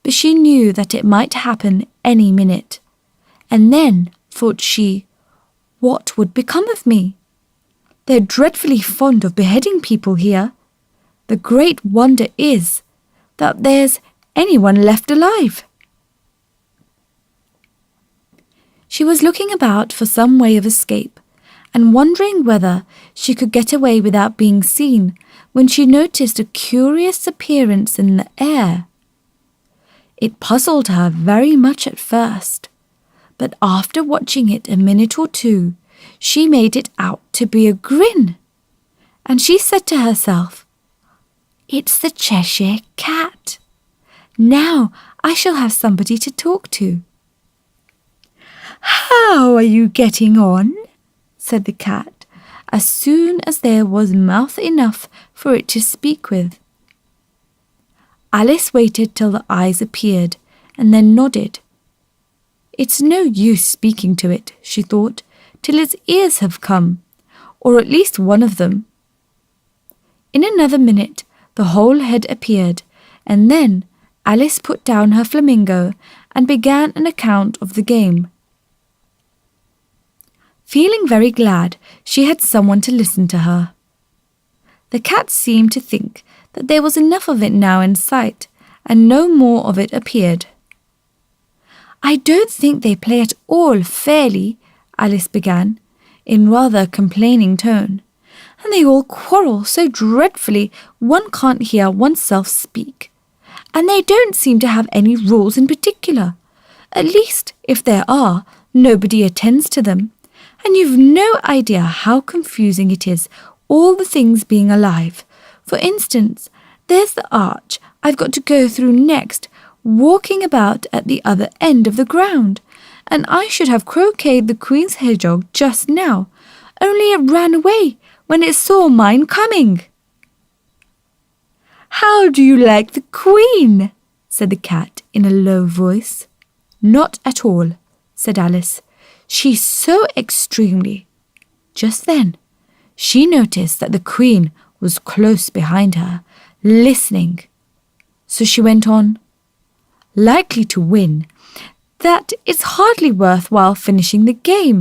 but she knew that it might happen any minute. And then, thought she, what would become of me? They're dreadfully fond of beheading people here. The great wonder is that there's anyone left alive. She was looking about for some way of escape, and wondering whether she could get away without being seen, when she noticed a curious appearance in the air. It puzzled her very much at first, but after watching it a minute or two, she made it out to be a grin, and she said to herself, "It's the Cheshire Cat. Now I shall have somebody to talk to." "How are you getting on?" said the cat, as soon as there was mouth enough for it to speak with. Alice waited till the eyes appeared, and then nodded. "It's no use speaking to it," she thought, "till its ears have come, or at least one of them." In another minute the whole head appeared, and then Alice put down her flamingo and began an account of the game. Feeling very glad she had someone to listen to her. The cat seemed to think that there was enough of it now in sight, and no more of it appeared. "I don't think they play at all fairly," Alice began, in rather a complaining tone, "and they all quarrel so dreadfully one can't hear oneself speak. And they don't seem to have any rules in particular. At least, if there are, nobody attends to them. And you've no idea how confusing it is, all the things being alive. For instance, there's the arch I've got to go through next, walking about at the other end of the ground, and I should have croqueted the Queen's hedgehog just now, only it ran away when it saw mine coming." "How do you like the Queen?" said the cat in a low voice. "Not at all," said Alice. "She's so extremely." Just then, she noticed that the Queen was close behind her, listening. So she went on, "Likely to win, that it's hardly worthwhile finishing the game."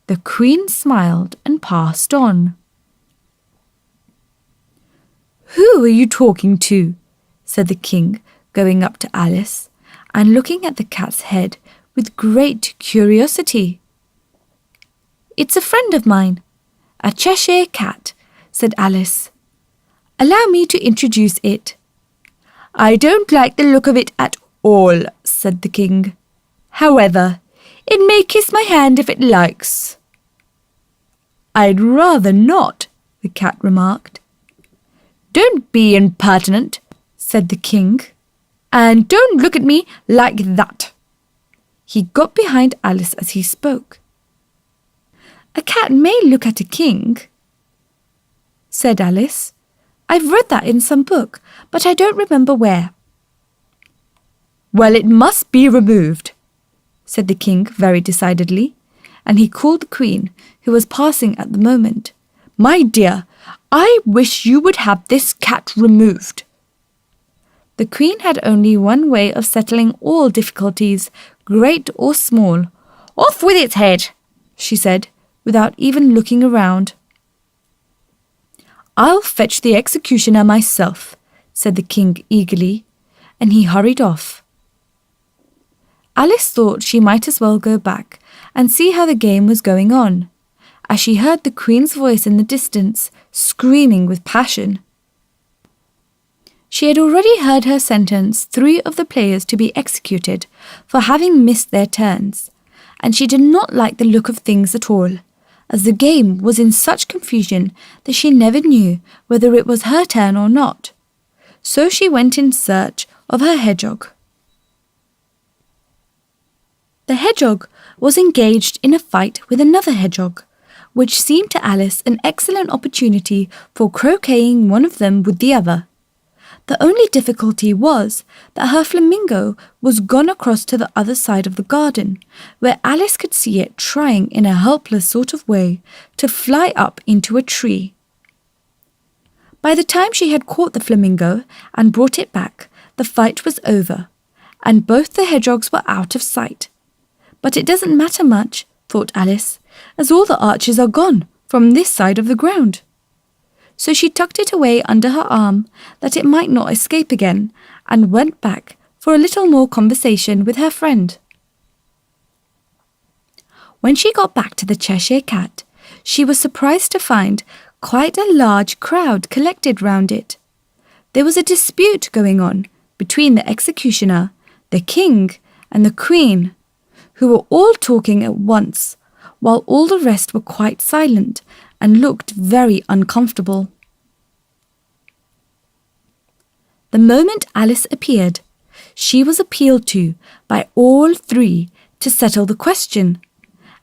The Queen smiled and passed on. "Who are you talking to?" said the King, going up to Alice and looking at the cat's head with great curiosity. "It's a friend of mine, a Cheshire Cat," said Alice. "Allow me to introduce it." "I don't like the look of it at all," said the King. "However, it may kiss my hand if it likes." "I'd rather not," the cat remarked. "Don't be impertinent," said the King. And don't look at me like that." He got behind Alice as he spoke. "A cat may look at a king," said Alice. "I've read that in some book, but I don't remember where." "Well, it must be removed," said the king very decidedly, and he called the queen, who was passing at the moment. "My dear, I wish you would have this cat removed." The queen had only one way of settling all difficulties, great or small. "Off with its head," she said, without even looking around. "I'll fetch the executioner myself," said the king eagerly, and he hurried off. Alice thought she might as well go back and see how the game was going on, as she heard the queen's voice in the distance, screaming with passion. She had already heard her sentence 3 of the players to be executed for having missed their turns, and she did not like the look of things at all, as the game was in such confusion that she never knew whether it was her turn or not. So she went in search of her hedgehog. The hedgehog was engaged in a fight with another hedgehog, which seemed to Alice an excellent opportunity for croqueting one of them with the other. The only difficulty was that her flamingo was gone across to the other side of the garden, where Alice could see it trying in a helpless sort of way to fly up into a tree. By the time she had caught the flamingo and brought it back, the fight was over, and both the hedgehogs were out of sight. But it doesn't matter much, thought Alice, as all the archers are gone from this side of the ground. So she tucked it away under her arm that it might not escape again, and went back for a little more conversation with her friend. When she got back to the Cheshire Cat, she was surprised to find quite a large crowd collected round it. There was a dispute going on between the executioner, the king, and the queen, who were all talking at once, while all the rest were quite silent and looked very uncomfortable. The moment Alice appeared, she was appealed to by all 3 to settle the question,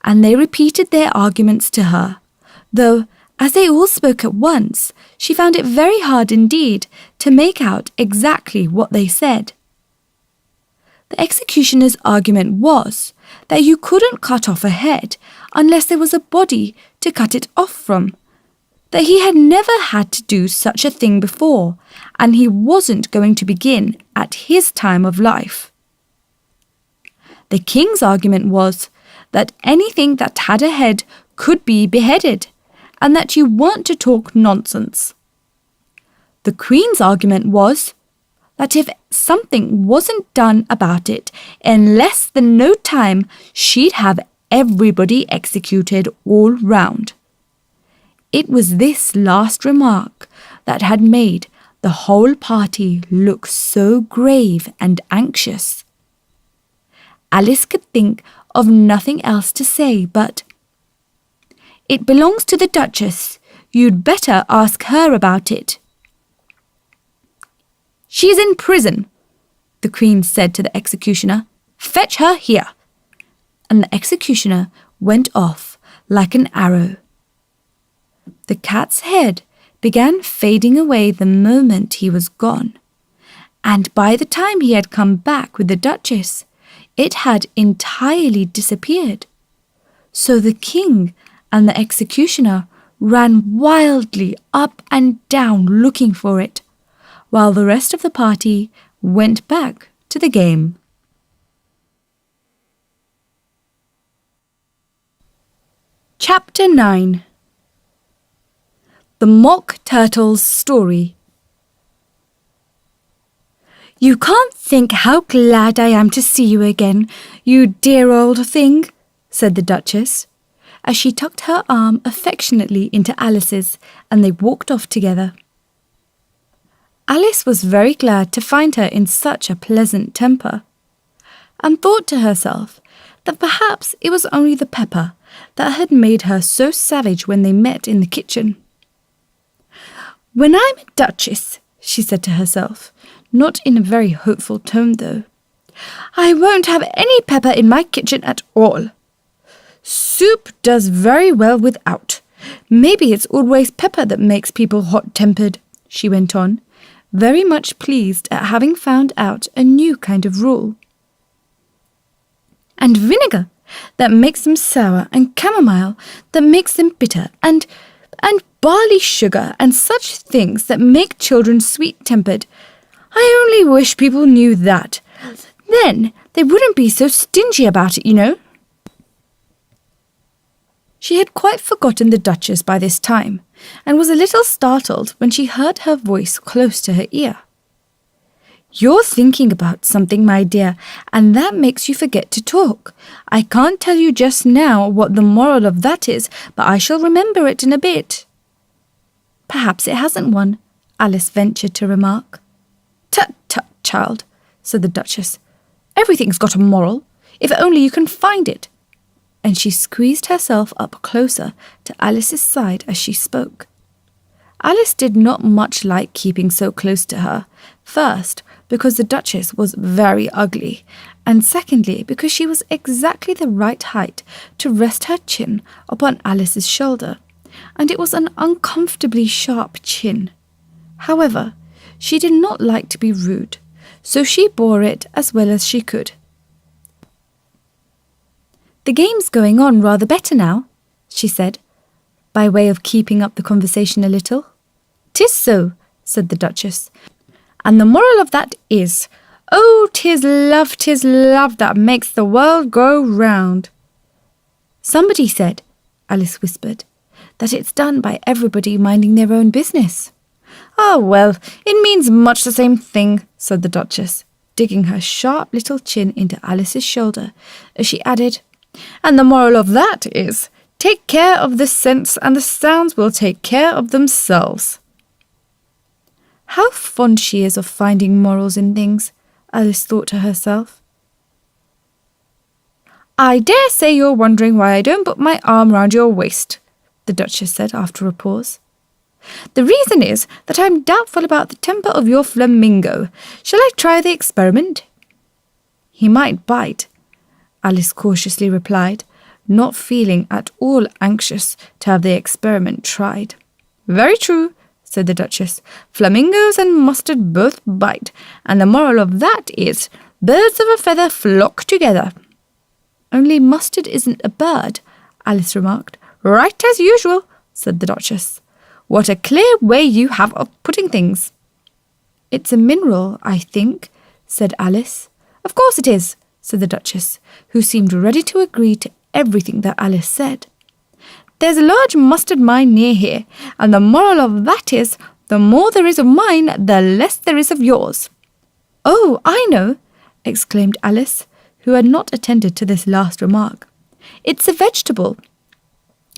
and they repeated their arguments to her, though, as they all spoke at once, she found it very hard indeed to make out exactly what they said. The executioner's argument was that you couldn't cut off a head unless there was a body to cut it off from, that he had never had to do such a thing before, and he wasn't going to begin at his time of life. The king's argument was that anything that had a head could be beheaded, and that you weren't to talk nonsense. The queen's argument was that if something wasn't done about it in less than no time, she'd have everybody executed all round. It was this last remark that had made the whole party look so grave and anxious. Alice could think of nothing else to say but, "It belongs to the Duchess. You'd better ask her about it." "She's in prison," the queen said to the executioner. "Fetch her here." And the executioner went off like an arrow. The cat's head began fading away the moment he was gone, and by the time he had come back with the Duchess, it had entirely disappeared. So the king and the executioner ran wildly up and down looking for it, while the rest of the party went back to the game. Chapter 9. The Mock Turtle's Story. "You can't think how glad I am to see you again, you dear old thing," said the Duchess, as she tucked her arm affectionately into Alice's, and they walked off together. Alice was very glad to find her in such a pleasant temper, and thought to herself that perhaps it was only the pepper that had made her so savage when they met in the kitchen. "When I'm a duchess," she said to herself, not in a very hopeful tone though. "I won't have any pepper in my kitchen at all. Soup does very well without. Maybe it's always pepper that makes people hot-tempered," she went on, very much pleased at having found out a new kind of rule. "And vinegar, that makes them sour, and chamomile, that makes them bitter, and barley sugar, and such things that make children sweet-tempered. I only wish people knew that. Then they wouldn't be so stingy about it, you know." She had quite forgotten the Duchess by this time, and was a little startled when she heard her voice close to her ear. "You're thinking about something, my dear, and that makes you forget to talk. I can't tell you just now what the moral of that is, but I shall remember it in a bit." "Perhaps it hasn't one," Alice ventured to remark. "Tut, tut, child," said the Duchess. "Everything's got a moral, if only you can find it." And she squeezed herself up closer to Alice's side as she spoke. Alice did not much like keeping so close to her, first because the Duchess was very ugly, and secondly because she was exactly the right height to rest her chin upon Alice's shoulder, and it was an uncomfortably sharp chin. However, she did not like to be rude, so she bore it as well as she could. "The game's going on rather better now," she said, by way of keeping up the conversation a little. "'Tis so," said the Duchess, "and the moral of that is, oh, 'tis love that makes the world go round." "Somebody said," Alice whispered, "that it's done by everybody minding their own business." "Ah, well, it means much the same thing," said the Duchess, digging her sharp little chin into Alice's shoulder, as she added, "And the moral of that is, take care of the sense and the sounds will take care of themselves." How fond she is of finding morals in things, Alice thought to herself. "I dare say you're wondering why I don't put my arm round your waist," the Duchess said after a pause. "The reason is that I'm doubtful about the temper of your flamingo. Shall I try the experiment?" "He might bite," Alice cautiously replied, not feeling at all anxious to have the experiment tried. "Very true," said the Duchess. "Flamingos and mustard both bite, and the moral of that is, birds of a feather flock together." "Only mustard isn't a bird," Alice remarked. "Right as usual," said the Duchess. "What a clear way you have of putting things." "It's a mineral, I think," said Alice. "Of course it is," said the Duchess, who seemed ready to agree to everything that Alice said. "There's a large mustard mine near here, and the moral of that is, the more there is of mine, the less there is of yours." "Oh, I know," exclaimed Alice, who had not attended to this last remark. "It's a vegetable.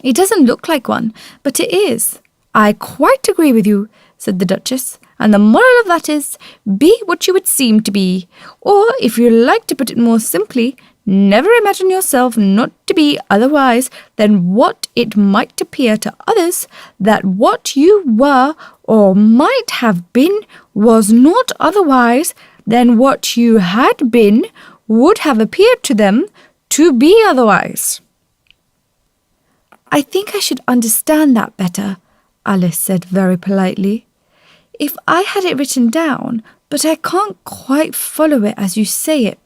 It doesn't look like one, but it is." "I quite agree with you," said the Duchess, "and the moral of that is, be what you would seem to be, or, if you like to put it more simply, never imagine yourself not to be otherwise than what it might appear to others that what you were or might have been was not otherwise than what you had been would have appeared to them to be otherwise." "I think I should understand that better," Alice said very politely, "if I had it written down, but I can't quite follow it as you say it."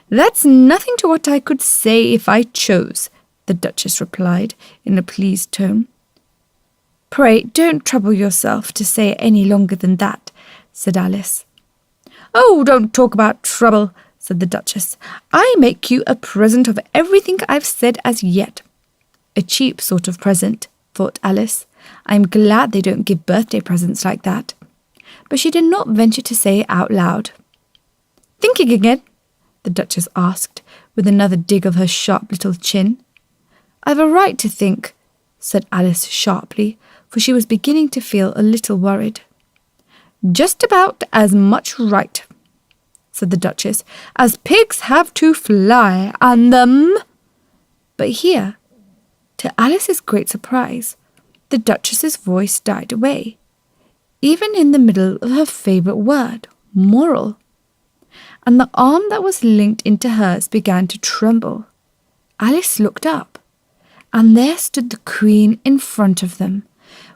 "That's nothing to what I could say if I chose," the Duchess replied in a pleased tone. "Pray don't trouble yourself to say it any longer than that," said Alice. "Oh, don't talk about trouble," said the Duchess. "I make you a present of everything I've said as yet." A cheap sort of present, thought Alice. I'm glad they don't give birthday presents like that. But she did not venture to say it out loud. "Thinking again?" the Duchess asked, with another dig of her sharp little chin. "I've a right to think," said Alice sharply, for she was beginning to feel a little worried. "Just about as much right," said the Duchess, "as pigs have to fly, and them—" But here, to Alice's great surprise, the Duchess's voice died away, even in the middle of her favourite word, moral. And the arm that was linked into hers began to tremble. Alice looked up, and there stood the Queen in front of them,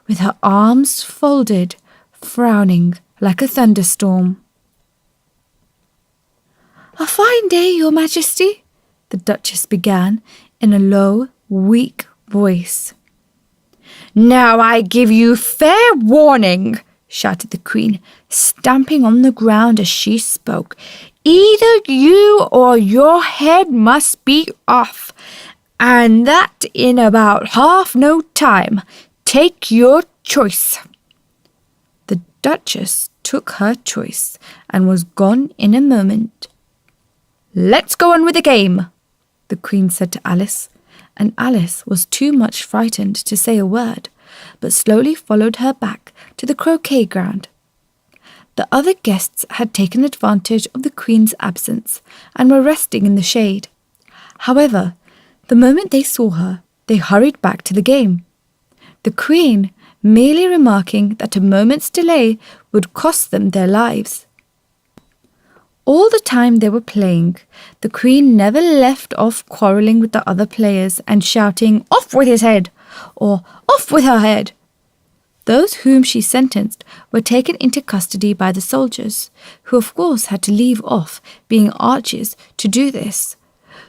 with her arms folded, frowning like a thunderstorm. "A fine day, Your Majesty," the Duchess began in a low, weak voice. "Now I give you fair warning," shouted the Queen, stamping on the ground as she spoke. "Either you or your head must be off, and that in about half no time. Take your choice." The Duchess took her choice and was gone in a moment. "Let's go on with the game," the Queen said to Alice, and Alice was too much frightened to say a word, but slowly followed her back to the Croquet-Ground. The other guests had taken advantage of the Queen's absence and were resting in the shade. However, the moment they saw her, they hurried back to the game, the Queen merely remarking that a moment's delay would cost them their lives. All the time they were playing, the Queen never left off quarrelling with the other players and shouting, "Off with his head!" or "Off with her head!" Those whom she sentenced were taken into custody by the soldiers, who of course had to leave off being archers to do this,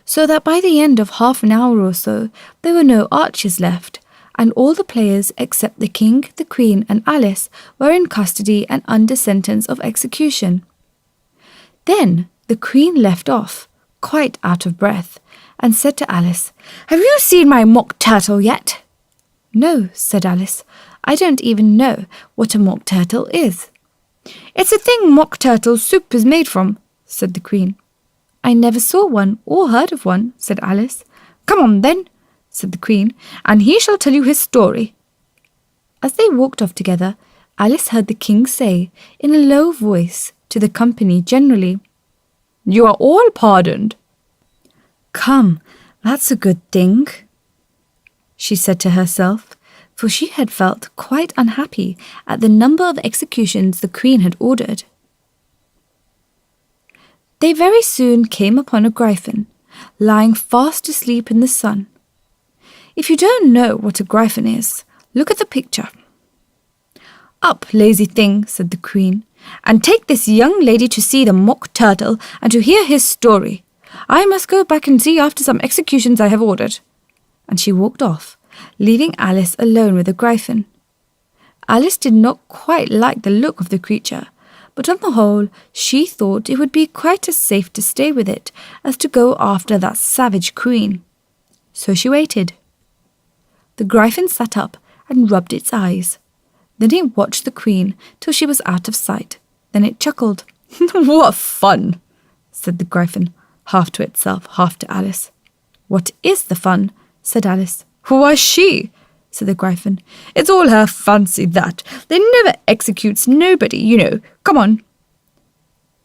so that by the end of half an hour or so there were no archers left, and all the players except the King, the Queen, and Alice were in custody and under sentence of execution. Then the Queen left off, quite out of breath, and said to Alice, "Have you seen my mock turtle yet?" "No," said Alice. "I don't even know what a mock turtle is." "It's a thing mock turtle soup is made from," said the Queen. "I never saw one or heard of one," said Alice. "Come on then," said the Queen, "and he shall tell you his story." As they walked off together, Alice heard the King say, in a low voice, to the company generally, "You are all pardoned." "Come, that's a good thing," she said to herself, for she had felt quite unhappy at the number of executions the Queen had ordered. They very soon came upon a Gryphon, lying fast asleep in the sun. If you don't know what a Gryphon is, look at the picture. "Up, lazy thing," said the Queen, "and take this young lady to see the mock turtle and to hear his story. I must go back and see after some executions I have ordered." And she walked off, leaving Alice alone with the Gryphon. Alice did not quite like the look of the creature, but on the whole she thought it would be quite as safe to stay with it as to go after that savage Queen. So she waited. The Gryphon sat up and rubbed its eyes. Then it watched the Queen till she was out of sight. Then it chuckled. "What fun!" said the Gryphon, half to itself, half to Alice. "What is the fun?" said Alice. "Why, she," said the Gryphon. "It's all her fancy, that. They never executes nobody, you know. Come on."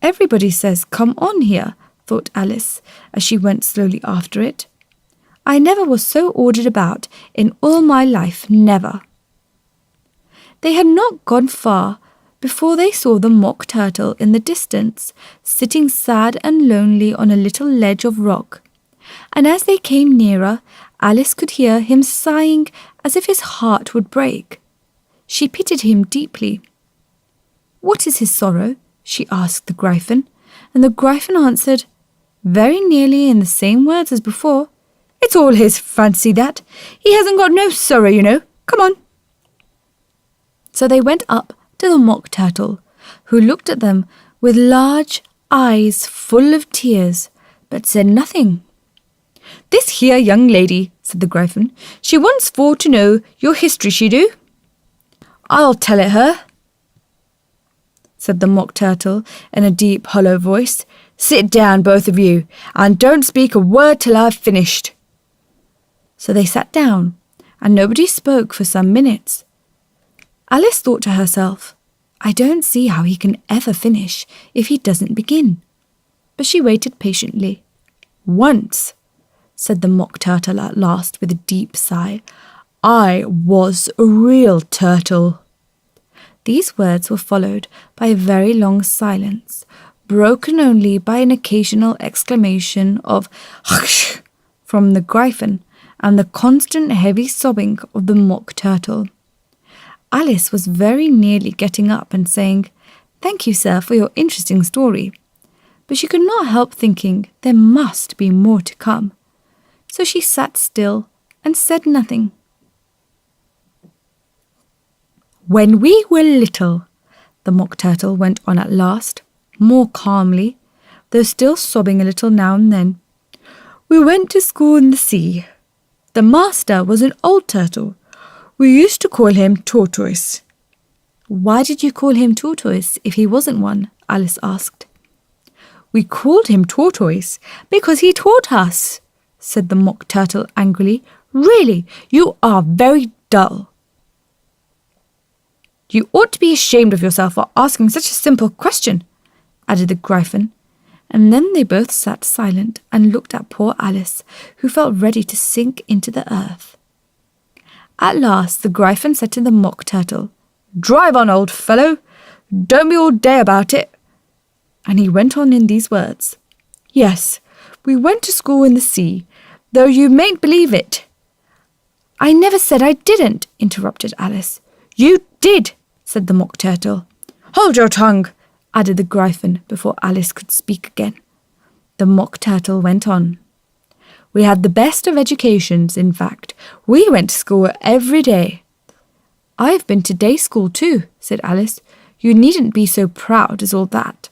"Everybody says come on here," thought Alice, as she went slowly after it. "I never was so ordered about in all my life, never." They had not gone far before they saw the mock turtle in the distance, sitting sad and lonely on a little ledge of rock, and as they came nearer, Alice could hear him sighing as if his heart would break. She pitied him deeply. "What is his sorrow?" she asked the Gryphon, and the Gryphon answered, very nearly in the same words as before, "It's all his fancy, that. He hasn't got no sorrow, you know. Come on." So they went up to the mock turtle, who looked at them with large eyes full of tears, but said nothing. "This here young lady," said the Gryphon, "she wants for to know your history, she do." "I'll tell it her," said the mock turtle in a deep, hollow voice. "Sit down, both of you, and don't speak a word till I've finished." So they sat down, and nobody spoke for some minutes. Alice thought to herself, "I don't see how he can ever finish if he doesn't begin." But she waited patiently. "Once," said the mock turtle at last with a deep sigh, "I was a real turtle." These words were followed by a very long silence, broken only by an occasional exclamation of "Hush!" from the Gryphon and the constant heavy sobbing of the Mock Turtle. Alice was very nearly getting up and saying, "Thank you, sir, for your interesting story," but she could not help thinking there must be more to come. So she sat still and said nothing. "When we were little," the Mock Turtle went on at last, more calmly, though still sobbing a little now and then, "we went to school in the sea. The master was an old turtle. We used to call him Tortoise." "Why did you call him Tortoise if he wasn't one?" Alice asked. "We called him Tortoise because he taught us," said the Mock Turtle angrily. "Really, you are very dull." "You ought to be ashamed of yourself for asking such a simple question," added the Gryphon, and then they both sat silent and looked at poor Alice, who felt ready to sink into the earth. At last the Gryphon said to the Mock Turtle, "Drive on, old fellow! Don't be all day about it." And he went on in these words, "Yes, we went to school in the sea, though you mayn't believe it." "I never said I didn't," interrupted Alice. "You did," said the Mock Turtle. "Hold your tongue," added the Gryphon before Alice could speak again. The Mock Turtle went on. "We had the best of educations, in fact. We went to school every day." "I've been to day school too," said Alice. "You needn't be so proud as all that."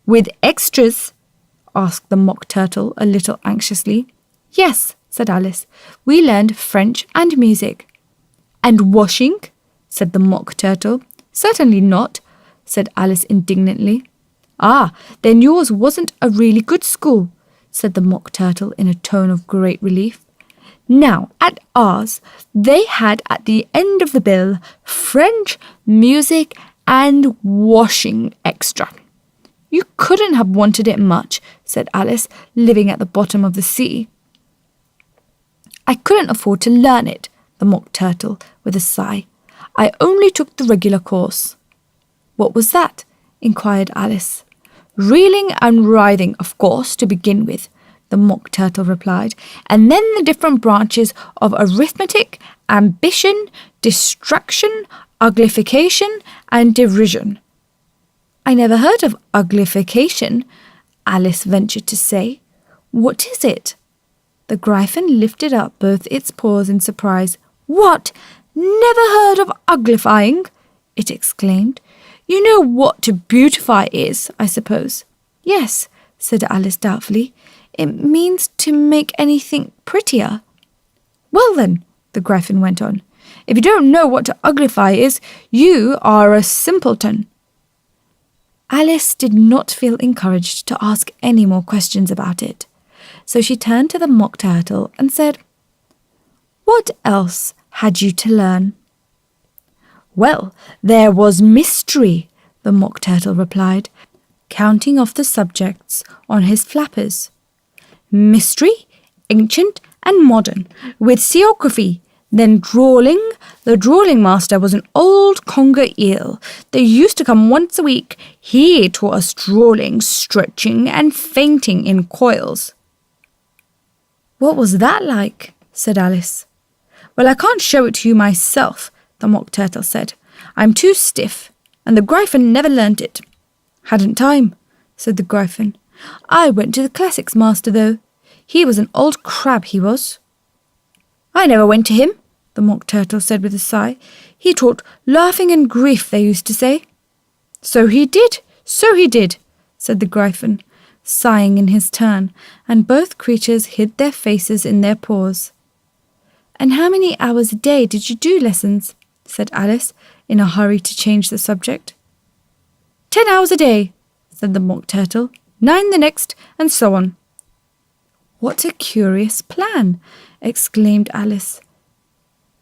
"With extras?" asked the Mock Turtle a little anxiously. "Yes," said Alice. "We learned French and music." "And washing?" said the Mock Turtle. "Certainly not," said Alice indignantly. "Ah, then yours wasn't a really good school," said the Mock Turtle in a tone of great relief. "Now, at ours, they had at the end of the bill French, music, and washing extra." "You couldn't have wanted it much," said Alice, living at the bottom of the sea. "I couldn't afford to learn it," the Mock Turtle, with a sigh. "I only took the regular course." "What was that?" inquired Alice. "Reeling and writhing, of course, to begin with," the Mock Turtle replied, "and then the different branches of arithmetic, ambition, distraction, uglification, and derision." "I never heard of uglification," Alice ventured to say. "What is it?" The Gryphon lifted up both its paws in surprise. "What? Never heard of uglifying?" it exclaimed. "You know what to beautify is, I suppose." "Yes," said Alice doubtfully. "It means to make anything prettier." "Well then," the Gryphon went on, "if you don't know what to uglify is, you are a simpleton." Alice did not feel encouraged to ask any more questions about it, so she turned to the Mock Turtle and said, "What else had you to learn?" "Well, there was mystery," the Mock Turtle replied, counting off the subjects on his flappers. "Mystery, ancient and modern, with seography. Then drawling. The drawling master was an old conger eel. They used to come once a week. He taught us drawling, stretching, and fainting in coils." "What was that like?" said Alice. "Well, I can't show it to you myself," the Mock Turtle said. "I'm too stiff, and the Gryphon never learnt it." "Hadn't time," said the Gryphon. "I went to the classics master, though. He was an old crab, he was." "I never went to him," the Mock Turtle said with a sigh. "He taught laughing and grief, they used to say." So he did, said the Gryphon, sighing in his turn, and both creatures hid their faces in their paws. "And how many hours a day did you do lessons?" said Alice, in a hurry to change the subject. 10 hours a day, said the Mock Turtle, 9 the next, and so on. "What a curious plan!" exclaimed Alice.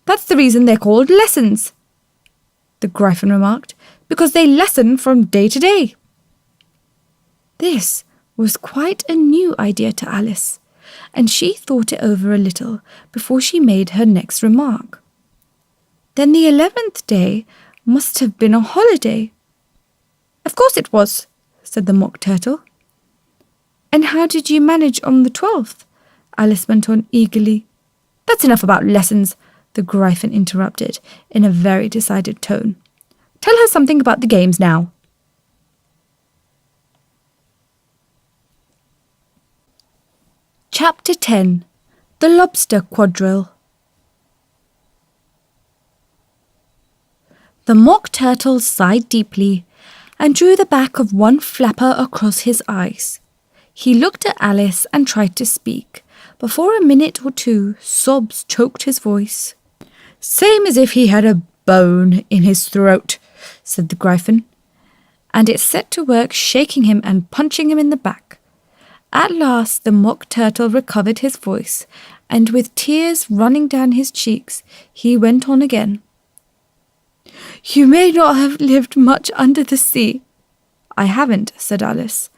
"That's the reason they're called lessons," the Gryphon remarked, "because they lesson from day to day." This was quite a new idea to Alice, and she thought it over a little before she made her next remark. Then the 11th day Must have been a holiday. Of course it was, said the Mock Turtle. And how did you manage on the 12th? Alice went on eagerly. That's enough about lessons, the Gryphon interrupted in a very decided tone. Tell her something about the games now. Chapter 10. The Lobster Quadrille. The Mock Turtle sighed deeply and drew the back of one flapper across his eyes. He looked at Alice and tried to speak, but for a minute or two sobs choked his voice. Same as if he had a bone in his throat, said the Gryphon, and it set to work shaking him and punching him in the back. At last the Mock Turtle recovered his voice, and with tears running down his cheeks, he went on again. You may not have lived much under the sea. I haven't, said Alice,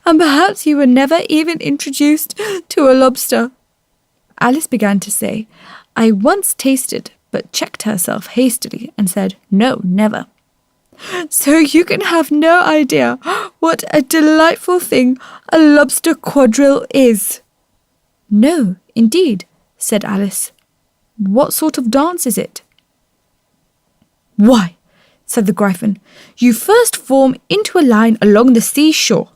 and perhaps you were never even introduced to a lobster. Alice began to say, I once tasted, but checked herself hastily and said, no, never. So you can have no idea what a delightful thing a lobster quadrille is. No, indeed, said Alice. What sort of dance is it? Why, said the Gryphon, you first form into a line along the seashore.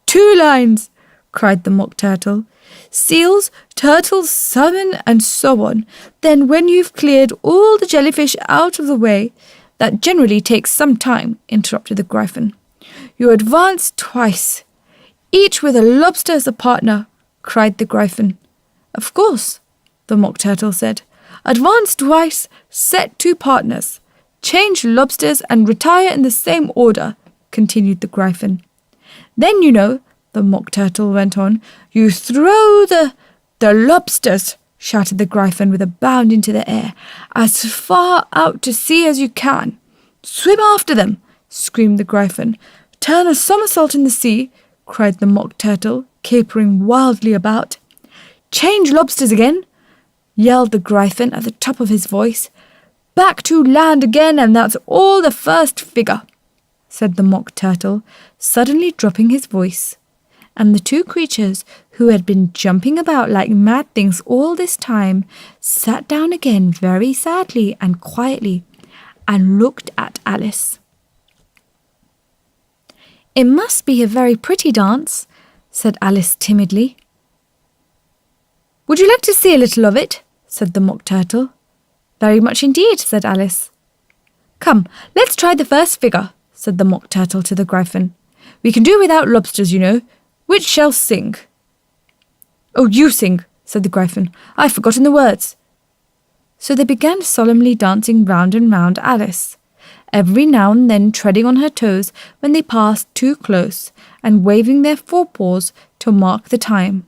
2 lines, cried the Mock Turtle. Seals, turtles, salmon, and so on. Then when you've cleared all the jellyfish out of the way, that generally takes some time, interrupted the Gryphon. You advance twice, each with a lobster as a partner, cried the Gryphon. Of course, the Mock Turtle said. Advance twice, set 2 partners. Change lobsters and retire in the same order, continued the Gryphon. Then, you know, the Mock Turtle went on, you throw the lobsters, shouted the Gryphon with a bound into the air, as far out to sea as you can. Swim after them, screamed the Gryphon. Turn a somersault in the sea, cried the Mock Turtle, capering wildly about. Change lobsters again, yelled the Gryphon at the top of his voice. Back to land again, and that's all the first figure, said the Mock Turtle, suddenly dropping his voice. And the 2 creatures, who had been jumping about like mad things all this time, sat down again very sadly and quietly, and looked at Alice. It must be a very pretty dance, said Alice timidly. Would you like to see a little of it? Said the Mock Turtle. Very much indeed, said Alice. Come, let's try the first figure, said the Mock Turtle to the Gryphon. We can do without lobsters, you know. Which shall sing? Oh, you sing, said the Gryphon. I've forgotten the words. So they began solemnly dancing round and round Alice, every now and then treading on her toes when they passed too close, and waving their forepaws to mark the time,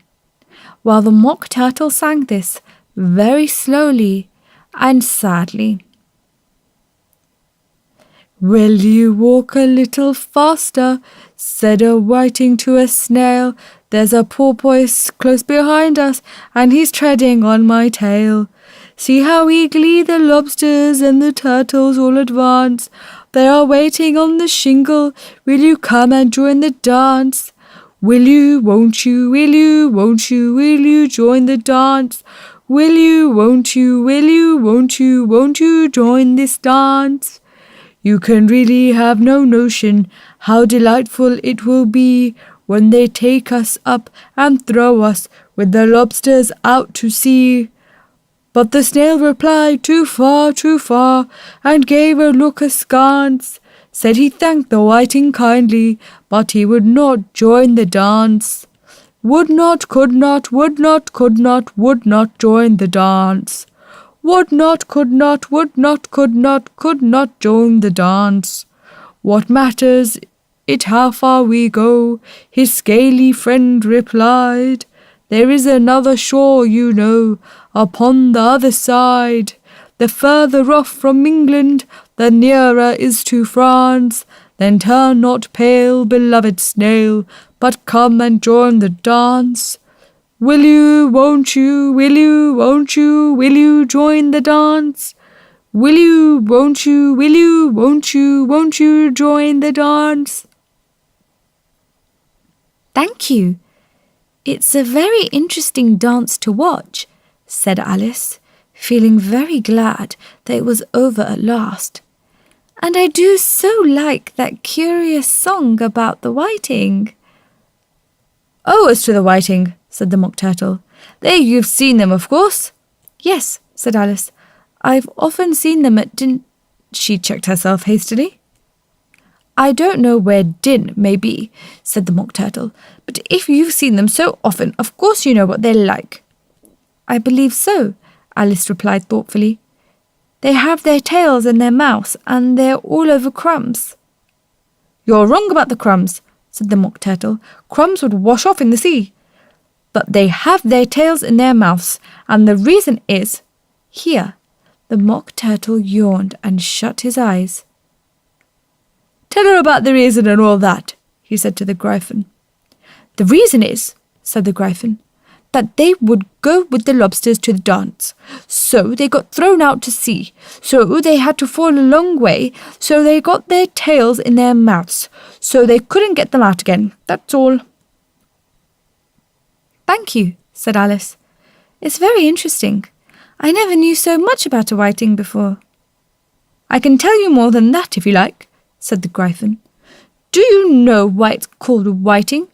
while the Mock Turtle sang this very slowly and sadly. Will you walk a little faster? Said a whiting to a snail. There's a porpoise close behind us, and he's treading on my tail. See how eagerly the lobsters and the turtles all advance. They are waiting on the shingle. Will you come and join the dance? Will you, won't you, will you, won't you join the dance? Will you, won't you join this dance? You can really have no notion how delightful it will be when they take us up and throw us with the lobsters out to sea. But the snail replied, too far, and gave a look askance. Said he thanked the whiting kindly, but he would not join the dance. Would not, could not join the dance. Would not, could not join the dance. What matters it how far we go? His scaly friend replied. There is another shore, you know, upon the other side. The further off from England, the nearer is to France. Then turn not pale, beloved snail, but come and join the dance. Will you, won't you, will you join the dance? Will you, won't you join the dance? Thank you. It's a very interesting dance to watch, said Alice, feeling very glad that it was over at last. And I do so like that curious song about the whiting. Oh, as to the whiting, said the Mock Turtle. You've seen them, of course. Yes, said Alice. I've often seen them at She checked herself hastily. I don't know where Din may be, said the Mock Turtle, but if you've seen them so often, of course you know what they're like. I believe so, Alice replied thoughtfully. They have their tails in their mouths, and they're all over crumbs. You're wrong about the crumbs, said the Mock Turtle. Crumbs would wash off in the sea. But they have their tails in their mouths, and the reason is... Here, the Mock Turtle yawned and shut his eyes. Tell her about the reason and all that, he said to the Gryphon. The reason is, said the Gryphon, that they would go with the lobsters to the dance. So they got thrown out to sea. So they had to fall a long way. So they got their tails in their mouths. So they couldn't get them out again. That's all. Thank you, said Alice. It's very interesting. I never knew so much about a whiting before. I can tell you more than that if you like, said the Gryphon. Do you know why it's called whiting?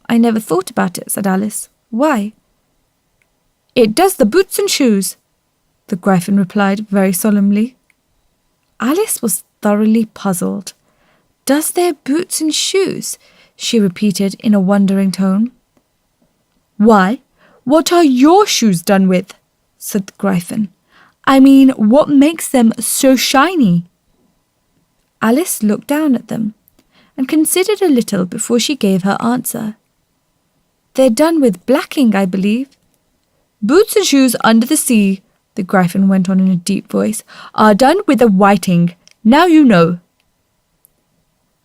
I never thought about it, said Alice. Why? It does the boots and shoes, the Gryphon replied very solemnly. Alice was thoroughly puzzled. Does their boots and shoes? She repeated in a wondering tone. Why, what are your shoes done with? Said the Gryphon. I mean, what makes them so shiny? Alice looked down at them and considered a little before she gave her answer. They're done with blacking, I believe. Boots and shoes under the sea, the Gryphon went on in a deep voice, are done with a whiting. Now you know.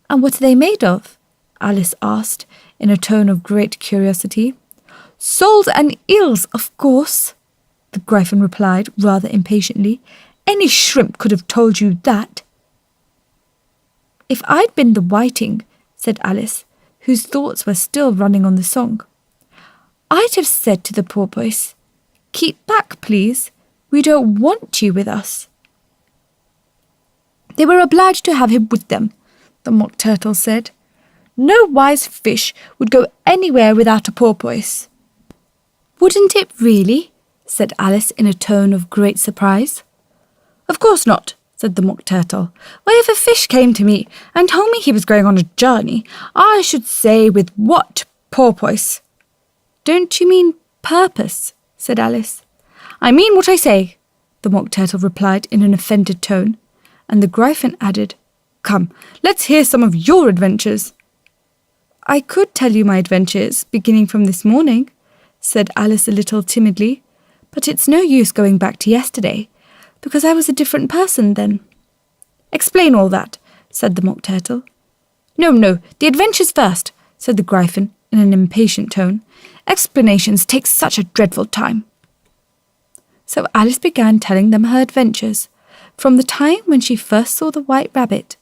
And what are they made of? Alice asked in a tone of great curiosity. Soles and eels, of course, the Gryphon replied rather impatiently. Any shrimp could have told you that. If I'd been the whiting, said Alice, whose thoughts were still running on the song, I'd have said to the porpoise, keep back, please. We don't want you with us. They were obliged to have him with them, the Mock Turtle said. No wise fish would go anywhere without a porpoise. Wouldn't it really? Said Alice in a tone of great surprise. Of course not, said the Mock Turtle. Why, if a fish came to me and told me he was going on a journey, I should say with what porpoise? Don't you mean purpose? Said Alice. I mean what I say, the Mock Turtle replied in an offended tone, and the Gryphon added, Come, let's hear some of your adventures. I could tell you my adventures, beginning from this morning, said Alice a little timidly, but it's no use going back to yesterday, because I was a different person then. Explain all that, said the Mock Turtle. No, the adventures first, said the Gryphon in an impatient tone. Explanations take such a dreadful time. So Alice began telling them her adventures, from the time when she first saw the White Rabbit.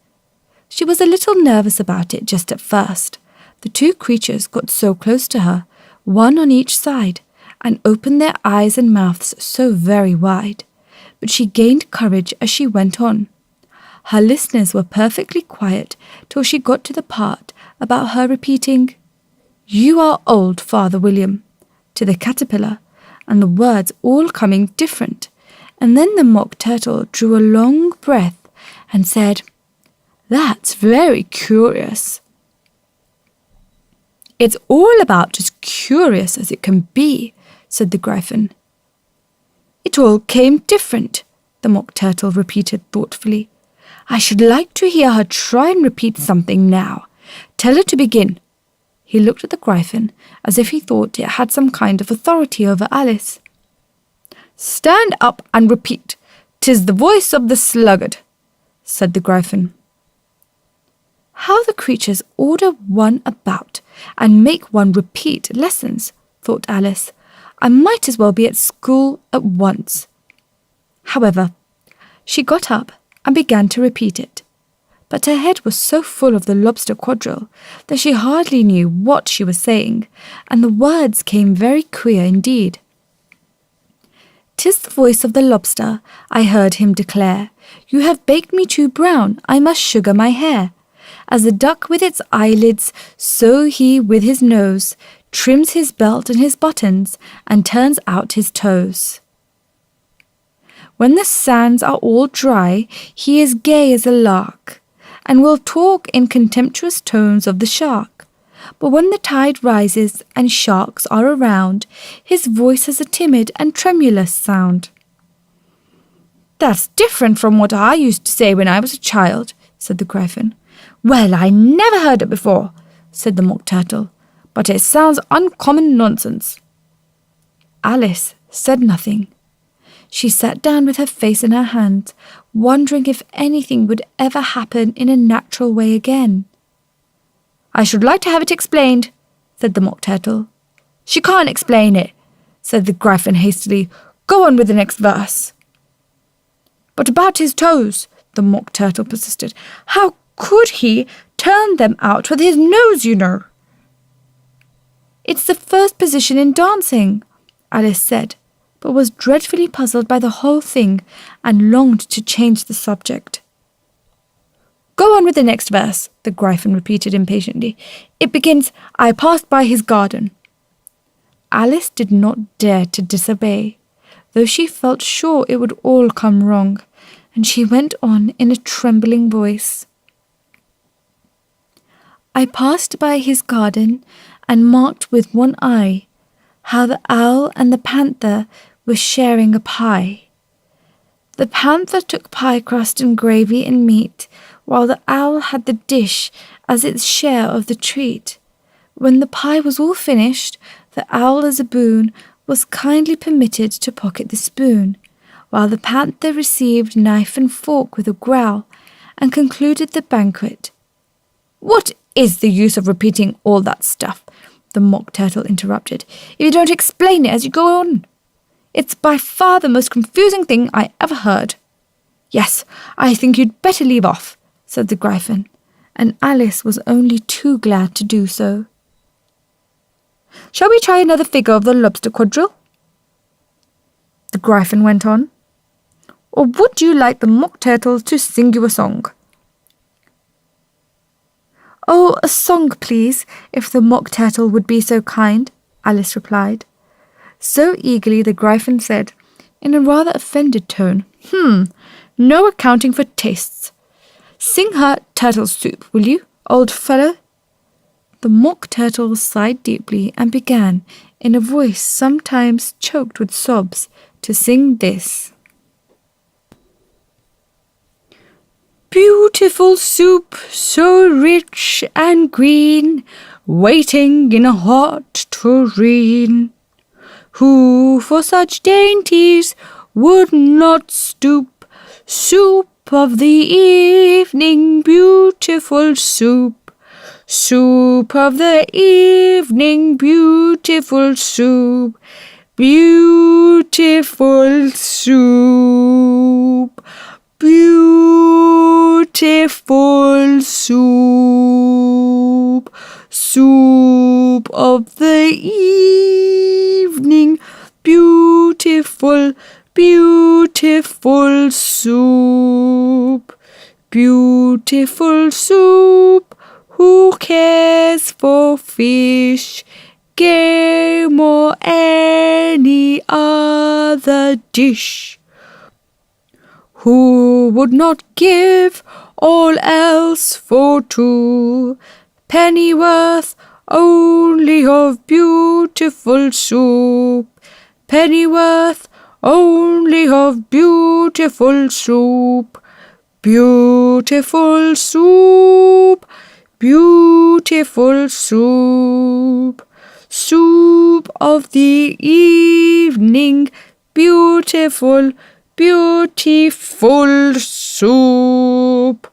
She was a little nervous about it just at first. The two creatures got so close to her, one on each side, and opened their eyes and mouths so very wide. But she gained courage as she went on. Her listeners were perfectly quiet till she got to the part about her repeating, You are old, Father William, to the caterpillar, and the words all coming different. And then the Mock Turtle drew a long breath and said, That's very curious. It's all about as curious as it can be, said the Gryphon. It all came different, the Mock Turtle repeated thoughtfully. I should like to hear her try and repeat something now. Tell her to begin. He looked at the Gryphon as if he thought it had some kind of authority over Alice. Stand up and repeat. 'Tis the voice of the sluggard, said the Gryphon. How the creatures order one about and make one repeat lessons, thought Alice. I might as well be at school at once. However, She got up and began to repeat it, but her head was so full of the lobster quadrille that she hardly knew what she was saying, and the words came very queer indeed. "'Tis the voice of the lobster," I heard him declare. "You have baked me too brown, I must sugar my hair. As the duck with its eyelids, so he with his nose trims his belt and his buttons, and turns out his toes. When the sands are all dry, he is gay as a lark, and will talk in contemptuous tones of the shark. But when the tide rises and sharks are around, his voice has a timid and tremulous sound." "That's different from what I used to say when I was a child," said the Gryphon. "Well, I never heard it before," said the Mock Turtle, "but it sounds uncommon nonsense." Alice said nothing. She sat down with her face in her hands, wondering if anything would ever happen in a natural way again. "I should like to have it explained," said the Mock Turtle. "She can't explain it," said the Gryphon hastily. "Go on with the next verse." "But about his toes," the Mock Turtle persisted. "How could he turn them out with his nose, you know?" "It's the first position in dancing," Alice said, but was dreadfully puzzled by the whole thing and longed to change the subject. "Go on with the next verse," the Gryphon repeated impatiently. "It begins, 'I passed by his garden.'" Alice did not dare to disobey, though she felt sure it would all come wrong, and she went on in a trembling voice. "I passed by his garden and marked with one eye how the owl and the panther were sharing a pie. The panther took pie crust and gravy and meat, while the owl had the dish as its share of the treat. When the pie was all finished, the owl as a boon was kindly permitted to pocket the spoon, while the panther received knife and fork with a growl, and concluded the banquet." "What is the use of repeating all that stuff?" the Mock Turtle interrupted, "if you don't explain it as you go on? It's by far the most confusing thing I ever heard." "Yes, I think you'd better leave off," said the Gryphon, and Alice was only too glad to do so. "Shall we try another figure of the lobster quadrille?" the Gryphon went on. "Or would you like the Mock Turtle to sing you a song?" "Oh, a song, please, if the Mock Turtle would be so kind," Alice replied. So eagerly the Gryphon said, in a rather offended tone, "No accounting for tastes. Sing her turtle soup, will you, old fellow?" The Mock Turtle sighed deeply and began, in a voice sometimes choked with sobs, to sing this. "Beautiful soup, so rich and green, waiting in a hot tureen. Who for such dainties would not stoop? Soup of the evening, beautiful soup. Soup of the evening, beautiful soup. Beautiful soup. Beautiful soup. Soup of the evening, beautiful, beautiful soup. Beautiful soup, who cares for fish, game or any other dish? Who would not give all else for 2 pennyworth only of beautiful soup? Pennyworth only of beautiful soup. Beautiful soup. Beautiful soup. Soup of the evening, beautiful, beautiful soup."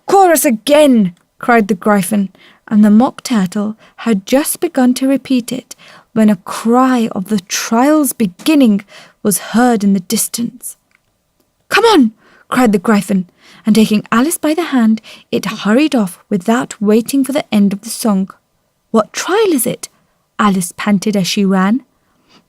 "Chorus again!" cried the Gryphon, and the Mock Turtle had just begun to repeat it when a cry of the trial's beginning was heard in the distance. "Come on! cried the Gryphon, and taking Alice by the hand, it hurried off without waiting for the end of the song. "What trial is it?" Alice panted as she ran.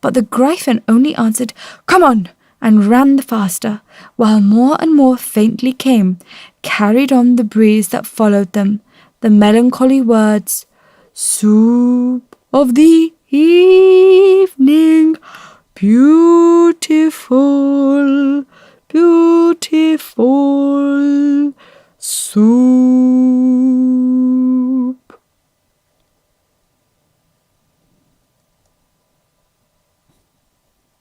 But the Gryphon only answered, "Come on," and ran the faster, while more and more faintly came, carried on the breeze that followed them, the melancholy words, "Soup of the evening, beautiful, beautiful soup."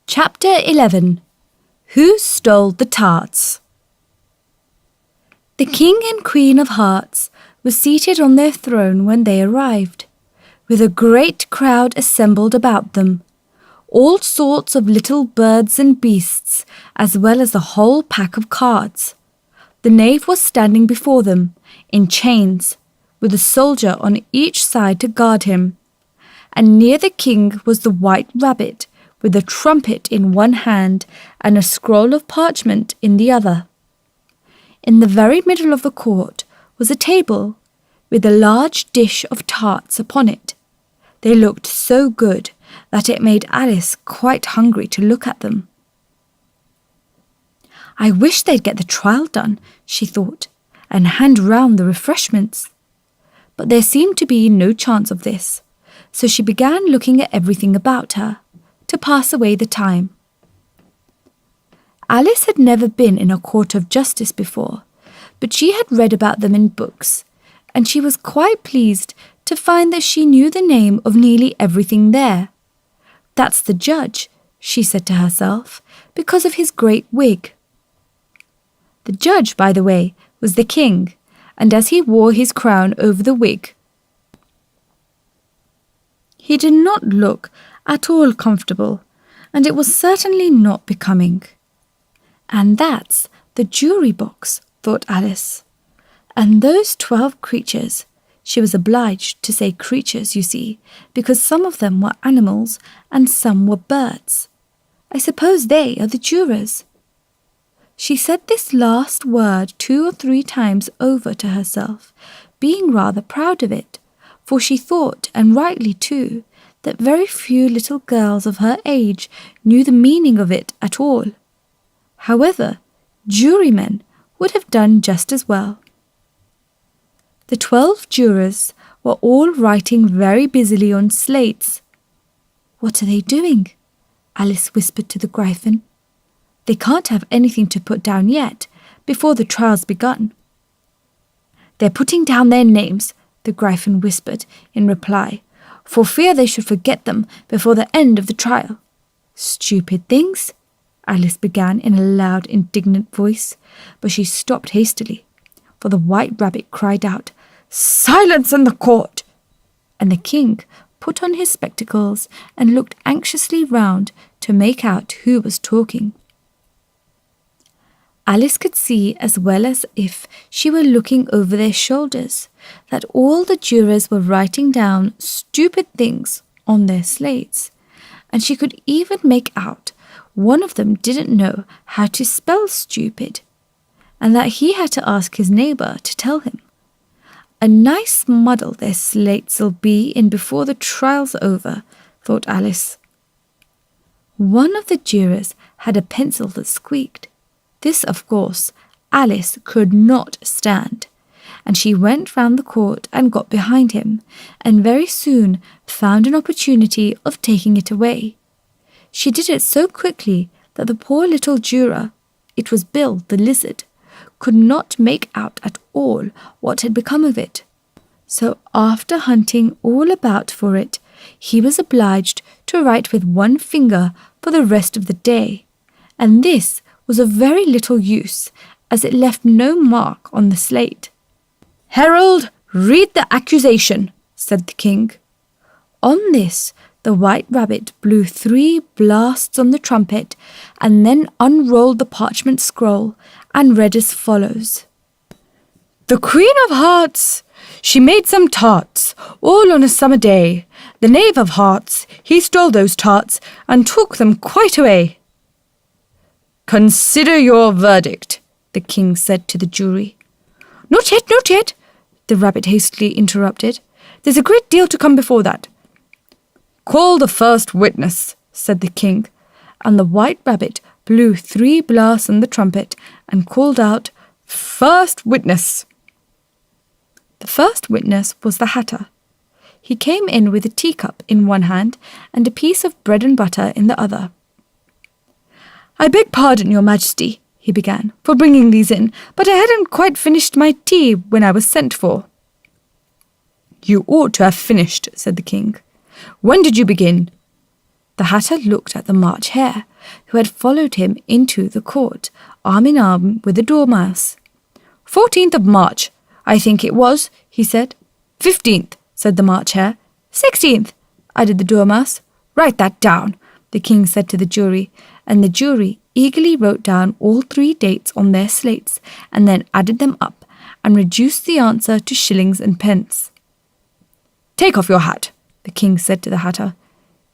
Chapter 11. Who Stole the Tarts? The King and Queen of Hearts were seated on their throne when they arrived, with a great crowd assembled about them, all sorts of little birds and beasts, as well as a whole pack of cards. The knave was standing before them, in chains, with a soldier on each side to guard him, and near the king was the white rabbit, with a trumpet in one hand and a scroll of parchment in the other. In the very middle of the court was a table, with a large dish of tarts upon it. They looked so good that it made Alice quite hungry to look at them. "I wish they'd get the trial done," she thought, "and hand round the refreshments." But there seemed to be no chance of this, so she began looking at everything about her, to pass away the time. Alice had never been in a court of justice before, but she had read about them in books, and she was quite pleased to find that she knew the name of nearly everything there. "That's the judge," she said to herself, because of his great wig. The judge, by the way, was the king, and as he wore his crown over the wig, he did not look at all comfortable, and it was certainly not becoming. "And that's the jury box," thought Alice. "And those 12 creatures," she was obliged to say creatures, you see, because some of them were animals and some were birds. "I suppose they are the jurors." She said this last word 2 or 3 times over to herself, being rather proud of it, for she thought, and rightly too, that very few little girls of her age knew the meaning of it at all. However, jurymen would have done just as well. The 12 jurors were all writing very busily on slates. "What are they doing?" Alice whispered to the Gryphon. "They can't have anything to put down yet, before the trial's begun." "They're putting down their names," the Gryphon whispered in reply, "for fear they should forget them before the end of the trial." "Stupid things," Alice began in a loud, indignant voice, but she stopped hastily, for the white rabbit cried out, "Silence in the court!" And the king put on his spectacles and looked anxiously round to make out who was talking. Alice could see, as well as if she were looking over their shoulders, that all the jurors were writing down stupid things on their slates, and she could even make out one of them didn't know how to spell stupid, and that he had to ask his neighbour to tell him. "A nice muddle their slates'll be in before the trial's over," thought Alice. One of the jurors had a pencil that squeaked. This, of course, Alice could not stand, and she went round the court and got behind him, and very soon found an opportunity of taking it away. She did it so quickly that the poor little juror, it was Bill the lizard, could not make out at all what had become of it. So after hunting all about for it, he was obliged to write with one finger for the rest of the day, and this was of very little use, as it left no mark on the slate. "Herald, read the accusation," said the king. On this, the white rabbit blew 3 blasts on the trumpet, and then unrolled the parchment scroll, and read as follows. "The Queen of Hearts, she made some tarts, all on a summer day. The Knave of Hearts, he stole those tarts, and took them quite away." "Consider your verdict," the king said to the jury. Not yet, not yet, the rabbit hastily interrupted. There's a great deal to come before that. Call the first witness, said the king, and the white rabbit blew 3 blasts on the trumpet and called out, First witness. The first witness was the Hatter. He came in with a teacup in one hand and a piece of bread and butter in the other. I beg pardon, Your Majesty, he began, for bringing these in, but I hadn't quite finished my tea when I was sent for. You ought to have finished, said the king. When did you begin? The Hatter looked at the March Hare, who had followed him into the court, arm in arm with the Dormouse. 14th of March, I think it was, he said. 15th, said the March Hare. 16th, added the Dormouse. Write that down, the king said to the jury, and the jury eagerly wrote down all 3 dates on their slates and then added them up and reduced the answer to shillings and pence. Take off your hat, the king said to the Hatter.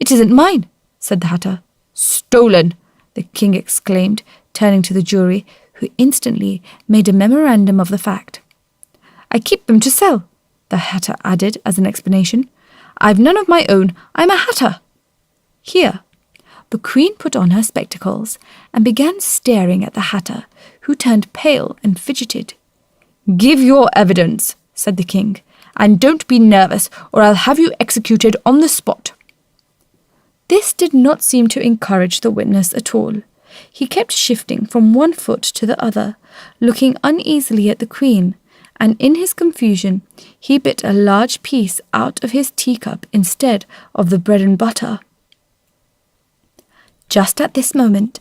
It isn't mine, said the Hatter. Stolen, the king exclaimed, turning to the jury, who instantly made a memorandum of the fact. I keep them to sell, the Hatter added as an explanation. I've none of my own. I'm a Hatter. Here, the Queen put on her spectacles and began staring at the Hatter, who turned pale and fidgeted. Give your evidence, said the king, and don't be nervous, or I'll have you executed on the spot. This did not seem to encourage the witness at all. He kept shifting from one foot to the other, looking uneasily at the Queen, and in his confusion he bit a large piece out of his teacup instead of the bread and butter. Just at this moment,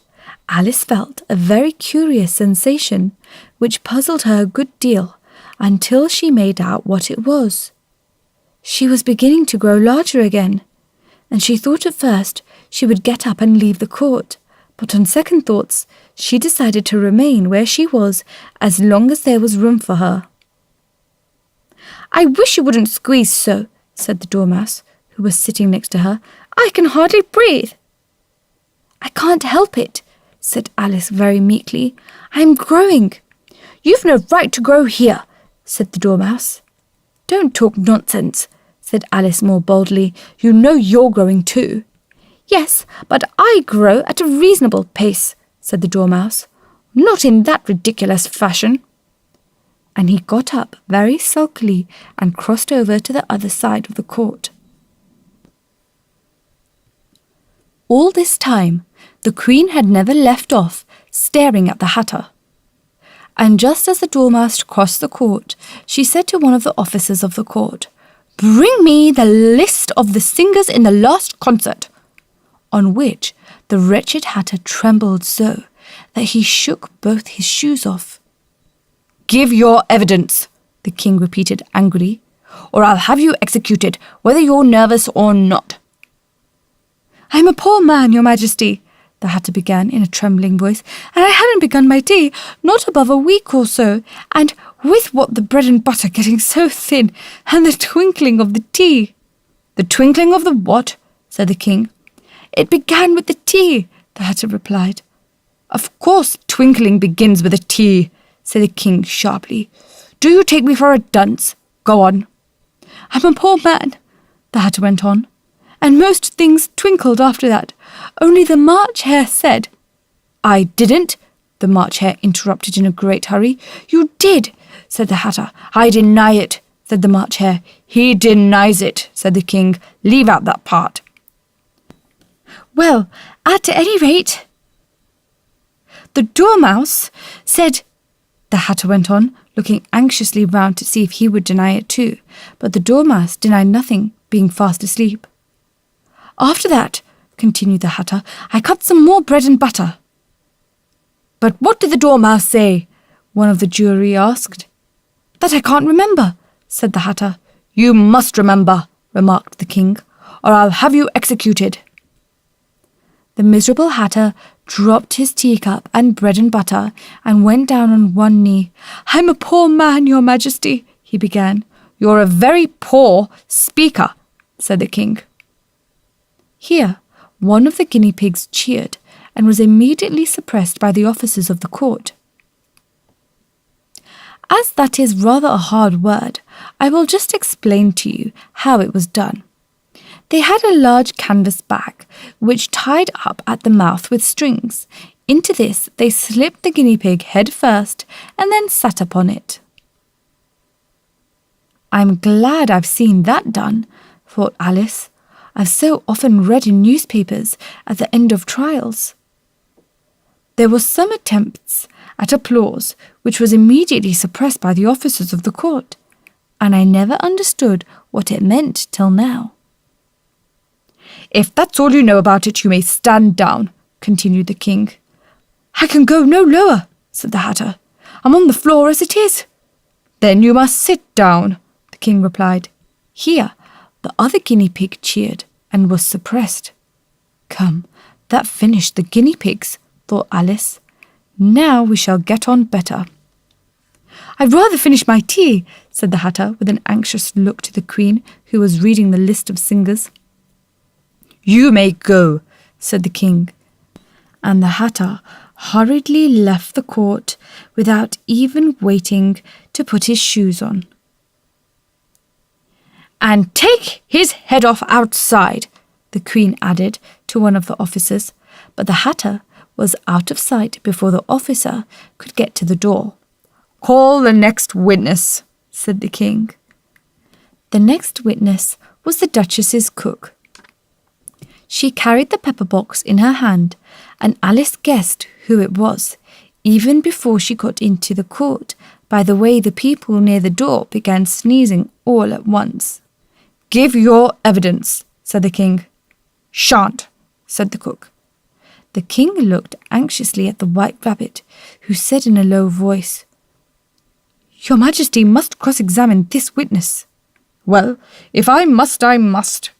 Alice felt a very curious sensation, which puzzled her a good deal until she made out what it was. She was beginning to grow larger again, and she thought at first she would get up and leave the court, but on second thoughts she decided to remain where she was as long as there was room for her. I wish you wouldn't squeeze so, said the Dormouse, who was sitting next to her. I can hardly breathe. I can't help it, said Alice very meekly. I'm growing. You've no right to grow here, said the Dormouse. Don't talk nonsense, said Alice more boldly. You know you're growing too. Yes, but I grow at a reasonable pace, said the Dormouse. Not in that ridiculous fashion. And he got up very sulkily and crossed over to the other side of the court. All this time, the Queen had never left off staring at the Hatter. And just as the Dormouse crossed the court, she said to one of the officers of the court, Bring me the list of the singers in the last concert. On which the wretched Hatter trembled so that he shook both his shoes off. Give your evidence, the king repeated angrily, or I'll have you executed, whether you're nervous or not. I'm a poor man, Your Majesty, the Hatter began in a trembling voice, and I hadn't begun my tea, not above a week or so, and with what the bread and butter getting so thin, and the twinkling of the tea. The twinkling of the what? Said the king. It began with the tea, the Hatter replied. Of course twinkling begins with a tea, said the king sharply. Do you take me for a dunce? Go on. I'm a poor man, the Hatter went on, and most things twinkled after that. Only the March Hare said. I didn't, the March Hare interrupted in a great hurry. You did, said the Hatter. I deny it, said the March Hare. He denies it, said the king. Leave out that part. Well, at any rate, the Dormouse said, the Hatter went on, looking anxiously round to see if he would deny it too, but the Dormouse denied nothing, being fast asleep. After that, continued the Hatter, I cut some more bread and butter. But what did the Dormouse say? One of the jury asked. That I can't remember, said the Hatter. You must remember, remarked the king, or I'll have you executed. The miserable Hatter dropped his teacup and bread and butter and went down on one knee. I'm a poor man, Your Majesty, he began. You're a very poor speaker, said the king. Here, one of the guinea pigs cheered and was immediately suppressed by the officers of the court. As that is rather a hard word, I will just explain to you how it was done. They had a large canvas bag, which tied up at the mouth with strings. Into this they slipped the guinea pig head first and then sat upon it. "I'm glad I've seen that done," thought Alice. "I've so often read in newspapers at the end of trials." There were some attempts at applause, which was immediately suppressed by the officers of the court, and I never understood what it meant till now. "If that's all you know about it, you may stand down," continued the king. "I can go no lower," said the Hatter. "I'm on the floor as it is." "Then you must sit down," the king replied. Here, the other guinea pig cheered and was suppressed. "Come, that finished the guinea pigs," thought Alice. "Now we shall get on better." "I'd rather finish my tea," said the Hatter with an anxious look to the Queen, who was reading the list of singers. "You may go," said the king, and the Hatter hurriedly left the court without even waiting to put his shoes on. "And take his head off outside," the Queen added to one of the officers, but the Hatter was out of sight before the officer could get to the door. "Call the next witness," said the king. The next witness was the Duchess's cook. She carried the pepper box in her hand, and Alice guessed who it was, even before she got into the court, by the way the people near the door began sneezing all at once. "Give your evidence," said the king. "Shan't," said the cook. The king looked anxiously at the White Rabbit, who said in a low voice, "Your Majesty must cross-examine this witness." "Well, if I must, I must,"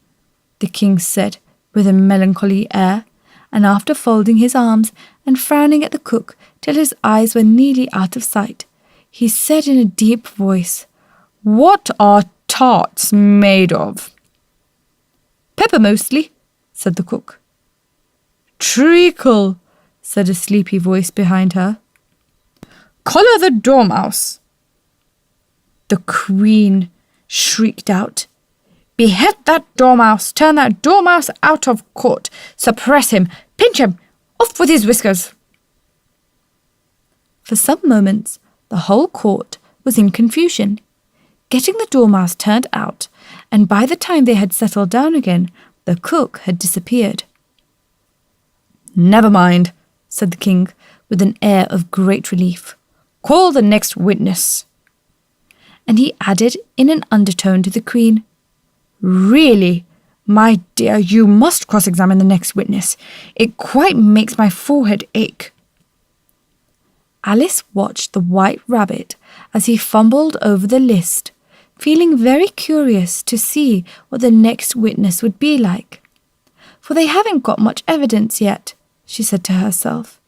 the king said with a melancholy air, and after folding his arms and frowning at the cook till his eyes were nearly out of sight, he said in a deep voice, "What are tarts made of?" "Pepper mostly," said the cook. "Treacle," said a sleepy voice behind her. "Collar the dormouse." The Queen shrieked out, "Behead that dormouse! Turn that dormouse out of court! Suppress him! Pinch him! Off with his whiskers!" For some moments, the whole court was in confusion, getting the dormouse turned out, and by the time they had settled down again, the cook had disappeared. "Never mind," said the king, with an air of great relief. "Call the next witness." And he added in an undertone to the Queen, "Really, my dear, you must cross-examine the next witness. It quite makes my forehead ache." Alice watched the White Rabbit as he fumbled over the list, feeling very curious to see what the next witness would be like. "For they haven't got much evidence yet," she said to herself.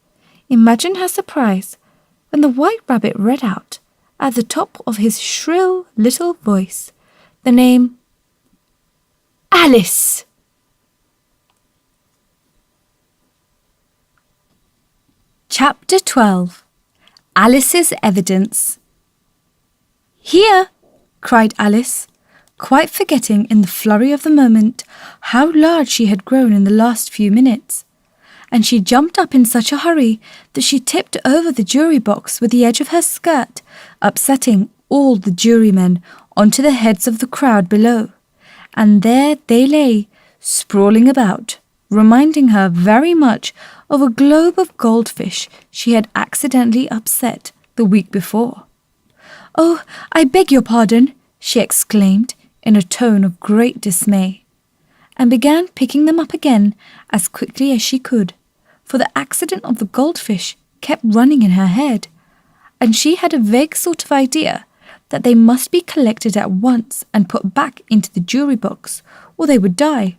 Imagine her surprise when the White Rabbit read out, at the top of his shrill little voice, the name Alice. Chapter 12. Alice's Evidence. "Here!" cried Alice, quite forgetting in the flurry of the moment how large she had grown in the last few minutes. And she jumped up in such a hurry that she tipped over the jury box with the edge of her skirt, upsetting all the jurymen onto the heads of the crowd below. And there they lay, sprawling about, reminding her very much of a globe of goldfish she had accidentally upset the week before. "Oh, I beg your pardon," she exclaimed in a tone of great dismay, and began picking them up again as quickly as she could, for the accident of the goldfish kept running in her head, and she had a vague sort of idea that they must be collected at once and put back into the jury box, or they would die.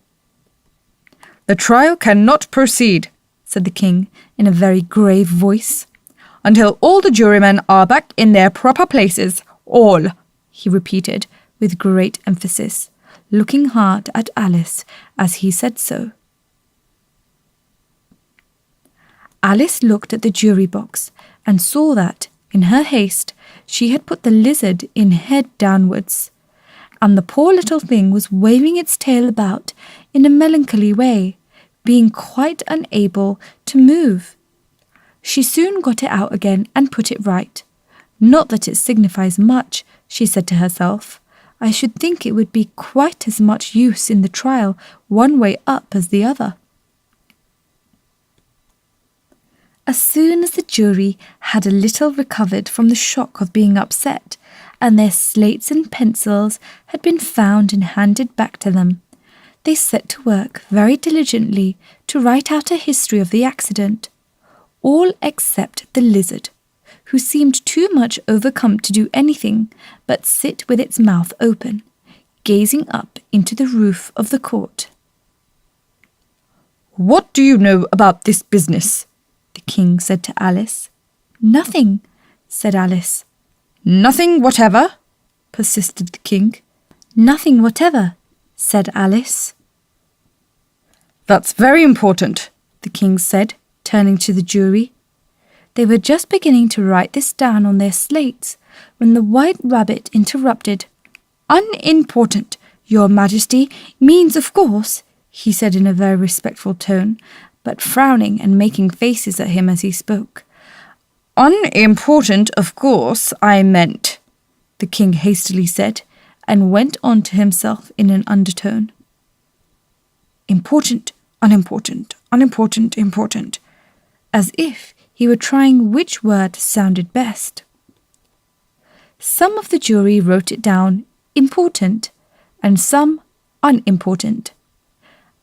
"The trial cannot proceed," said the king in a very grave voice, "until all the jurymen are back in their proper places. All," he repeated with great emphasis, looking hard at Alice as he said so. Alice looked at the jury box and saw that, in her haste, she had put the lizard in head downwards, and the poor little thing was waving its tail about in a melancholy way, being quite unable to move. She soon got it out again and put it right. Not that it signifies much, she said to herself. I should think it would be quite as much use in the trial one way up as the other. As soon as the jury had a little recovered from the shock of being upset, and their slates and pencils had been found and handed back to them, they set to work very diligently to write out a history of the accident, all except the lizard, who seemed too much overcome to do anything but sit with its mouth open, gazing up into the roof of the court. "What do you know about this business?" the king said to Alice. "Nothing," said Alice. "Nothing whatever?" persisted the king. "Nothing whatever," said Alice. "That's very important," the king said, turning to the jury. They were just beginning to write this down on their slates when the White Rabbit interrupted. "Unimportant, Your Majesty, means of course," he said in a very respectful tone, but frowning and making faces at him as he spoke. "Unimportant, of course, I meant," the king hastily said, and went on to himself in an undertone. "Important, unimportant, unimportant, important," as if he were trying which word sounded best. Some of the jury wrote it down important, and some unimportant.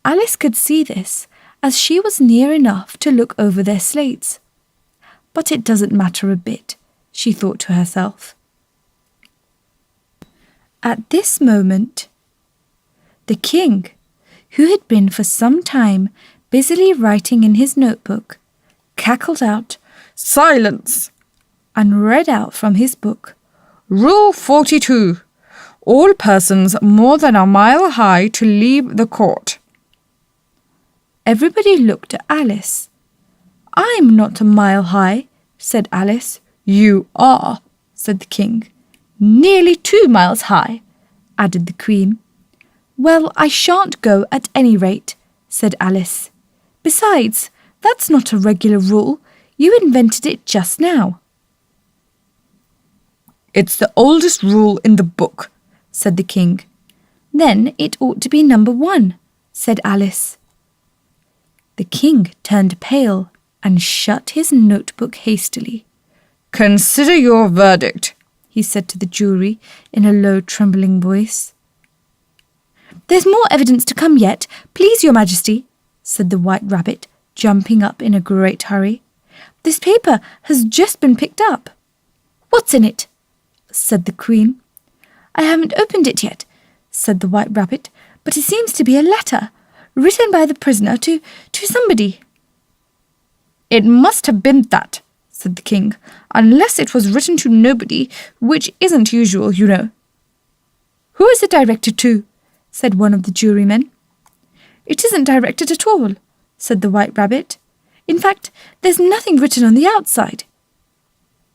Alice could see this, as she was near enough to look over their slates. But it doesn't matter a bit, she thought to herself. At this moment, the king, who had been for some time busily writing in his notebook, cackled out, "Silence!" and read out from his book, "Rule 42. All persons more than a mile high to leave the court." Everybody looked at Alice. "I'm not a mile high," said Alice. "You are," said the king. "Nearly 2 miles high," added the queen. "Well, I shan't go at any rate," said Alice. "Besides, that's not a regular rule. You invented it just now." "It's the oldest rule in the book," said the king. "Then it ought to be number 1, said Alice. The king turned pale and shut his notebook hastily. "Consider your verdict," he said to the jury in a low, trembling voice. "There's more evidence to come yet, please, Your Majesty," said the White Rabbit, jumping up in a great hurry. "This paper has just been picked up." "What's in it?" said the Queen. "I haven't opened it yet," said the White Rabbit, "but it seems to be a letter, written by the prisoner to somebody." "It must have been that," said the king, "unless it was written to nobody, which isn't usual, you know." "Who is it directed to?" said one of the jurymen. "It isn't directed at all," said the White Rabbit. "In fact, there's nothing written on the outside."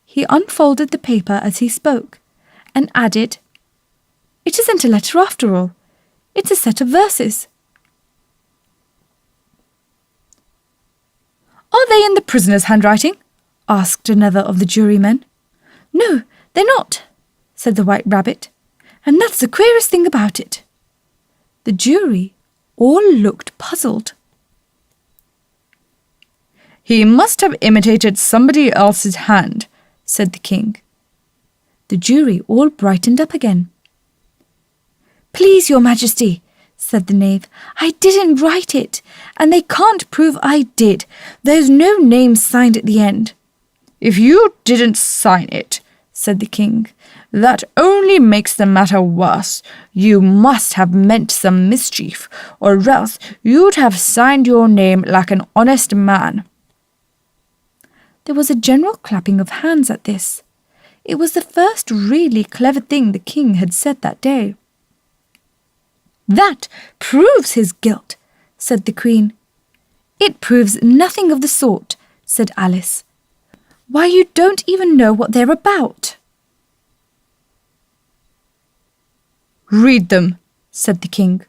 He unfolded the paper as he spoke, and added, "It isn't a letter after all. It's a set of verses." "Are they in the prisoner's handwriting?" asked another of the jurymen. "No, they're not," said the White Rabbit, "and that's the queerest thing about it." The jury all looked puzzled. "He must have imitated somebody else's hand," said the king. The jury all brightened up again. "Please, Your Majesty," said the knave, "I didn't write it, and they can't prove I did. There's no name signed at the end." "If you didn't sign it," said the king, "that only makes the matter worse. You must have meant some mischief, or else you'd have signed your name like an honest man." There was a general clapping of hands at this. It was the first really clever thing the king had said that day. "That proves his guilt," said the Queen. "It proves nothing of the sort," said Alice. "Why, you don't even know what they're about." "Read them," said the king.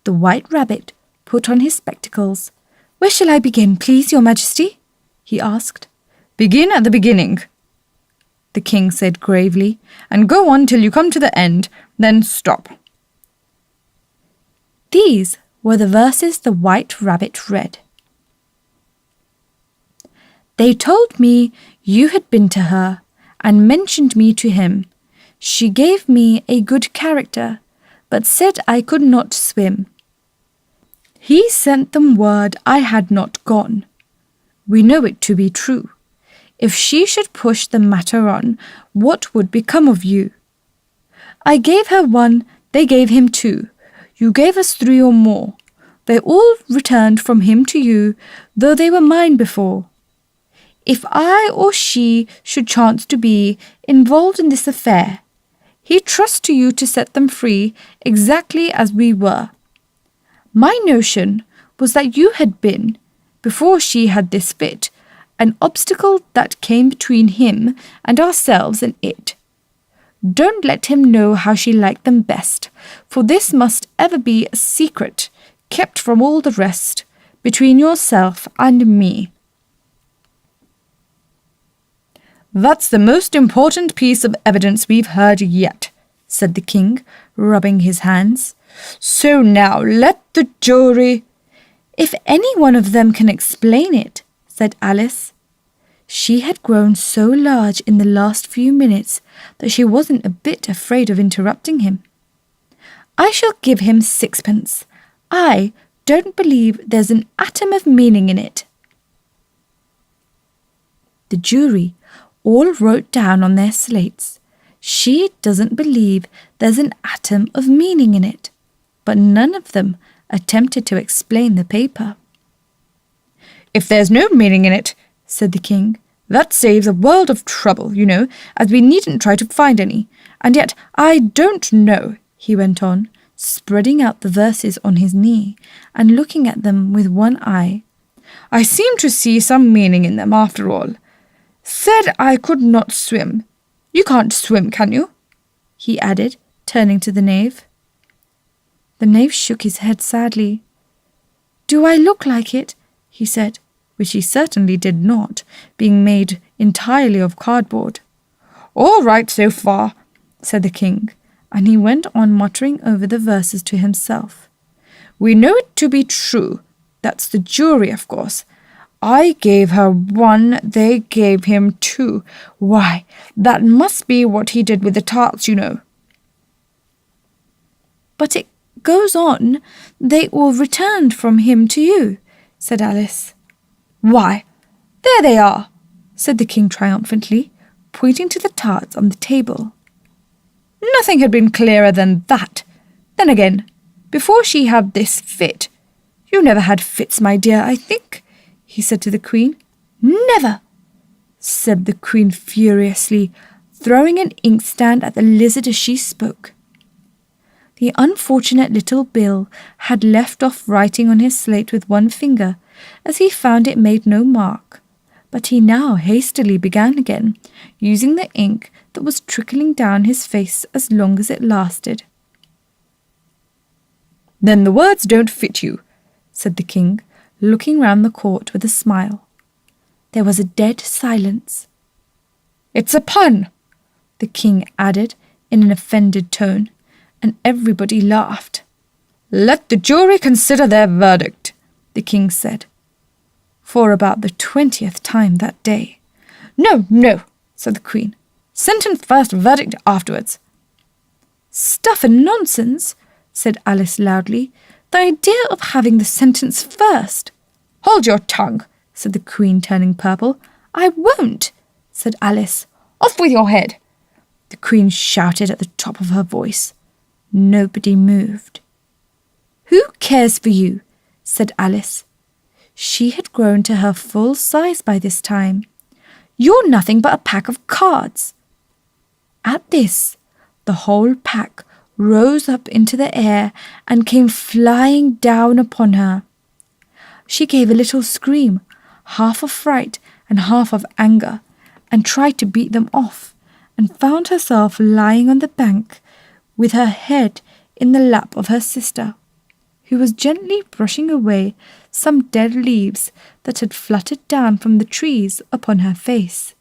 The White Rabbit put on his spectacles. "Where shall I begin, please, Your Majesty?" he asked. "Begin at the beginning," the king said gravely, "and go on till you come to the end, then stop." These were the verses the White Rabbit read. "They told me you had been to her and mentioned me to him. She gave me a good character, but said I could not swim. He sent them word I had not gone. We know it to be true. If she should push the matter on, what would become of you? I gave her 1, they gave him 2. You gave us 3 or more. They all returned from him to you, though they were mine before. If I or she should chance to be involved in this affair, he trusts to you to set them free exactly as we were. My notion was that you had been, before she had this fit, an obstacle that came between him and ourselves and it. Don't let him know how she liked them best, for this must ever be a secret, kept from all the rest, between yourself and me." "That's the most important piece of evidence we've heard yet," said the king, rubbing his hands. "So now let the jury—" "If any one of them can explain it," said Alice. She had grown so large in the last few minutes that she wasn't a bit afraid of interrupting him. "I shall give him 6pence. I don't believe there's an atom of meaning in it." The jury all wrote down on their slates, "She doesn't believe there's an atom of meaning in it," but none of them attempted to explain the paper. "If there's no meaning in it," said the king, "that saves a world of trouble, you know, as we needn't try to find any. And yet I don't know," he went on, spreading out the verses on his knee and looking at them with one eye. "I seem to see some meaning in them after all. Said I could not swim. You can't swim, can you?" he added, turning to the knave. The knave shook his head sadly. "Do I look like it?" he said, which he certainly did not, being made entirely of cardboard. "All right so far," said the king, and he went on muttering over the verses to himself. "We know it to be true. That's the jury, of course. I gave her 1, they gave him 2. Why, that must be what he did with the tarts, you know." "But it goes on, they all returned from him to you," said Alice. "Why, there they are," said the king triumphantly, pointing to the tarts on the table. "Nothing had been clearer than that. Then again, before she had this fit— You never had fits, my dear, I think," he said to the queen. "Never," said the queen furiously, throwing an inkstand at the lizard as she spoke. The unfortunate little Bill had left off writing on his slate with one finger, as he found it made no mark, but he now hastily began again, using the ink that was trickling down his face as long as it lasted. "Then the words don't fit you," said the king, looking round the court with a smile. There was a dead silence. "It's a pun," the king added in an offended tone, and everybody laughed. "Let the jury consider their verdict," the king said, for about the 20th time that day. "No, no," said the queen. "Sentence first, verdict afterwards." "Stuff and nonsense," said Alice loudly. "The idea of having the sentence first." "Hold your tongue," said the queen, turning purple. "I won't," said Alice. "Off with your head," the queen shouted at the top of her voice. Nobody moved. "Who cares for you?" said Alice. She had grown to her full size by this time. "You're nothing but a pack of cards." At this, the whole pack rose up into the air and came flying down upon her. She gave a little scream, half of fright and half of anger, and tried to beat them off, and found herself lying on the bank with her head in the lap of her sister, who was gently brushing away some dead leaves that had fluttered down from the trees upon her face.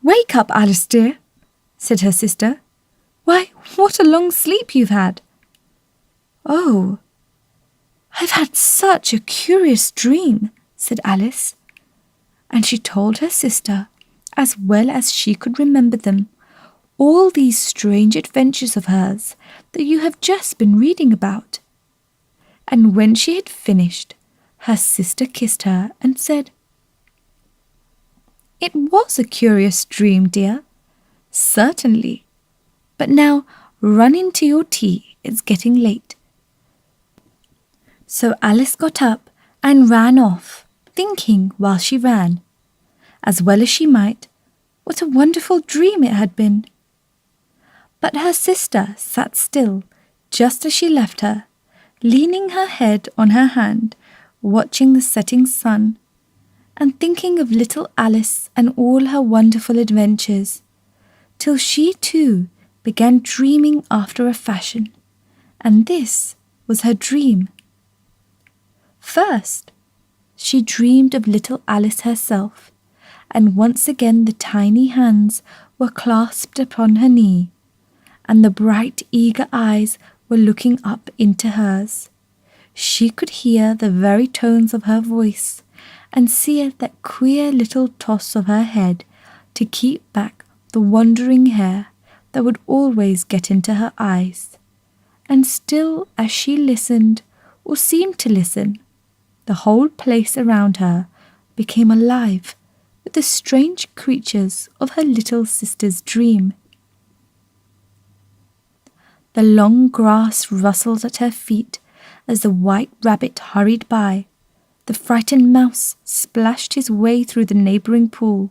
"Wake up, Alice dear," said her sister. "Why, what a long sleep you've had." "Oh, I've had such a curious dream," said Alice, and she told her sister, as well as she could remember them, all these strange adventures of hers that you have just been reading about. And when she had finished, her sister kissed her and said, "It was a curious dream, dear. Certainly. But now run into your tea, it's getting late." So Alice got up and ran off, thinking while she ran, as well as she might, what a wonderful dream it had been. But her sister sat still just as she left her, leaning her head on her hand, watching the setting sun, and thinking of little Alice and all her wonderful adventures, till she too began dreaming after a fashion, and this was her dream. First, she dreamed of little Alice herself, and once again the tiny hands were clasped upon her knee, and the bright, eager eyes were looking up into hers. She could hear the very tones of her voice, and see that queer little toss of her head to keep back the wandering hair that would always get into her eyes. And still as she listened, or seemed to listen, the whole place around her became alive with the strange creatures of her little sister's dream. The long grass rustled at her feet as the white rabbit hurried by. The frightened mouse splashed his way through the neighbouring pool.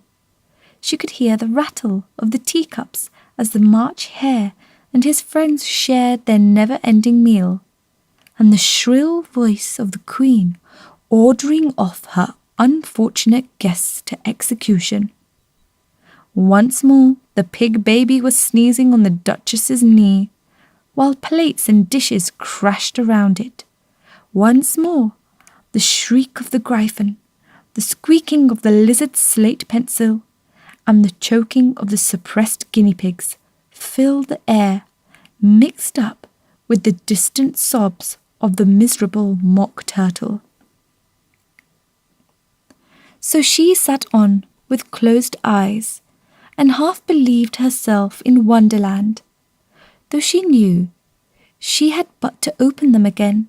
She could hear the rattle of the teacups as the March Hare and his friends shared their never-ending meal, and the shrill voice of the Queen ordering off her unfortunate guests to execution. Once more the pig baby was sneezing on the Duchess's knee, while plates and dishes crashed around it. Once more the shriek of the Gryphon, the squeaking of the lizard's slate pencil, and the choking of the suppressed guinea pigs filled the air, mixed up with the distant sobs of the miserable mock turtle. So she sat on with closed eyes, and half believed herself in Wonderland, though she knew she had but to open them again,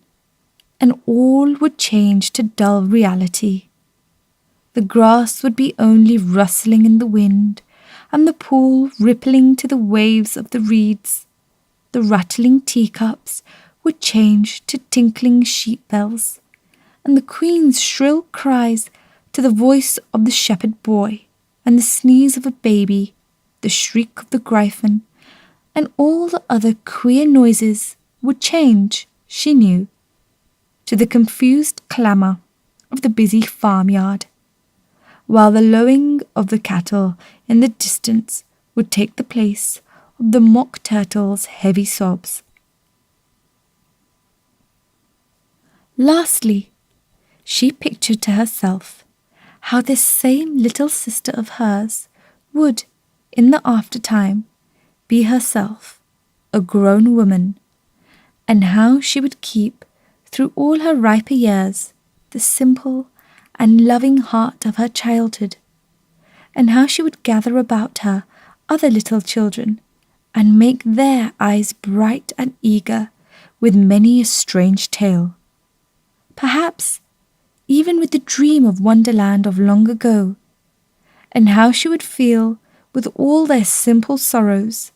and all would change to dull reality. The grass would be only rustling in the wind, and the pool rippling to the waves of the reeds. The rattling teacups would change to tinkling sheep bells, and the Queen's shrill cries to the voice of the shepherd boy, and the sneeze of a baby, the shriek of the Gryphon, and all the other queer noises would change, she knew, to the confused clamour of the busy farmyard, while the lowing of the cattle in the distance would take the place of the mock turtle's heavy sobs. Lastly, she pictured to herself how this same little sister of hers would, in the aftertime, be herself a grown woman, and how she would keep, through all her riper years, the simple and loving heart of her childhood, and how she would gather about her other little children, and make their eyes bright and eager with many a strange tale. Perhaps even with the dream of Wonderland of long ago, and how she would feel with all their simple sorrows,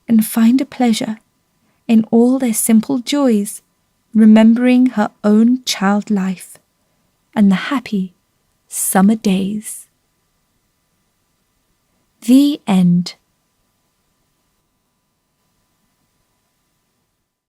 and find a pleasure in all their simple joys, remembering her own child life and the happy summer days. The end.